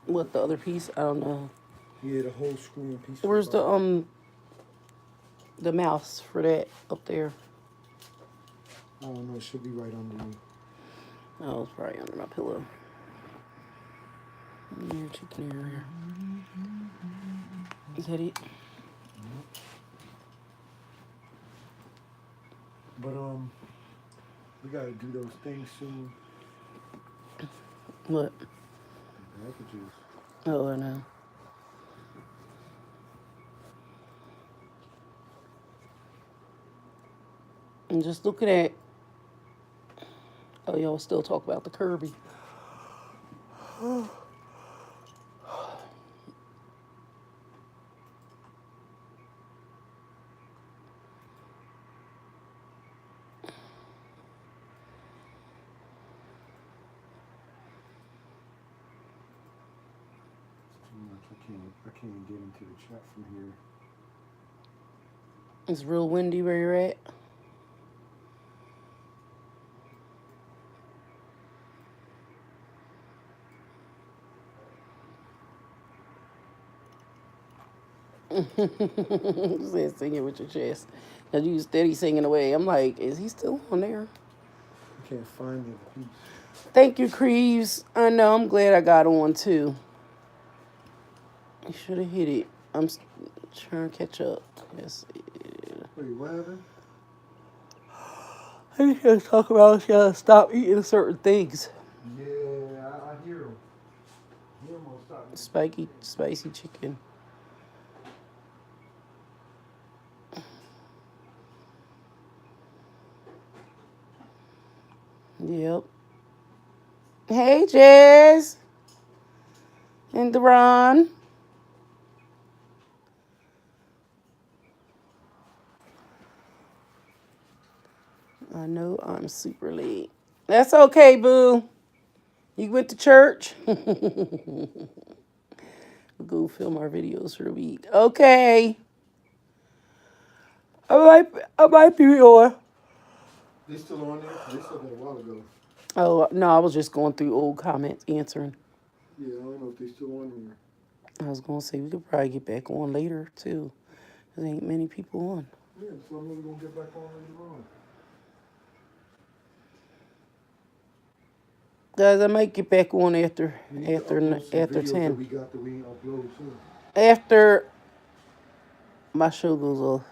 What, the other piece? I don't know. Yeah, the whole screwing piece. Where's the mouse for that up there? I don't know. It should be right under you. Oh, it's probably under my pillow. Your chicken area. Is that it? But we gotta do those things soon. What? Packages. Oh, I know. And just look at that. Oh, y'all still talk about the Kirby. I can't get into the chat from here. It's real windy where you're at. You said sing it with your chest. Now you steady singing away. I'm like, is he still on there? I can't find the piece. Thank you, Creeves. I know. I'm glad I got on too. You should have hit it. I'm trying to catch up. Yes. Wait, what happened? I just talk about stop eating certain things. Yeah, I hear him. He almost stopped. Spicy chicken. Yep. Hey, Jazz. And Deron. I know I'm super late. That's okay, boo. You went to church? Go film our videos for the week. Okay. I might be on. They still on there? They still did a while ago. Oh no, I was just going through old comments answering. Yeah, I don't know if they still on here. I was gonna say we could probably get back on later too. There ain't many people on. Yeah, so I'm never gonna get back on later on. Guys, I might get back on after We need to after upload some after videos that 10. we got that we ain't uploaded too. After my show goes off.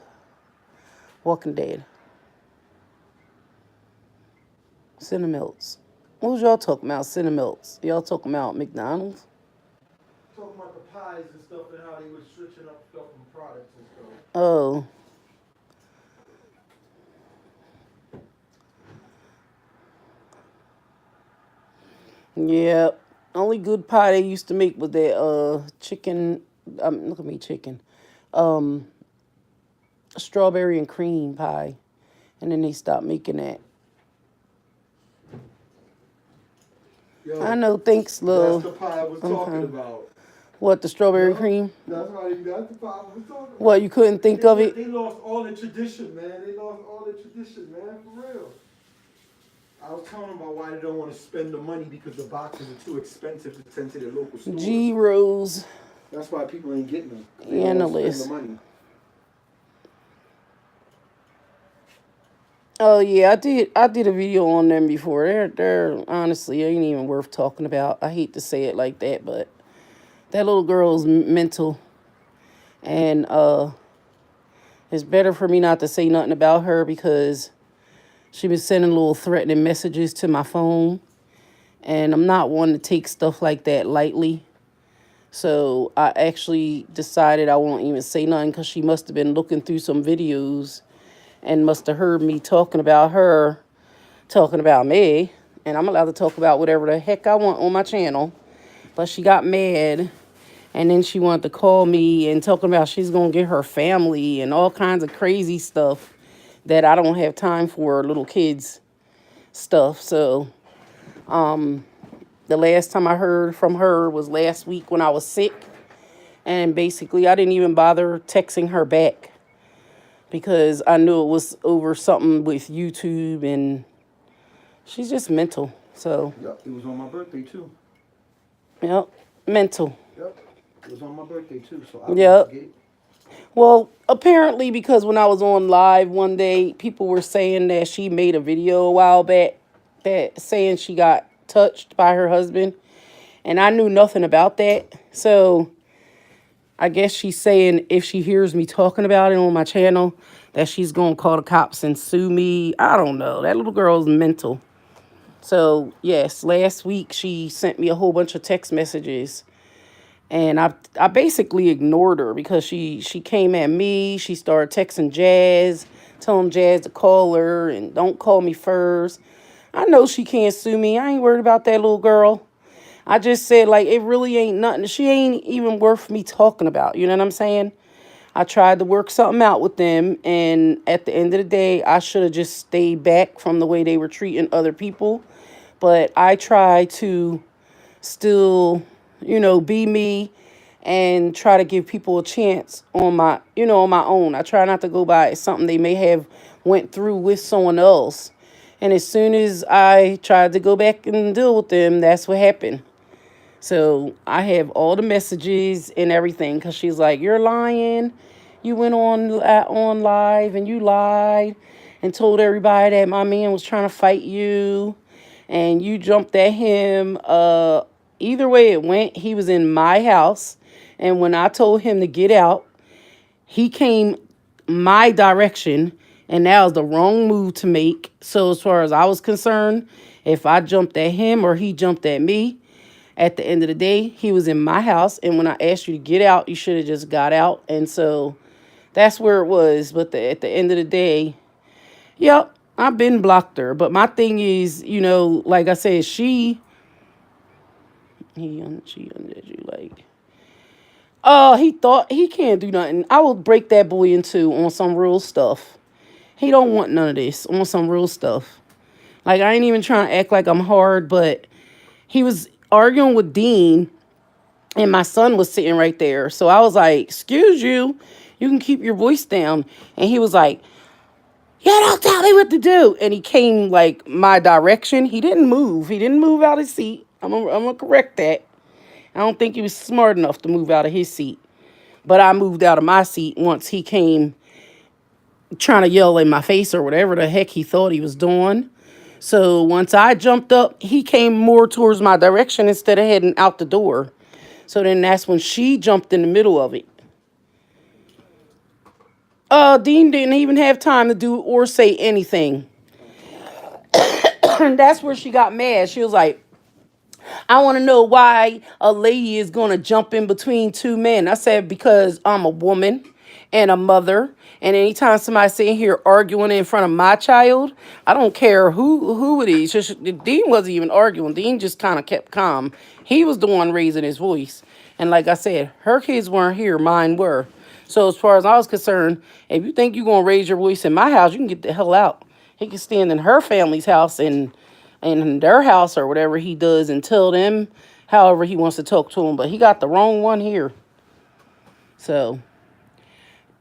Walking Dead. Cinemelts. What was y'all talking about? Cinemelts. Y'all talking about McDonald's? Talking about the pies and stuff and how they were switching up stuff from products and stuff. Oh. Yeah. Only good pie they used to make was that chicken. Look at me, chicken. Um, strawberry and cream pie, and then they stopped making that. Yo, I know. Thanks, that's Lil. the pie I was talking Okay. about. What, the strawberry Yo, cream? that's right. That's the pie I was talking about. What, you couldn't think of it? They lost all the tradition, man. They lost all the tradition, man. For real. I was telling them about why they don't want to spend the money because the boxes are too expensive to send to their local stores. G Rose. That's why people ain't getting them. They don't want to spend the money. Oh yeah, I did a video on them before. They're honestly ain't even worth talking about. I hate to say it like that, but that little girl's mental, and it's better for me not to say nothing about her because she been sending little threatening messages to my phone, and I'm not one to take stuff like that lightly. So I actually decided I won't even say nothing because she must have been looking through some videos and must have heard me talking about her, talking about me, and I'm allowed to talk about whatever the heck I want on my channel. But she got mad, and then she wanted to call me and talking about she's gonna get her family and all kinds of crazy stuff that I don't have time for, little kids stuff. So the last time I heard from her was last week when I was sick, and basically I didn't even bother texting her back because I knew it was over something with YouTube, and she's just mental. So, Yep, it was on my birthday too. yep, mental. Yep, it was on my birthday too, so I Yep. forget. Well, apparently, because when I was on live one day, people were saying that she made a video a while back that saying she got touched by her husband, and I knew nothing about that. So I guess she's saying if she hears me talking about it on my channel, that she's gonna call the cops and sue me. I don't know. That little girl's mental. So yes, last week she sent me a whole bunch of text messages, and I basically ignored her because she came at me. She started texting Jazz, telling Jazz to call her and don't call me first. I know she can't sue me. I ain't worried about that little girl. I just said, like, it really ain't nothing. She ain't even worth me talking about. You know what I'm saying? I tried to work something out with them, and at the end of the day, I should have just stayed back from the way they were treating other people. But I try to still, be me and try to give people a chance on my own. I try not to go by something they may have went through with someone else. And as soon as I tried to go back and deal with them, that's what happened. So I have all the messages and everything because she's like, "You're lying. You went on live and you lied and told everybody that my man was trying to fight you, and you jumped at him." Either way it went, he was in my house, and when I told him to get out, he came my direction, and that was the wrong move to make. So as far as I was concerned, if I jumped at him or he jumped at me, at the end of the day, he was in my house, and when I asked you to get out, you should have just got out. And so that's where it was. But at the end of the day, yep, I've been blocked her. But my thing is, like I said, she undid you, like, he thought he can't do nothing. I will break that boy in two on some real stuff. He don't want none of this on some real stuff. Like, I ain't even trying to act like I'm hard, but he was arguing with Dean, and my son was sitting right there. So I was like, "Excuse you, you can keep your voice down." And he was like, "Yeah, don't tell me what to do." And he came like my direction. He didn't move. He didn't move out his seat. I'm gonna correct that. I don't think he was smart enough to move out of his seat. But I moved out of my seat once he came trying to yell in my face or whatever the heck he thought he was doing. So once I jumped up, he came more towards my direction instead of heading out the door. So then that's when she jumped in the middle of it. Dean didn't even have time to do or say anything. And that's where she got mad. She was like, "I want to know why a lady is going to jump in between two men." I said, "Because I'm a woman and a mother. And anytime somebody's sitting here arguing in front of my child, I don't care who it is." Dean wasn't even arguing. Dean just kind of kept calm. He was the one raising his voice. And like I said, her kids weren't here, mine were. So as far as I was concerned, if you think you're going to raise your voice in my house, you can get the hell out. He can stand in her family's house and in their house or whatever he does and tell them however he wants to talk to them. But he got the wrong one here. So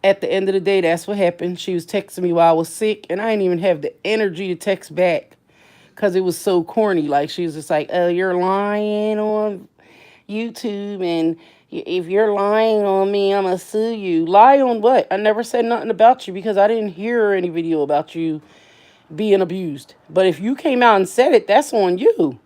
at the end of the day, that's what happened. She was texting me while I was sick, and I didn't even have the energy to text back because it was so corny. Like, she was just like, "Oh, you're lying on YouTube, and if you're lying on me, I'm going to sue you." Lie on what? I never said nothing about you because I didn't hear any video about you being abused. But if you came out and said it, that's on you.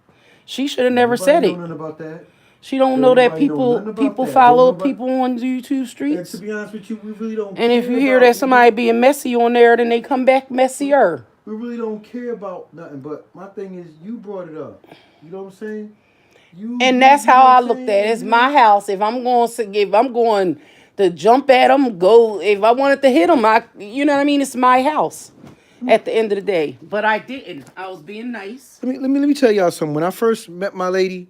She should have never Nobody said know it. nothing about that. She don't know Don't that nobody know people nothing about people that. Don't follow nobody. people on YouTube And to streets. be honest with you, we really don't And if you care hear about. that somebody being messy on there, then they come back messier. We really don't care about nothing. But my thing is, you brought it up. You know what I'm saying? And that's You how know what I I'm looked saying? at it. And It's my house. If I'm going to jump at them, go. If I wanted to hit them, you know what I mean. It's my house. At the end of the day, but I didn't. I was being nice. let me tell y'all something. When I first met my lady,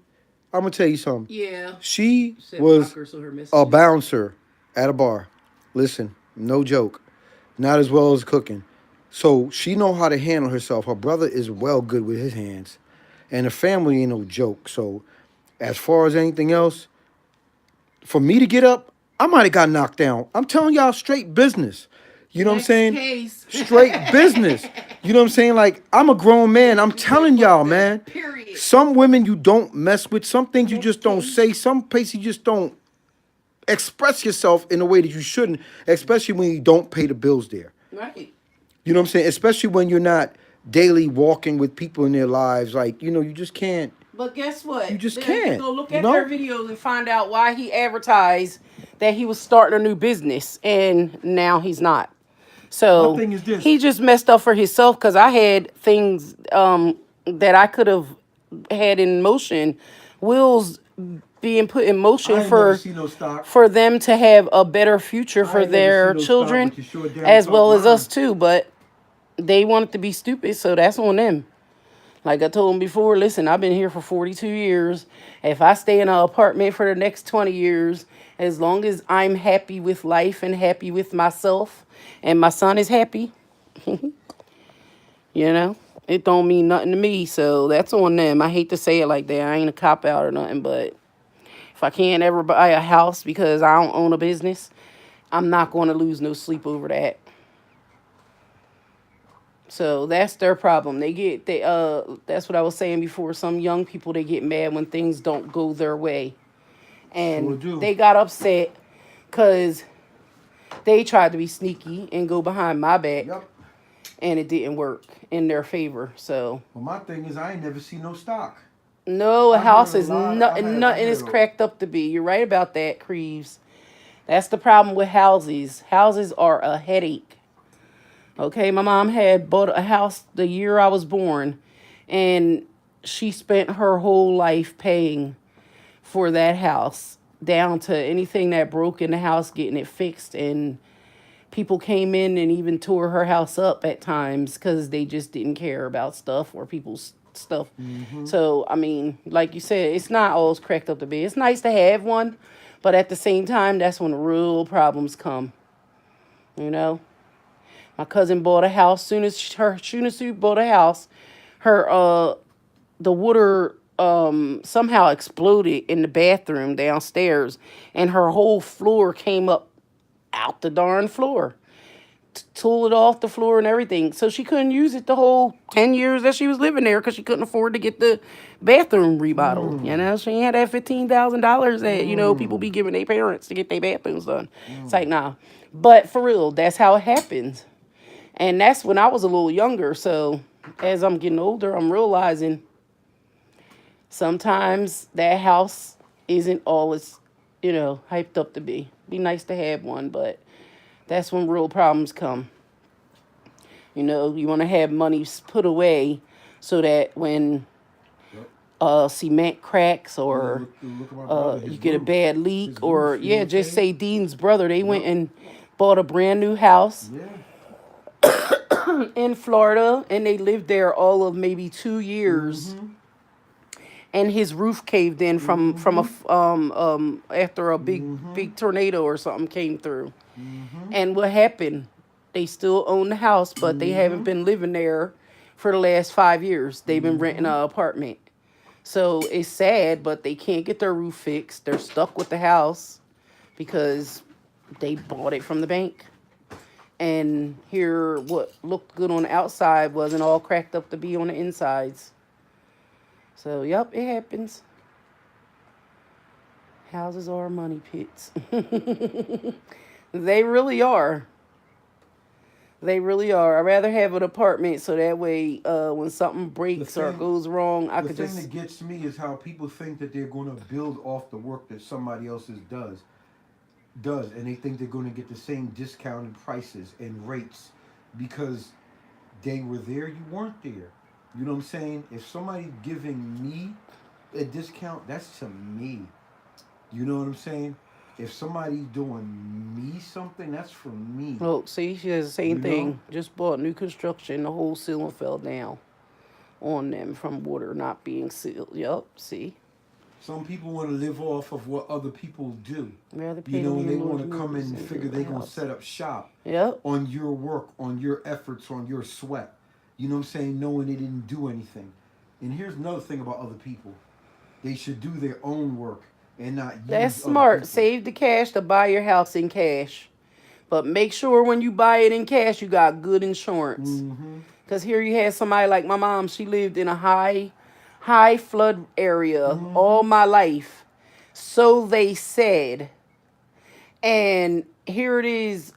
I'm gonna tell you something. Yeah. She Said was blocker, so her a messages. bouncer at a bar. Listen, no joke. Not as well as cooking. So she know how to handle herself. Her brother is well good with his hands. And the family ain't no joke. So as far as anything else, for me to get up, I might have got knocked down. I'm telling y'all straight business. You know what I'm Next saying? case. Straight business. You know what I'm saying? Like, I'm a grown man. I'm telling y'all, man. Period. Some women you don't mess with. Some things you just Next don't case. say. Some places you just don't express yourself in a way that you shouldn't, especially when you don't pay the bills there. Right. You know what I'm saying? Especially when you're not daily walking with people in their lives. Like, you just can't. But guess what? You just Then can't. go look You at their know? videos and find out why he advertised that he was starting a new business, and now he's not. My So thing is this. he just messed up for himself because I had things that I could have had in motion, wheels being put in motion I ain't never for seen no stock. them to have a better future I for ain't never their seen no stock, children but you sure damn as talk well as mine. us too. But they wanted to be stupid, so that's on them. Like I told him before, listen, I've been here for 42 years. If I stay in an apartment for the next 20 years, as long as I'm happy with life and happy with myself and my son is happy, you know, it don't mean nothing to me. So that's on them. I hate to say it like that. I ain't a cop out or nothing, but if I can't ever buy a house because I don't own a business, I'm not going to lose no sleep over that. So that's their problem. That's what I was saying before. Some young people, they get mad when things don't go their way. Sure And do. they got upset because they tried to be sneaky and go behind my back, Yep. and it didn't work in their favor. So Well, my thing is, I ain't never seen no stock. no, a I heard house a is lot. nothing is cracked up to be. You're right about that, Creeves. That's the problem with houses. Houses are a headache. Okay, my mom had bought a house the year I was born, and she spent her whole life paying for that house, down to anything that broke in the house, getting it fixed. And people came in and even tore her house up at times because they just didn't care about stuff or people's stuff. Mm-hmm. So, I mean, like you said, it's not always cracked up to be. It's nice to have one, but at the same time, that's when real problems come, you know? My cousin bought a house. Soon as she bought a house, her the water somehow exploded in the bathroom downstairs, and her whole floor came up out the darn floor, tool it off the floor and everything. So she couldn't use it the whole 10 years that she was living there because she couldn't afford to get the bathroom remodeled. You know, she had that $15,000 that, people be giving their parents to get their bathrooms done. It's like, nah. But for real, that's how it happens. And that's when I was a little younger. So as I'm getting older, I'm realizing sometimes that house isn't all it's, hyped up to be. Be nice to have one, but that's when real problems come. You want to have money put away so that when Yep. cement cracks Yeah, or look at my brother. you His get a roof. bad leak, His or roof. You know yeah, what I'm just saying? say Dean's brother, they went Yep. and bought a brand new house Yeah. in Florida, and they lived there all of maybe 2 years, Mm-hmm. and his roof caved in from Mm-hmm. after a big Mm-hmm. big tornado or something came through. Mm-hmm. And what happened? They still own the house, but they haven't Mm-hmm. been living there for the last 5 years. They've been renting Mm-hmm. an apartment. So it's sad, but they can't get their roof fixed. They're stuck with the house because they bought it from the bank. And here, what looked good on the outside wasn't all cracked up to be on the insides. So, yep, it happens. Houses are money pits. They really are. They really are. I'd rather have an apartment so that way when something The breaks or thing, goes wrong, I the could thing just. that gets me is how people think that they're going to build off the work that somebody else's does, and they think they're going to get the same discounted prices and rates because they were there, you weren't there. You know what I'm saying? If somebody's giving me a discount, that's to me. You know what I'm saying? If somebody's doing me something, that's for me. Oh, see, she has the same You know? thing. Just bought new construction. The whole ceiling fell down on them from water not being sealed. Yup, see. Some people want to live off of what other people do. Rather You pay the know, and they want landlord's to come in mortgage and than figure build they're a going to house. set up shop Yep. on your work, on your efforts, on your sweat. You know what I'm saying? Knowing they didn't do anything. And here's another thing about other people, they should do their own work and not That's use other smart. people. Save the cash to buy your house in cash. But make sure when you buy it in cash, you got good insurance. Mm-hmm. Because here you had somebody like my mom. She lived in a high flood area Mm-hmm. all my life. So they said. And here it is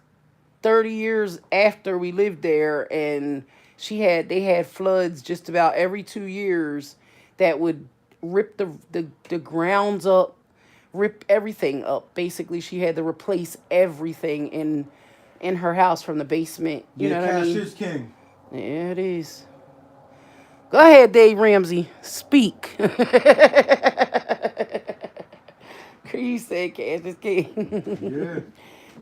30 years after we lived there, and they had floods just about every 2 years that would rip the grounds up, rip everything up. Basically, she had to replace everything in her house from the basement. You Yeah, know what I cash mean? is king. Yeah, it is. Go ahead, Dave Ramsey. Speak. You said cash is king. Yeah.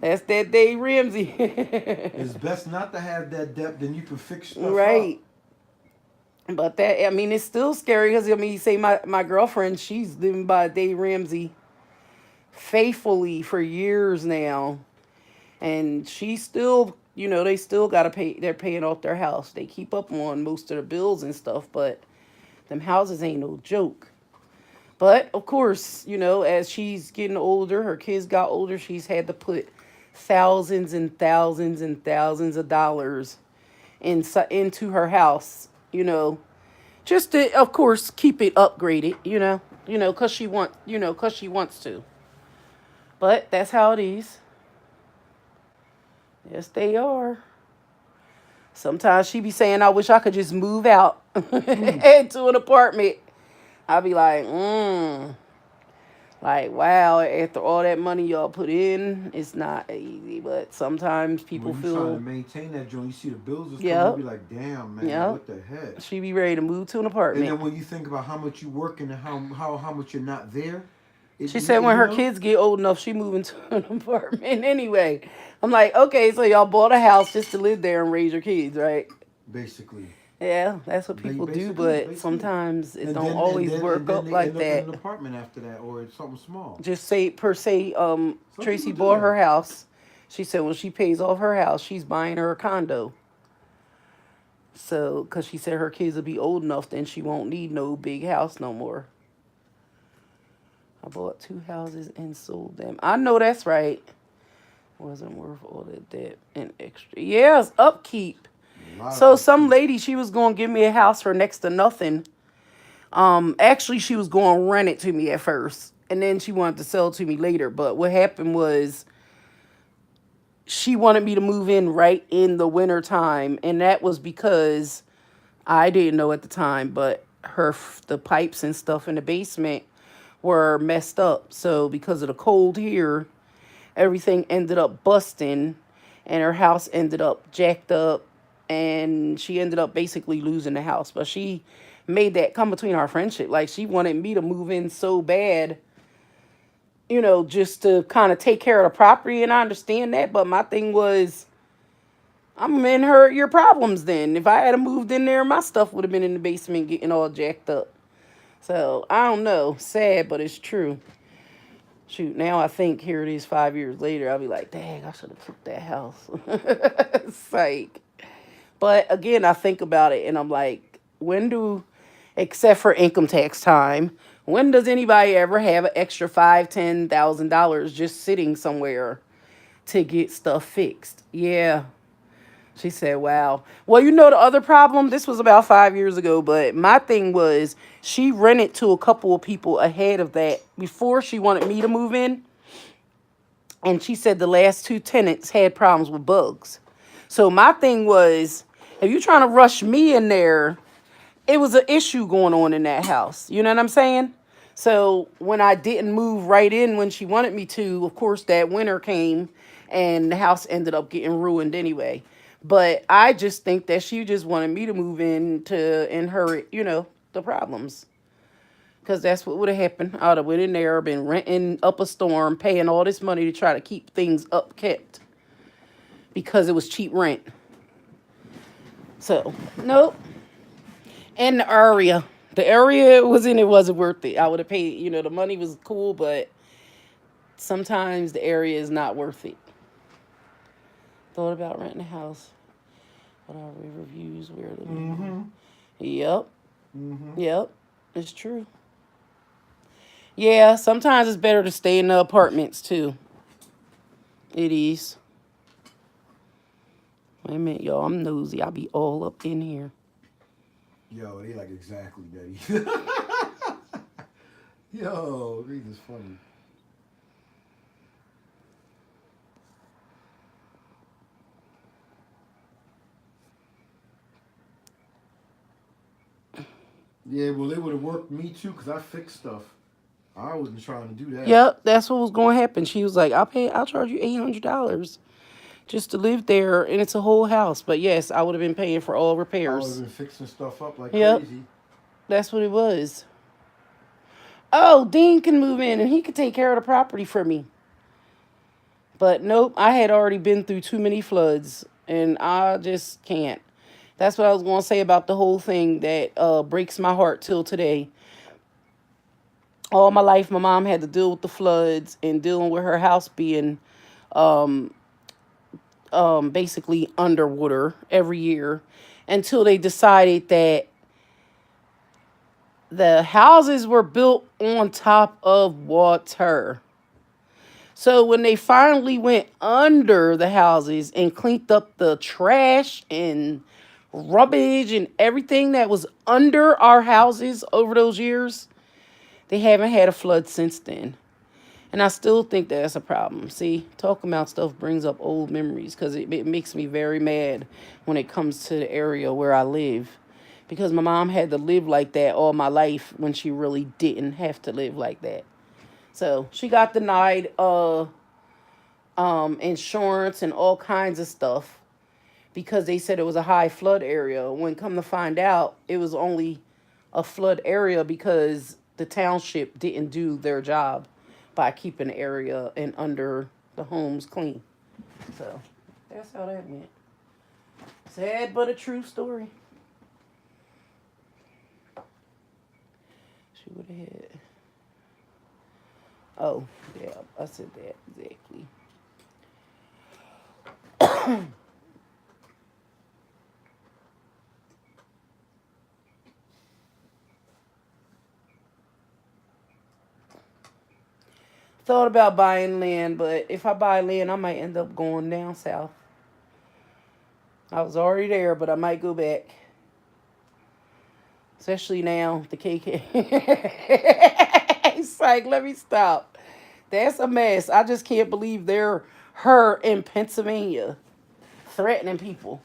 That's that Dave It's Ramsey. best not to have that debt, then you can fix stuff Right. up. But that, I mean, it's still scary because, I mean, you say my girlfriend, she's living by Dave Ramsey faithfully for years now. And she still, they still got to pay, they're paying off their house. They keep up on most of the bills and stuff, but them houses ain't no joke. But of course, as she's getting older, her kids got older, she's had to put thousands and thousands and thousands of dollars into her house, just to, of course, keep it upgraded, cause cause she wants to. But that's how it is. Yes, they are. Sometimes she be saying, "I wish I could just move out Mm. into an apartment." I be like, like, wow, after all that money y'all put in, it's not easy. But sometimes people When you trying to feel, maintain that joint, you see the bills is coming, you yep, be like, damn, man, yep. what the heck? She be ready to move to an And apartment. then when you think about how much you work and how much you're not there, She said when you her know, kids get old enough, she moving to an apartment anyway. I'm like, okay, so y'all bought a house just to live there and raise your kids, right? basically, Yeah, that's what people do, but basically, sometimes it and don't then and always then and work then up they like end up in that. an apartment after that, or it's something small. Just say per se, Some Tracy people do bought her that. house. She said when she pays off her house, she's buying her a condo. 'Cause she pays off her house, she's buying her a condo. She said when she pays off her house, she's buying her a condo. She said when she pays off her house, she's buying her a condo. She said when she pays off her house, she's buying her a condo. So, because she said her kids will be old enough, then she won't need no big house no more. I bought two houses and sold them. I know that's right. Wasn't worth all the debt and extra. Yes, upkeep. A lot of So some upkeep. lady, she was gonna give me a house for next to nothing. Actually, she was gonna rent it to me at first, and then she wanted to sell it to me later. But what happened was she wanted me to move in right in the winter time, and that was because I didn't know at the time, but the pipes and stuff in the basement were messed up. So because of the cold here, everything ended up busting, and her house ended up jacked up, and she ended up basically losing the house. But she made that come between our friendship. Like, she wanted me to move in so bad, just to kind of take care of the property, and I understand that. But my thing was, I'm in your problems then. If I had moved in there, my stuff would have been in the basement getting all jacked up. So I don't know. Sad, but it's true. Shoot, now I think here it is 5 years later, I'll be like, dang, I should have took that house. It's like, but again, I think about it and I'm like, except for income tax time, when does anybody ever have an extra $5,000, $10,000 just sitting somewhere to get stuff fixed? Yeah. She said, wow. Well, the other problem, this was about 5 years ago, but my thing was she rented to a couple of people ahead of that before she wanted me to move in. And she said the last two tenants had problems with bugs. So my thing was, if you're trying to rush me in there, it was an issue going on in that house. You know what I'm saying? So when I didn't move right in when she wanted me to, of course that winter came and the house ended up getting ruined anyway. But I just think that she just wanted me to move in to inherit, the problems. Because that's what would have happened. I would have went in there, been renting up a storm, paying all this money to try to keep things up kept because it was cheap rent. So, nope. And the area it was in, it wasn't worth it. I would have paid, the money was cool, but sometimes the area is not worth it. Thought about renting a house. What are reviews? Where living home? Mm-hmm. Yep, Mm-hmm. yep, it's true. Yeah, sometimes it's better to stay in the apartments too. It is. Wait a minute, y'all. I'm nosy. I'll be all up in here. Yo, they like exactly, Betty. Yo, this is funny. Yeah, well, it would have worked me too because I fixed stuff. I wasn't trying to do that. Yep, that's what was going to happen. She was like, I'll charge you $800 just to live there, and it's a whole house. But yes, I would have been paying for all I would have repairs. been fixing stuff up like Yep, crazy. that's what it was. Oh, Dean can move in and he could take care of the property for me. But nope, I had already been through too many floods, and I just can't. That's what I was going to say about the whole thing that breaks my heart till today. All my life, my mom had to deal with the floods and dealing with her house being um, basically underwater every year until they decided that the houses were built on top of water. So when they finally went under the houses and cleaned up the trash and rubbish and everything that was under our houses over those years, they haven't had a flood since then. And I still think that's a problem. See, talking about stuff brings up old memories because it makes me very mad when it comes to the area where I live. Because my mom had to live like that all my life when she really didn't have to live like that. So she got denied insurance and all kinds of stuff because they said it was a high flood area. When come to find out, it was only a flood area because the township didn't do their job by keeping the area and under the homes clean. So that's how that went. Sad but a true story. She would have had. Oh, yeah, I said that exactly. thought about buying land, but if I buy land, I might end up going down south. I was already there, but I might go back. Especially now, the KK. It's like, let me stop. That's a mess. I just can't believe they're her in Pennsylvania threatening people.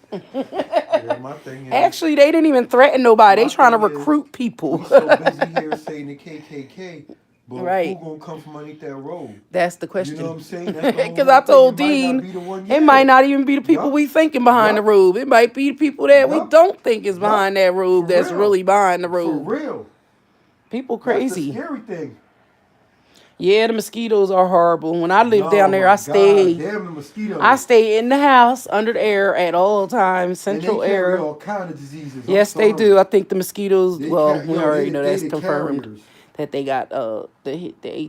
Yeah, my thing is, Actually, they didn't even threaten nobody. They my trying to thing is, recruit people. we so busy here saying the KKK, but who Right. gonna come from underneath that road? That's the You know what question. I'm saying? That's the whole Because I nother thing. It told might not Dean be the one. it Yeah. might not even be the people Yup. we thinking behind the Yup. robe. It might be the people that we Yup. don't think is Yup. behind that robe For that's real. really behind the For robe. real. People That's the crazy. scary thing. Yeah, the mosquitoes are horrible. When I lived No, down there, my God. Damn the I mosquitoes. stay in the house under the air at all times, And they central carry air. all kind of diseases. I'm Yes, they sorry. do. I think the mosquitoes. Well, we They already know they that's the confirmed carriers. that they got the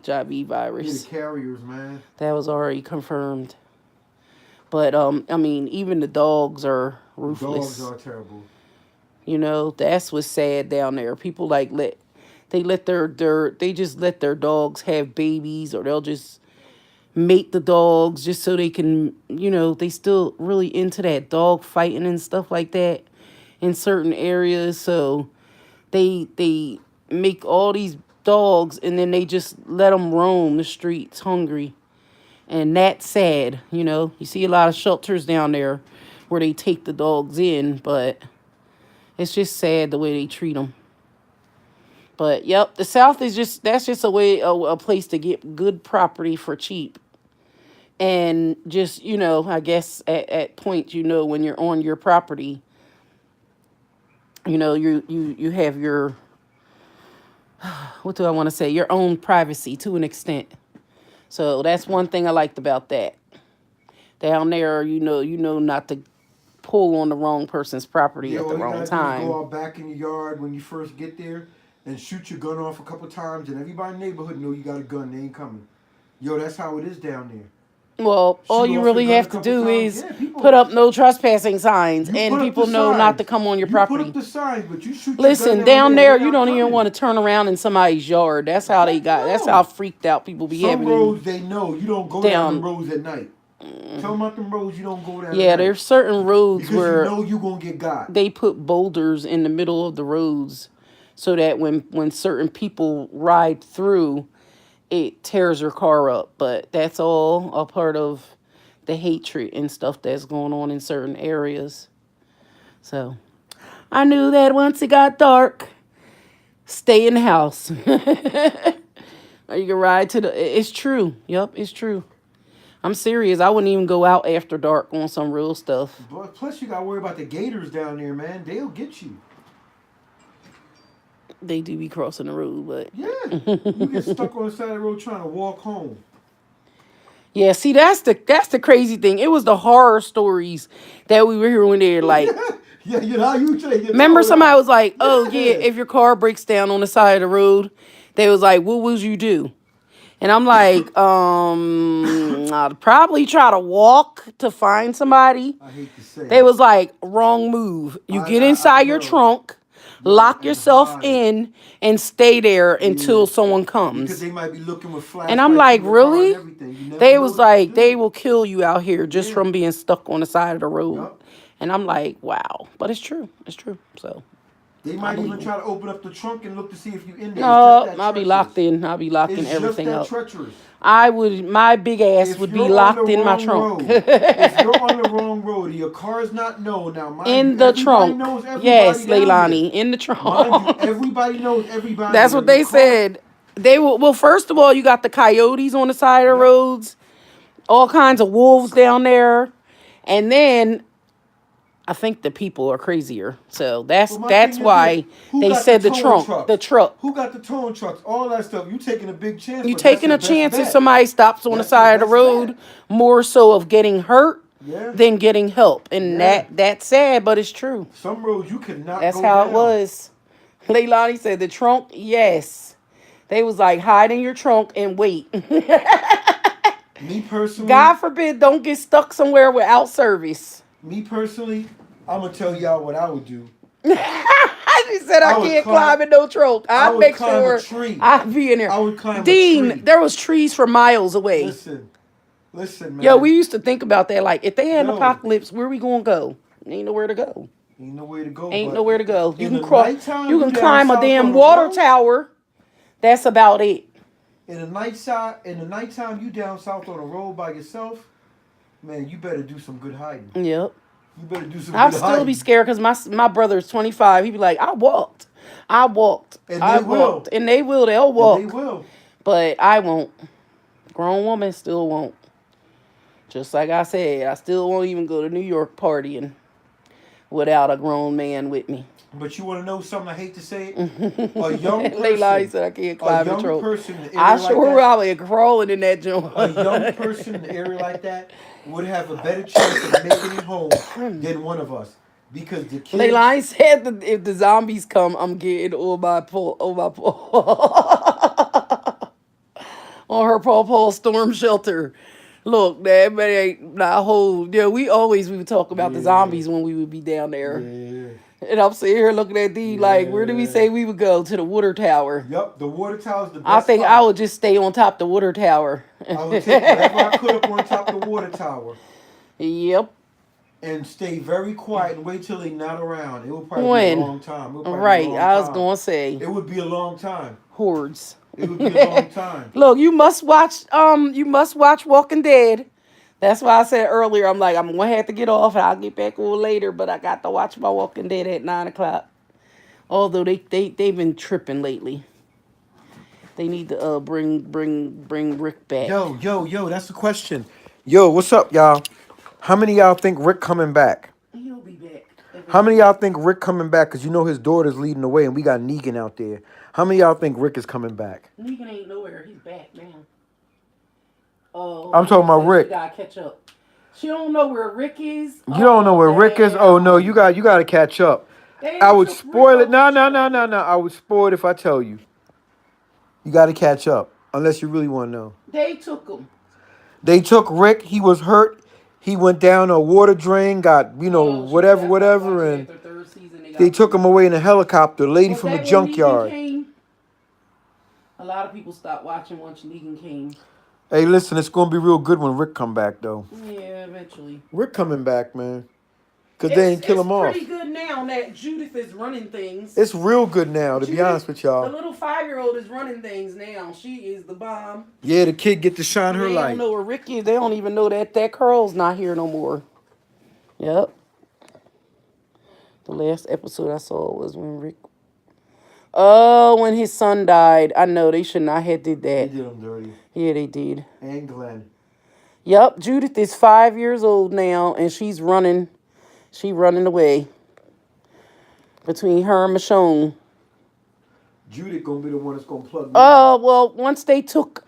HIV They the virus. carriers, man. That was already confirmed. But I mean, even the dogs are The dogs ruthless. are terrible. You know, that's what's sad down there. People like let they just let their dogs have babies, or they'll just mate the dogs just so they can, they still really into that dog fighting and stuff like that in certain areas. So they make all these dogs, and then they just let them roam the streets hungry. And that's sad. You see a lot of shelters down there where they take the dogs in, but it's just sad the way they treat them. But yep, the South is that's just a place to get good property for cheap. And just, I guess at points, when you're on your property, you have your, what do I want to say, your own privacy to an extent. So that's one thing I liked about that. Down there, you know not to pull on the wrong person's property Yeah, at the all you wrong gotta do is go time. out back in your yard when you first get there and shoot your gun off a couple times, and everybody in the neighborhood know you got a gun. They ain't coming. Yo, that's how it is down there. Well, all Shoot you off your really gun a have to couple do times. is Yeah, put people. up no trespassing signs, You and put up the people know not to signs. come on your You put up property. the signs, but you shoot your gun Listen, down down there, there, they you not don't even coming. want to turn around in somebody's yard. That's how they Heck got. That's how no. freaked out people be Some having in roads they know you don't go down them down. roads at night. Tell them about them roads you don't go down at Yeah, night there's certain roads because you where know you gonna get got. they put boulders in the middle of the roads so that when certain people ride through, it tears your car up. But that's all a part of the hatred and stuff that's going on in certain areas. So I knew that once it got dark, stay in the house. Or you can ride to the. It's true. Yep, it's true. I'm serious. I wouldn't even go out after dark on some real stuff. But plus you gotta worry about the gators down there, man. They'll get you. They do be crossing the road, but Yeah, you get stuck on the side of the road trying to walk home. yeah. See, that's the crazy thing. It was the horror stories that we were hearing there. Like, Yeah, you know how you say you remember know somebody that. was like, "Oh yeah, Yeah. if your car breaks down on the side of the road," they was like, "What would you do?" And I'm like, I'd probably try to walk to find somebody. I hate to say They it. was like, wrong move. You get inside your Yo, trunk, yo, lock and yourself hide. in, and stay there Yeah. until someone Because comes. they might be looking with And I'm flashlights in like, your car and really? everything. You never They know was what they'll like, they do. will kill you out here just Yeah. from being stuck on the side of the road. Yup. And I'm like, wow. But it's true. It's true. So They I might believe even them. try to open up the trunk and look to see if you in there. It's just No, that I'll be treacherous. locked in. I'll be locking It's just everything that up. treacherous. My big ass If would be you're on the locked in my wrong trunk. road, if you're on the wrong road and your car is not known, now mind In you, the everybody trunk. knows everybody Yes, down there. Leilani, in the Mind you, trunk. everybody knows everybody That's there. what Your they car, said. They will. Well, first of all, you got the coyotes on the side of the yep. roads, all kinds of wolves down there, and then I think the people are crazier. So that's But my that's thing is this: why who they got the said the towing trunk, the trucks? truck. Who got the towing trucks? All that stuff. You taking a big chance, You but that's taking your a best chance if bet. somebody stops on the That's your side of the best road, bet. more so of getting hurt Yeah, than getting help, and yeah. that's sad, but it's true. Some roads you cannot That's go how it down. was. Leilani said the trunk, yes. They was like, hide in your trunk and wait. Me personally, God forbid, don't get stuck somewhere without service. me personally, I'm gonna tell y'all what I would do. She said I I would can't climb. climb in no truck. I I'd would make climb a sure tree. I'd be in there. I would climb a Dean, tree. there was trees for miles away. Listen, listen, Yo, we man. used to think about that. Like, if they had an Yo, apocalypse, where we gonna go? Ain't nowhere to go. ain't nowhere to go. Ain't But nowhere to go. You in can the cross. nighttime, You you can down climb a south on damn the water road. tower. That's about it. In the nighttime, you down south on the road by yourself. Man, you better do some good hiding. Yep. You better do some I'll good still be hiding. scared because my brother's 25. He'd be like, I walked. I walked. And I they will. walked. And they will. They'll And they walk. will. But I won't. Grown woman still won't. Just like I said, I still won't even go to New York partying without a grown man with me. But you want to know something? I hate to say it. A young Layla person, said I can't a climb the young trope. person in an I area like sure that, will be crawling in that joint. a young person in an area like that would have a better chance of making it home than one of us, because the kids. Layla said that if the zombies come, I'm getting on my pole, on her Paw storm shelter. Look, that man ain't not whole. Yeah, we would talk about the Yeah, zombies when we would be down there. yeah, And I'm sitting here looking at D like, where did we yeah. say we would go? To the water tower. Yup, the water tower is the I best think I spot. would just stay on top the water tower. I would take whatever I could up on top of the water tower Yep. and stay very quiet and wait till they not around. It would probably be a When? long time. It would probably be a Right. long I was time. gonna say It would be a long time. hordes. It would be a long time. Look, you must watch Walking Dead. That's why I said earlier, I'm like, I'm gonna have to get off and I'll get back on later, but I got to watch my Walking Dead at 9 o'clock. Although they've been tripping lately. They need to bring Rick back. Yo, that's the question. Yo, what's up, y'all? How many of y'all think Rick coming back? He'll be back. How many of y'all think Rick coming back? Because you know his daughter's leading the way and we got Negan out there. How many of y'all think Rick is coming back? Negan ain't nowhere. He's back now. Oh, I'm talking about Rick. She gotta catch up. She don't know where Rick is. You don't know where Rick is? Oh, no, you got to catch up. I would spoil it. No. I would spoil it if I tell you. You got to catch up, unless you really want to know. They took him. They took Rick. He was hurt. He went down a water drain, got, whatever, and they took him away in a helicopter. Lady from the junkyard. A lot of people stopped watching once Negan came. Hey, listen, it's going to be real good when Rick come back, though. Yeah, eventually. Rick coming back, man. Because they ain't kill him off. It's pretty good now that Judith is running things. It's real good now, to be honest with y'all. The little 5-year-old is running things now. She is the bomb. Yeah, the kid get to shine her light. They don't know where Rick is. They don't even know that Carl's not here no more. Yep. The last episode I saw was when Rick... Oh, when his son died. I know, they should not have did that. They did him dirty. Yeah, they did. And Glenn. Yep, Judith is 5 years old now, and she's running... She running away between her and Michonne. Judith gonna be the one that's gonna plug me. Well, once they took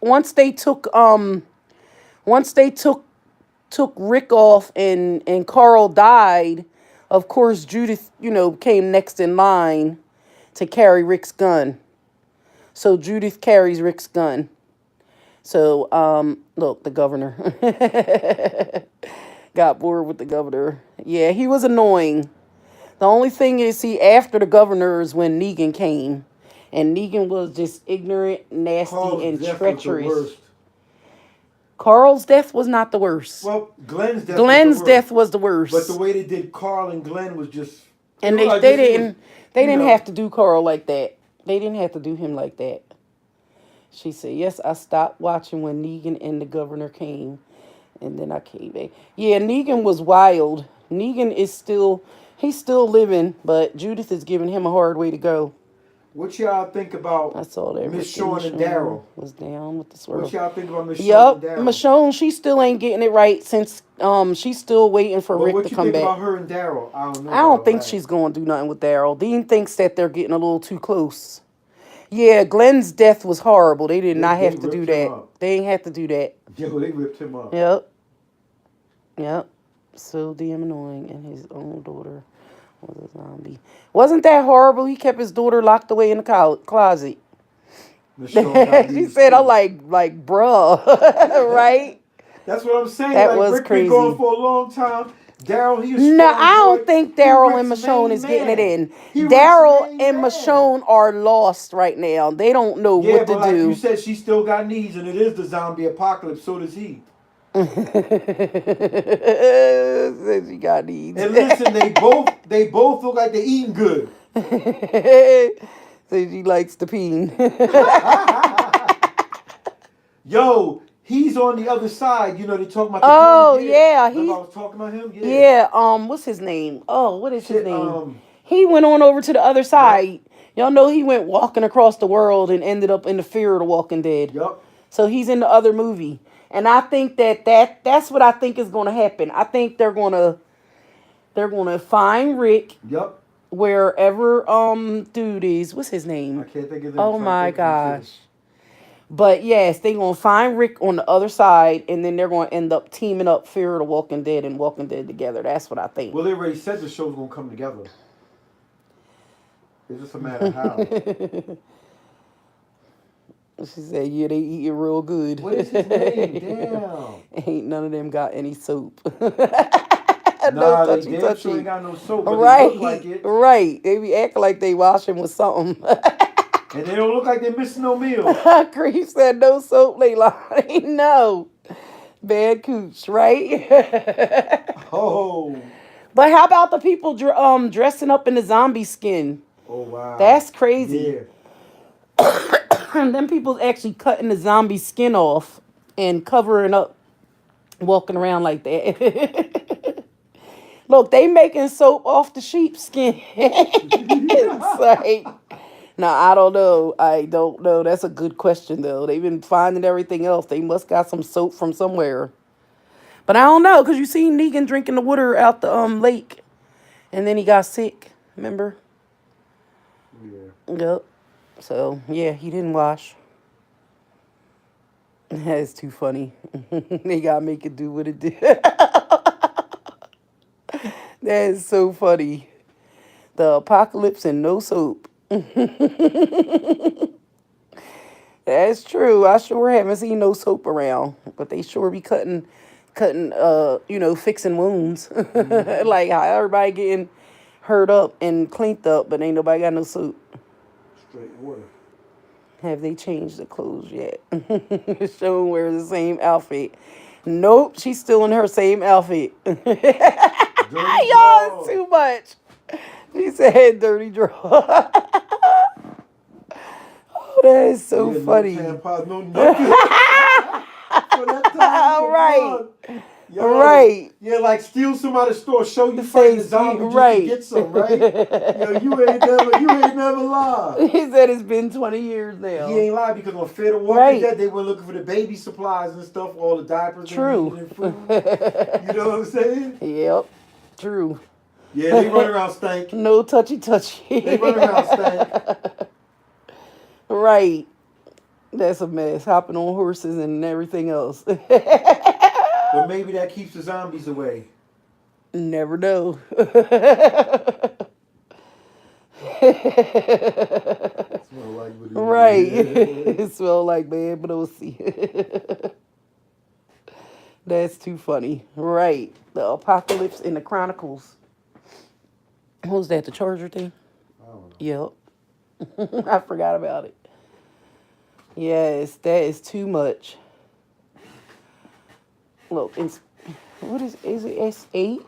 Rick off and Carl died, of course Judith, came next in line to carry Rick's gun. So Judith carries Rick's gun. So look, the governor got bored with the governor. Yeah, he was annoying. The only thing is, after the governor is when Negan came. And Negan was just ignorant, nasty, and treacherous. Carl's death was not the worst. Well, Glenn's death was the worst. But the way they did Carl and Glenn was just... And they didn't have to do Carl like that. They didn't have to do him like that. She said, yes, I stopped watching when Negan and the governor came. And then I came back. Yeah, Negan was wild. Negan is he's still living, but Judith is giving him a hard way to go. What y'all think about Michonne and Daryl? Was down with the swirl. What y'all think about Michonne and Daryl? Michonne, she still ain't getting it right since she's still waiting for Rick to come back. What you think about her and Daryl? I don't know. I don't think she's going to do nothing with Daryl. Dean thinks that they're getting a little too close. Yeah, Glenn's death was horrible. They did not have to do that. They ain't have to do that. Yo, they ripped him up. Yep. So damn annoying. And his own daughter was a zombie. Wasn't that horrible? He kept his daughter locked away in the closet. She said, I'm like, bruh. Right? That's what I'm saying. That was Rick crazy. been going for a long time. Daryl, he a No, I strong don't boy. think He Daryl and Rick's Michonne main is getting it man. in. He Rick's Daryl main and man. Michonne are lost right now. They don't know Yeah, what to but like you do. said, she still got needs, and it is the zombie apocalypse. So does he. Says she got needs. And listen, they both look like they're eating good. Says she likes the peen. Yo, he's on the other side. You know, they talking about the Oh dude. Yeah. yeah, Remember he's I was talking about him? Yeah. yeah. What's his name? Oh, what is his Shit. name? He went on over to the other Yup. side. Y'all know he went walking across the world and ended up in the Fear of the Walking Dead. Yup. So he's in the other movie, and I think that's what I think is going to happen. I think they're gonna find Rick Yup. wherever dude is. What's his I name? can't think of them. Oh I'm trying to my think of them too. gosh. But yes, they're gonna find Rick on the other side, and then they're gonna end up teaming up Fear of the Walking Dead and Walking Dead together. That's what I think. Well, they already said the show's gonna come together. It's just a matter of how. She said, "Yeah, they eat it real good." What is his name? Damn. Ain't none of them got any soap. No Nah, they touchy damn sure touchy. ain't got no soap, but they Right, look like it. right. They be acting like they washing with something. And they don't look like they're missing no meal. Creep said no soap, Leilani. No. Bad cooch, right? Oh. But how about the people dressing up in the zombie skin? Oh, wow. That's crazy. Yeah. Them people actually cutting the zombie skin off and covering up, walking around like that. Look, they making soap off the sheepskin. It's like, now I don't know. I don't know. That's a good question though. They've been finding everything else. They must got some soap from somewhere. But I don't know, cause you seen Negan drinking the water out the lake, and then he got sick. Remember? Yeah. Yep. So yeah, he didn't wash. That's too funny. They gotta make it do what it did. That is so funny. The apocalypse and no soap. That's true. I sure haven't seen no soap around, but they sure be cutting, fixing wounds. Like how everybody getting hurt up and cleaned up, but ain't nobody got no soap. Straight water. Have they changed the clothes yet? Showing wears the same outfit. Nope, she's still in her same outfit. Y'all, it's too much. She said dirty draw. Oh, that is so funny. No tampons, no nothing. For that time, Right. Yo, Right. Yeah, like steal some out of the store, show you The fighting the face, zombie just right. to get some, right? Yo, you ain't never lied. He said it's been 20 years now. He ain't lied because on Fear the Walking Right. Dead, they were looking for the baby supplies and stuff, all the diapers True. and food. You know what I'm saying? Yep. True. Yeah, they run around stank. No touchy. They run around stank. Right. That's a mess. Hopping on horses and everything else. But maybe that keeps the zombies away. Never know. Smell like what it Right. is. It smell like bad, but see. That's too funny. Right. The Apocalypse and the Chronicles. Who's that? The Charger thing? I don't know. Yep. I forgot about it. Yes, that is too much. Look, what is it S8?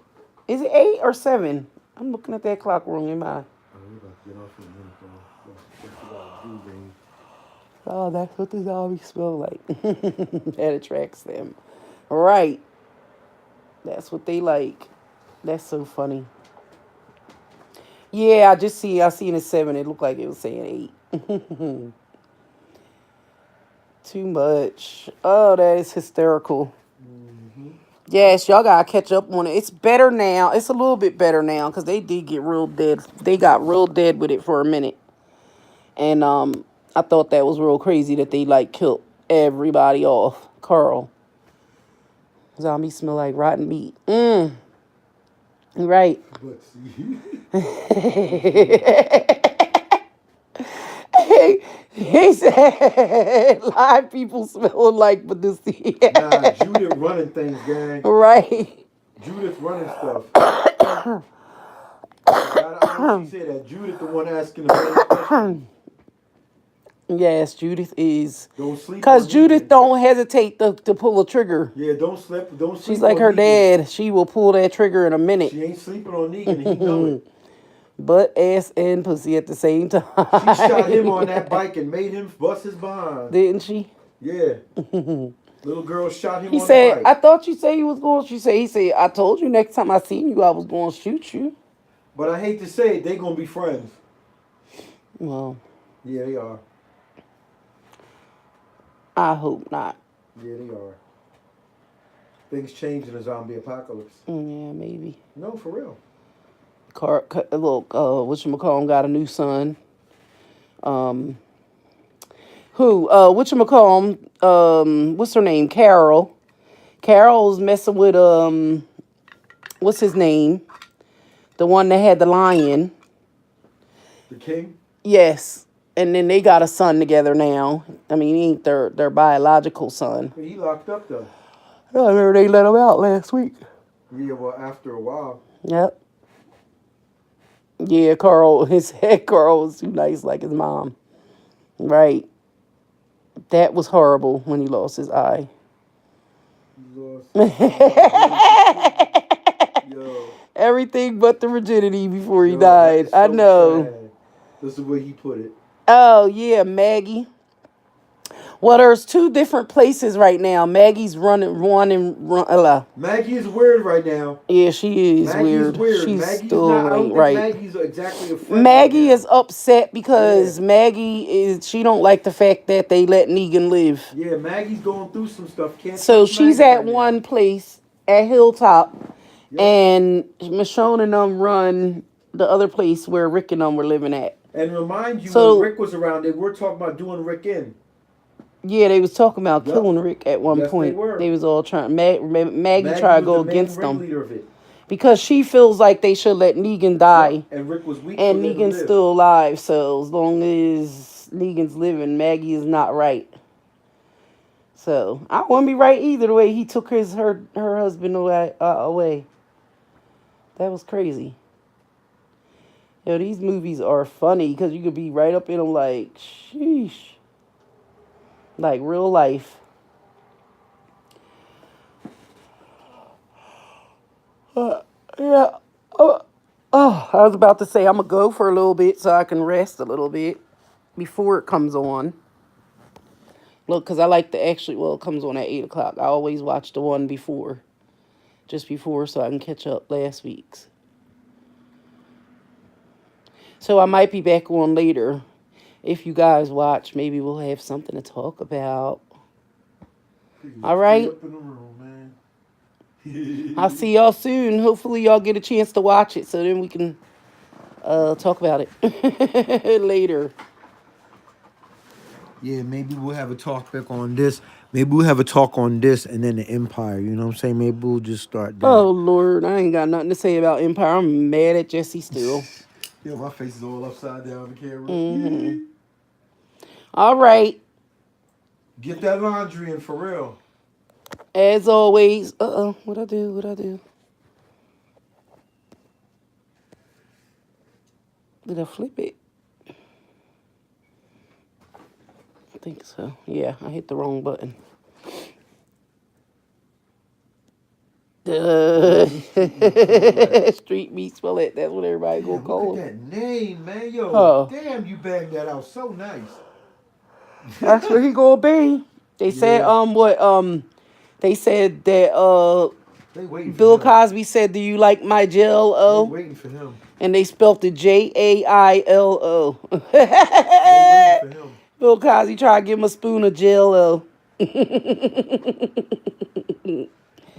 Is it 8 or 7? I'm looking at that clock wrong in my. Oh, that's what the zombies smell like. That attracts them. Right. That's what they like. That's so funny. Yeah, I seen it 7. It looked like it was saying 8. Too much. Oh, that is hysterical. Mm-hmm. Yes, y'all gotta catch up on it. It's better now. It's a little bit better now because they did get real dead. They got real dead with it for a minute, and I thought that was real crazy that they like killed everybody off. Carl, zombies smell like rotten meat. Right. But see. He said live people smelling like Badusi. Nah, Judith running things, gang. Right. Judith running stuff. I gotta honestly say that Judith the one asking the better questions. Yes, Judith is. Don't sleep Because on Judith Negan. don't hesitate to pull a trigger. Yeah, don't She's sleep like on her Negan. dad. She will pull that trigger in a minute. She ain't sleeping on Negan. He know it. Butt, ass, and pussy at the same time. She shot him on that bike and made him bust his behind. Didn't she? Yeah. Little girl shot him He on the said, I bike. thought you said you was going. He said, I told you next time I seen you, I was going to shoot you. But I hate to say it, they gonna be friends. Well, Yeah, they are. I hope not. Yeah, they are. Things change in a zombie apocalypse. Yeah, maybe. No, for real. Look, whatchamacallum got a new son. Whatchamacallum, what's her name? Carol. Carol's messing with, what's his name? The one that had the lion. The king? Yes. And then they got a son together now. I mean, he ain't their biological son. He locked up though. I remember they let him out last week. Yeah, well, after a while. Yep. Yeah, his head Carl was too nice like his mom. Right. That was horrible when he lost his eye. He lost. Yo. Everything but the rigidity before he Yo, died. that I is so know. sad. That's the way he put it. Oh, yeah, Maggie. Well, there's two different places right now. Maggie's running one and run. Maggie is weird right now. Yeah, she is Maggie weird. is weird. She's Maggie's still not. I don't think right. Maggie's exactly a friend. Maggie right now. is upset because Yeah. she don't like the fact that they let Negan live. Yeah, Maggie's going through some stuff. Can't So trust she's Maggie at right now. one place at Hilltop, Yep. and Michonne and them run the other place where Rick and them were living at. And remind you, So- when Rick was around, they were talking about doing Rick in. Yeah, they was talking about Yep. killing Rick at one Yes, they point. were. They was all trying. Maggie tried to go was the main against them ringleader of it. because she feels like they should let Negan die, Yep. And Rick was weak. and so let him Negan's live. still alive. So as long as Negan's living, Maggie is not right. So I wouldn't be right either. The way he took her husband away. That was crazy. Yo, these movies are funny because you could be right up in them like, sheesh. Like real life. Yeah. I was about to say I'm going to go for a little bit so I can rest a little bit before it comes on. Look, because I like to actually, well, it comes on at 8 o'clock. I always watch the one before. Just before so I can catch up last week's. So I might be back on later. If you guys watch, maybe we'll have something to talk about. All right. Stay up in the room, man. I'll see y'all soon. Hopefully y'all get a chance to watch it so then we can talk about it later. Yeah, maybe we'll have a talk back on this. Maybe we'll have a talk on this and then the Empire. You know what I'm saying? Maybe we'll just start that. Oh, Lord. I ain't got nothing to say about Empire. I'm mad at Jussie still. Yo, my face is all upside down on the camera. Mm-hmm. All right. Get that laundry in for real. As always. What'd I do? Did I flip it? I think so. Yeah, I hit the wrong button. Street meat spell it. That's what everybody gonna call Look it. at that name, man. Yo, Huh. damn, you banged that out so nice. That's where he gonna be. They said they said that They waiting for Bill him. Cosby said, "Do you like my They J-L-O?" waiting for him. And they spelled it J-A-I-L-O. They waiting for him. Bill Cosby tried to give him a spoon of J-L-O.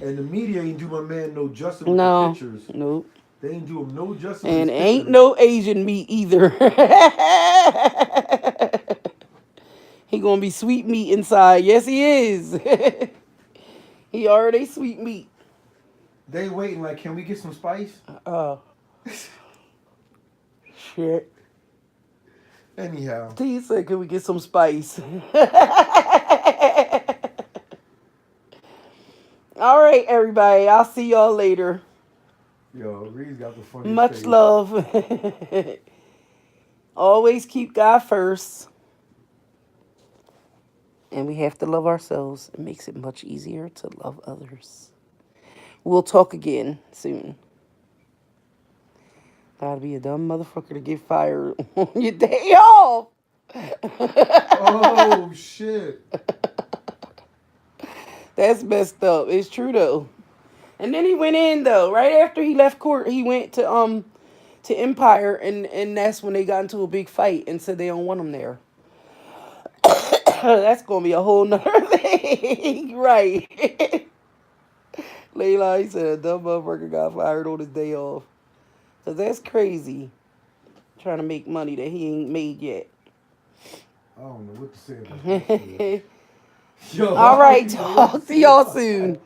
And the media ain't do my man no justice with No, the pictures. nope. They ain't do him no justice with And his ain't pictures. no Asian meat either. He gonna be sweet meat inside. Yes, he is. He already sweet meat. They waiting like, can we get some spice? Shit. Anyhow. T said, can we get some spice? All right, everybody. I'll see y'all later. Yo, Reed's got the funniest Much face. love. Always keep God first. And we have to love ourselves. It makes it much easier to love others. We'll talk again soon. Gotta be a dumb motherfucker to get fired on your day off. Oh shit. That's messed up. It's true though. And then he went in though. Right after he left court, he went to Empire, and that's when they got into a big fight and said they don't want him there. That's gonna be a whole nother thing, right? Layla, he said a dumb motherfucker got fired on his day off. Cause that's crazy. Trying to make money that he ain't made yet. I don't know what to say about that shit. Yo, All I don't right, even know what to talk to say y'all about that. soon.